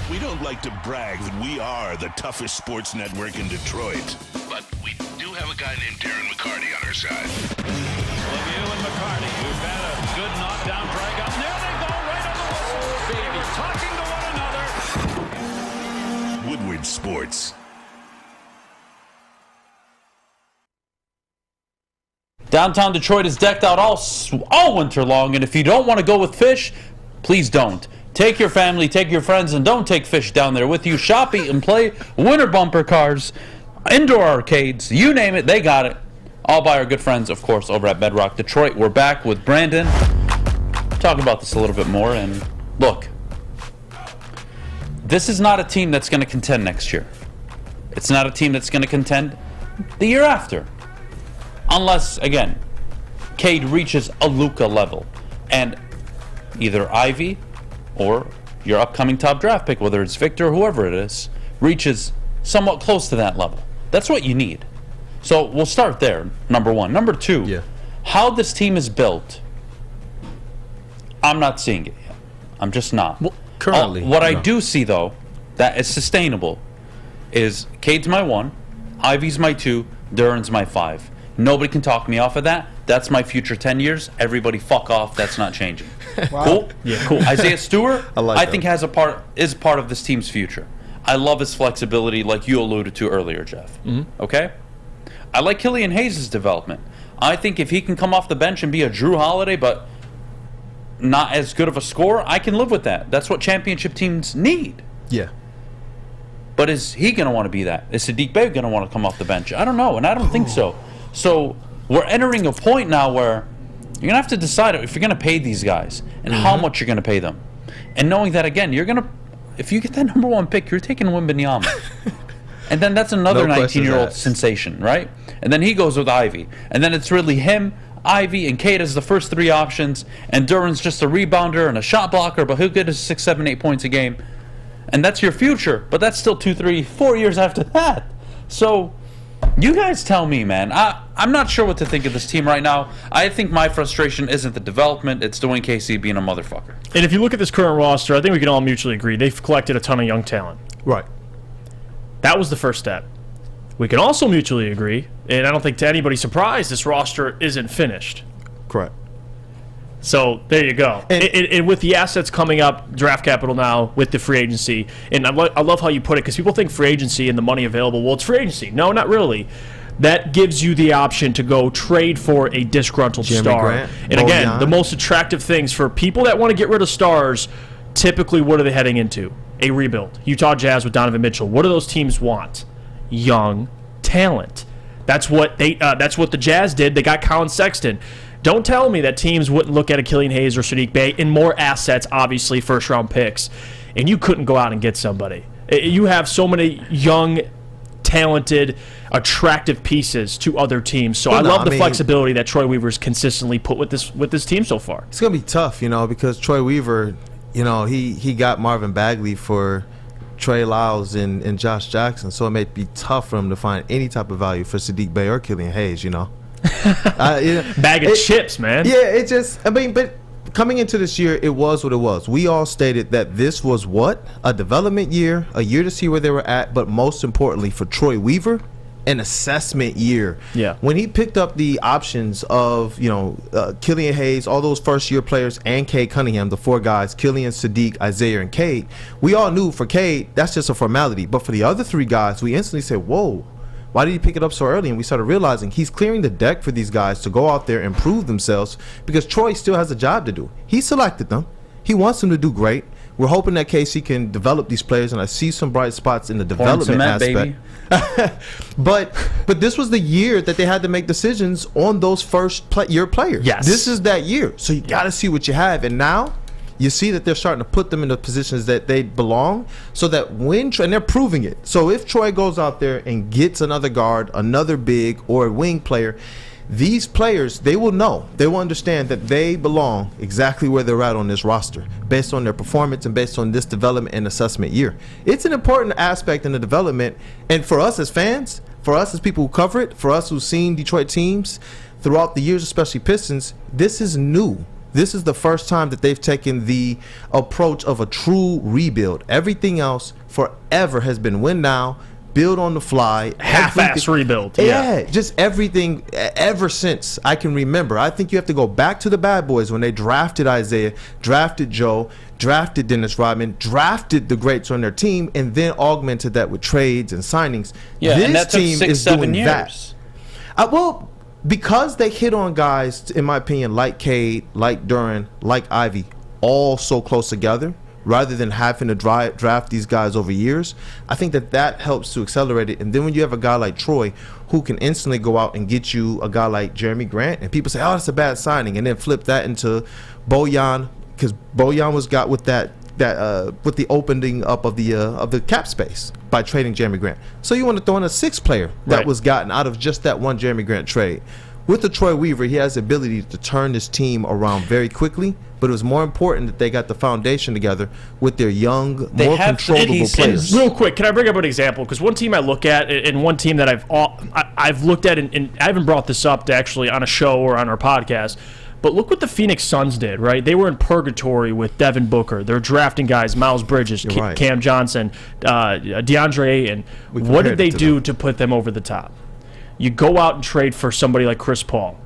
We don't like to brag that we are the toughest sports network in Detroit, but we do have a guy named Darren McCarty on our side. Lemieux and McCarty, who've had a good knockdown drag up. There they go, right on the whistle, baby, talking to one another. Woodward Sports. Downtown Detroit is decked out all winter long, and if you don't want to go with fish, please don't. Take your family, take your friends, and don't take fish down there with you. Shop, eat, and play. Winter bumper cars, indoor arcades, you name it, they got it. All by our good friends, of course, over at Bedrock Detroit. We're back with Brandon. Talk about this a little bit more. And look, this is not a team that's going to contend next year. It's not a team that's going to contend the year after. Unless, again, Cade reaches a Luka level. And either Ivy or your upcoming top draft pick, whether it's Victor or whoever it is, reaches somewhat close to that level. That's what you need. So we'll start there, number one. Number two, how this team is built, I'm not seeing it yet. I'm just not. Well, currently, what I do see, though, that is sustainable is Cade's my 1, Ivy's my 2, Duran's my 5. Nobody can talk me off of that. That's my future 10 years. Everybody fuck off. That's not changing. Wow. Cool? Yeah, cool. Isaiah Stewart, I think is part of this team's future. I love his flexibility, like you alluded to earlier, Jeff. Okay? I like Killian Hayes' development. I think if he can come off the bench and be a Drew Holiday, but not as good of a scorer, I can live with that. That's what championship teams need. Yeah. But is he going to want to be that? Is Sadiq Bey going to want to come off the bench? I don't know, and I don't think so. So we're entering a point now where you're going to have to decide if you're going to pay these guys and how much you're going to pay them. And knowing that, again, you're going to, if you get that number 1 pick, you're taking Wembanyama. And then that's another 19-year-old sensation, right? And then he goes with Ivy. And then it's really him, Ivy, and Cade as the first 3 options. And Duran's just a rebounder and a shot blocker, but he'll get his 6, 7, 8 points a game. And that's your future. But that's still 2, 3, 4 years after that. So you guys tell me, man. I'm not sure what to think of this team right now. I think my frustration isn't the development. It's Dwayne Casey being a motherfucker. And if you look at this current roster, I think we can all mutually agree they've collected a ton of young talent. Right. That was the first step. We can also mutually agree, and I don't think to anybody's surprise, this roster isn't finished. Correct. So there you go. And with the assets coming up, draft capital now, with the free agency, and I love how you put it, because people think free agency and the money available, well, it's free agency. No, not really. That gives you the option to go trade for a disgruntled star. Grant, and again, the most attractive things for people that want to get rid of stars, typically what are they heading into? A rebuild. Utah Jazz with Donovan Mitchell. What do those teams want? Young talent. That's what the Jazz did. They got Colin Sexton. Don't tell me that teams wouldn't look at a Killian Hayes or Sadiq Bey and more assets, obviously first-round picks, and you couldn't go out and get somebody. You have so many young, talented, attractive pieces to other teams. So I love the flexibility that Troy Weaver's consistently put with this team so far. It's gonna be tough, because Troy Weaver, he got Marvin Bagley for Trey Lyles and Josh Jackson, so it may be tough for him to find any type of value for Sadiq Bey or Killian Hayes. Bag of chips, man. Yeah, but coming into this year, it was what it was. We all stated that this was a development year, a year to see where they were at, but most importantly for Troy Weaver, an assessment year. Yeah. When he picked up the options of, Killian Hayes, all those first-year players, and Cade Cunningham, the 4 guys, Killian, Sadiq, Isaiah, and Cade, we all knew for Cade, that's just a formality. But for the other 3 guys, we instantly said, whoa, why did he pick it up so early? And we started realizing he's clearing the deck for these guys to go out there and prove themselves, because Troy still has a job to do. He selected them. He wants them to do great. We're hoping that Casey can develop these players, and I see some bright spots in the development aspect. but this was the year that they had to make decisions on those first-year players. Yes. This is that year. So you got to see what you have. And now you see that they're starting to put them in the positions that they belong, so that and they're proving it. So if Troy goes out there and gets another guard, another big, or a wing player, these players, they will know, they will understand that they belong exactly where they're at on this roster based on their performance and based on this development and assessment year. It's an important aspect in the development, and for us as fans, for us as people who cover it, for us who've seen Detroit teams throughout the years, especially Pistons, this is new. This is the first time that they've taken the approach of a true rebuild. Everything else forever has been win now, build on the fly, half-ass rebuild. Yeah, just everything ever since I can remember. I think you have to go back to the Bad Boys when they drafted Isaiah, drafted Joe, drafted Dennis Rodman, drafted the greats on their team, and then augmented that with trades and signings. Yeah, this and that took team 6, is 7 doing years. that. Well, because they hit on guys, in my opinion, like Cade, like Duran, like Ivy, all so close together, rather than having to draft these guys over years. I think that helps to accelerate it. And then when you have a guy like Troy who can instantly go out and get you a guy like Jeremy Grant, and people say, oh, that's a bad signing, and then flip that into Beydoun, because Beydoun was got with that with the opening up of the cap space by trading Jeremy Grant. So you want to throw in a sixth player that was gotten out of just that one Jeremy Grant trade. With the Troy Weaver, he has the ability to turn this team around very quickly, but it was more important that they got the foundation together with their young, more controllable players. Real quick, can I bring up an example? Because one team I look at, and one team that I've looked at, and I haven't brought this up to actually on a show or on our podcast, but look what the Phoenix Suns did, right? They were in purgatory with Devin Booker. They're drafting guys, Miles Bridges, Cam Johnson, DeAndre Ayton. What did they do to put them over the top? You go out and trade for somebody like Chris Paul.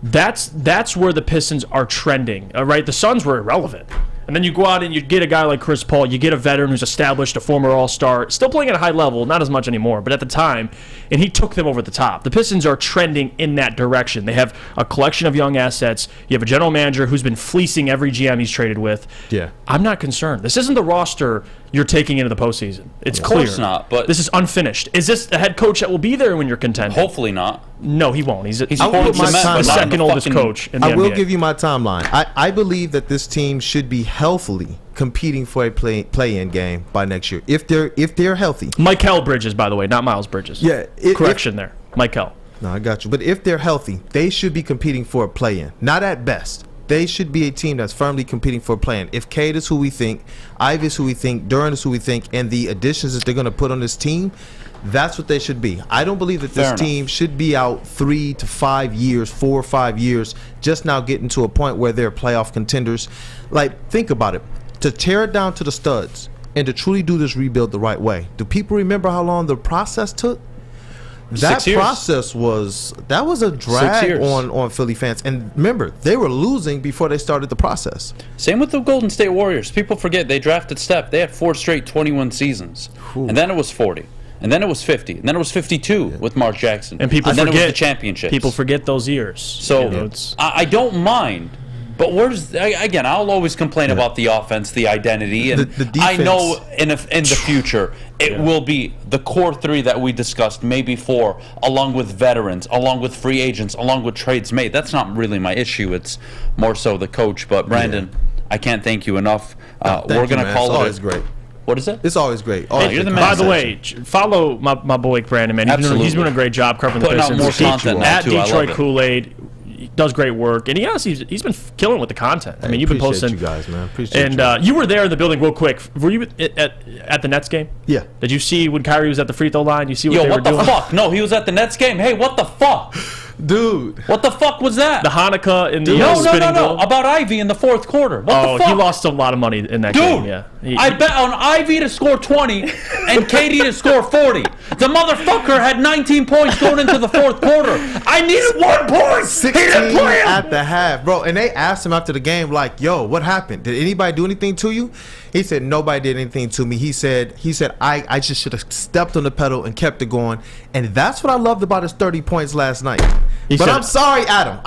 That's where the Pistons are trending, right? The Suns were irrelevant. And then you go out and you get a guy like Chris Paul. You get a veteran who's established, a former All-Star, still playing at a high level, not as much anymore, but at the time, and he took them over the top. The Pistons are trending in that direction. They have a collection of young assets. You have a general manager who's been fleecing every GM he's traded with. Yeah. I'm not concerned. This isn't the roster you're taking into the postseason. It's clear. Of course not, but this is unfinished. Is this a head coach that will be there when you're contending? Hopefully not. No, he won't. He's a the second oldest coach in the NBA. I will give you my timeline. I believe that this team should be healthily competing for a play-in game by next year if they're healthy. Michael Bridges, by the way, not Miles Bridges. Yeah, correction there, Michael. No, I got you. But if they're healthy, they should be competing for a play-in. Not at best. They should be a team that's firmly competing for a play-in. If Cade is who we think, Ivy is who we think, Durant is who we think, and the additions that they're going to put on this team, that's what they should be. I don't believe that this team should be out 3 to 5 years, 4 or 5 years, just now getting to a point where they're playoff contenders. Like, think about it. To tear it down to the studs and to truly do this rebuild the right way. Do people remember how long the process took? That process was a drag on Philly fans. And remember, they were losing before they started the process. Same with the Golden State Warriors. People forget they drafted Steph. They had 4 straight 21 seasons. And then it was 40. And then it was 50. And then it was 52 with Mark Jackson. And people then forget it was the championships. People forget those years. So I don't mind. But again, I'll always complain about the offense, the identity, and the defense. I know in the future it will be the core 3 that we discussed, maybe 4, along with veterans, along with free agents, along with trades made. That's not really my issue. It's more so the coach. But Brandon, I can't thank you enough. We're going to call it. It's always great. What is it? It's always great. You're the man. By the way, follow my boy Brandon, man. He's doing a great job covering the Pistons. Putting out more content at now, too. Detroit Kool-Aid. Does great work, and he's been killing with the content. I mean, you've been posting. You guys, man. Appreciate and you were there in the building real quick. Were you at the Nets game? Yeah. Did you see when Kyrie was at the free throw line? You see what they were doing? What the fuck? No, he was at the Nets game. Hey, what the fuck? Dude. What the fuck was that? The Hanukkah in the spinning goal? About Ivy in the 4th quarter. What the fuck? He lost a lot of money in that game. Yeah. I bet on Ivy to score 20 and KD to score 40. The motherfucker had 19 points going into the 4th quarter. I needed 1 point. 16 at the half, bro. And they asked him after the game, like, "Yo, what happened? Did anybody do anything to you?" He said, "Nobody did anything to me." He said, I just should have stepped on the pedal and kept it going. And that's what I loved about his 30 points last night. But I'm sorry, Adam.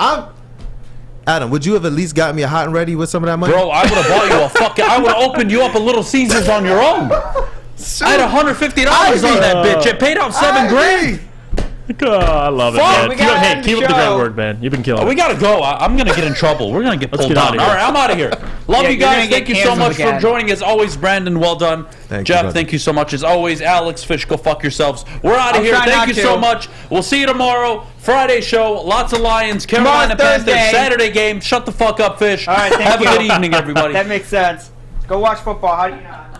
Adam, would you have at least got me a hot and ready with some of that money? Bro, I would have bought you I would have opened you up a Little Caesars on your own. I had $150 on that bitch. It paid out $7,000. I love it, man. Keep up the great work, man. You've been killing it. We gotta go. I'm gonna get in trouble. We're gonna get pulled down. All right, I'm out of here. Love you guys. Thank you so much for joining. As always, Brandon, well done. Jeff, thank you so much. As always, Alex, Fish, go fuck yourselves. We're out of here. Thank you so much. We'll see you tomorrow. Friday show. Lots of Lions. Carolina Panthers. Saturday game. Shut the fuck up, Fish. All right, thank you. Have a good evening, everybody. That makes sense. Go watch football. How do you not?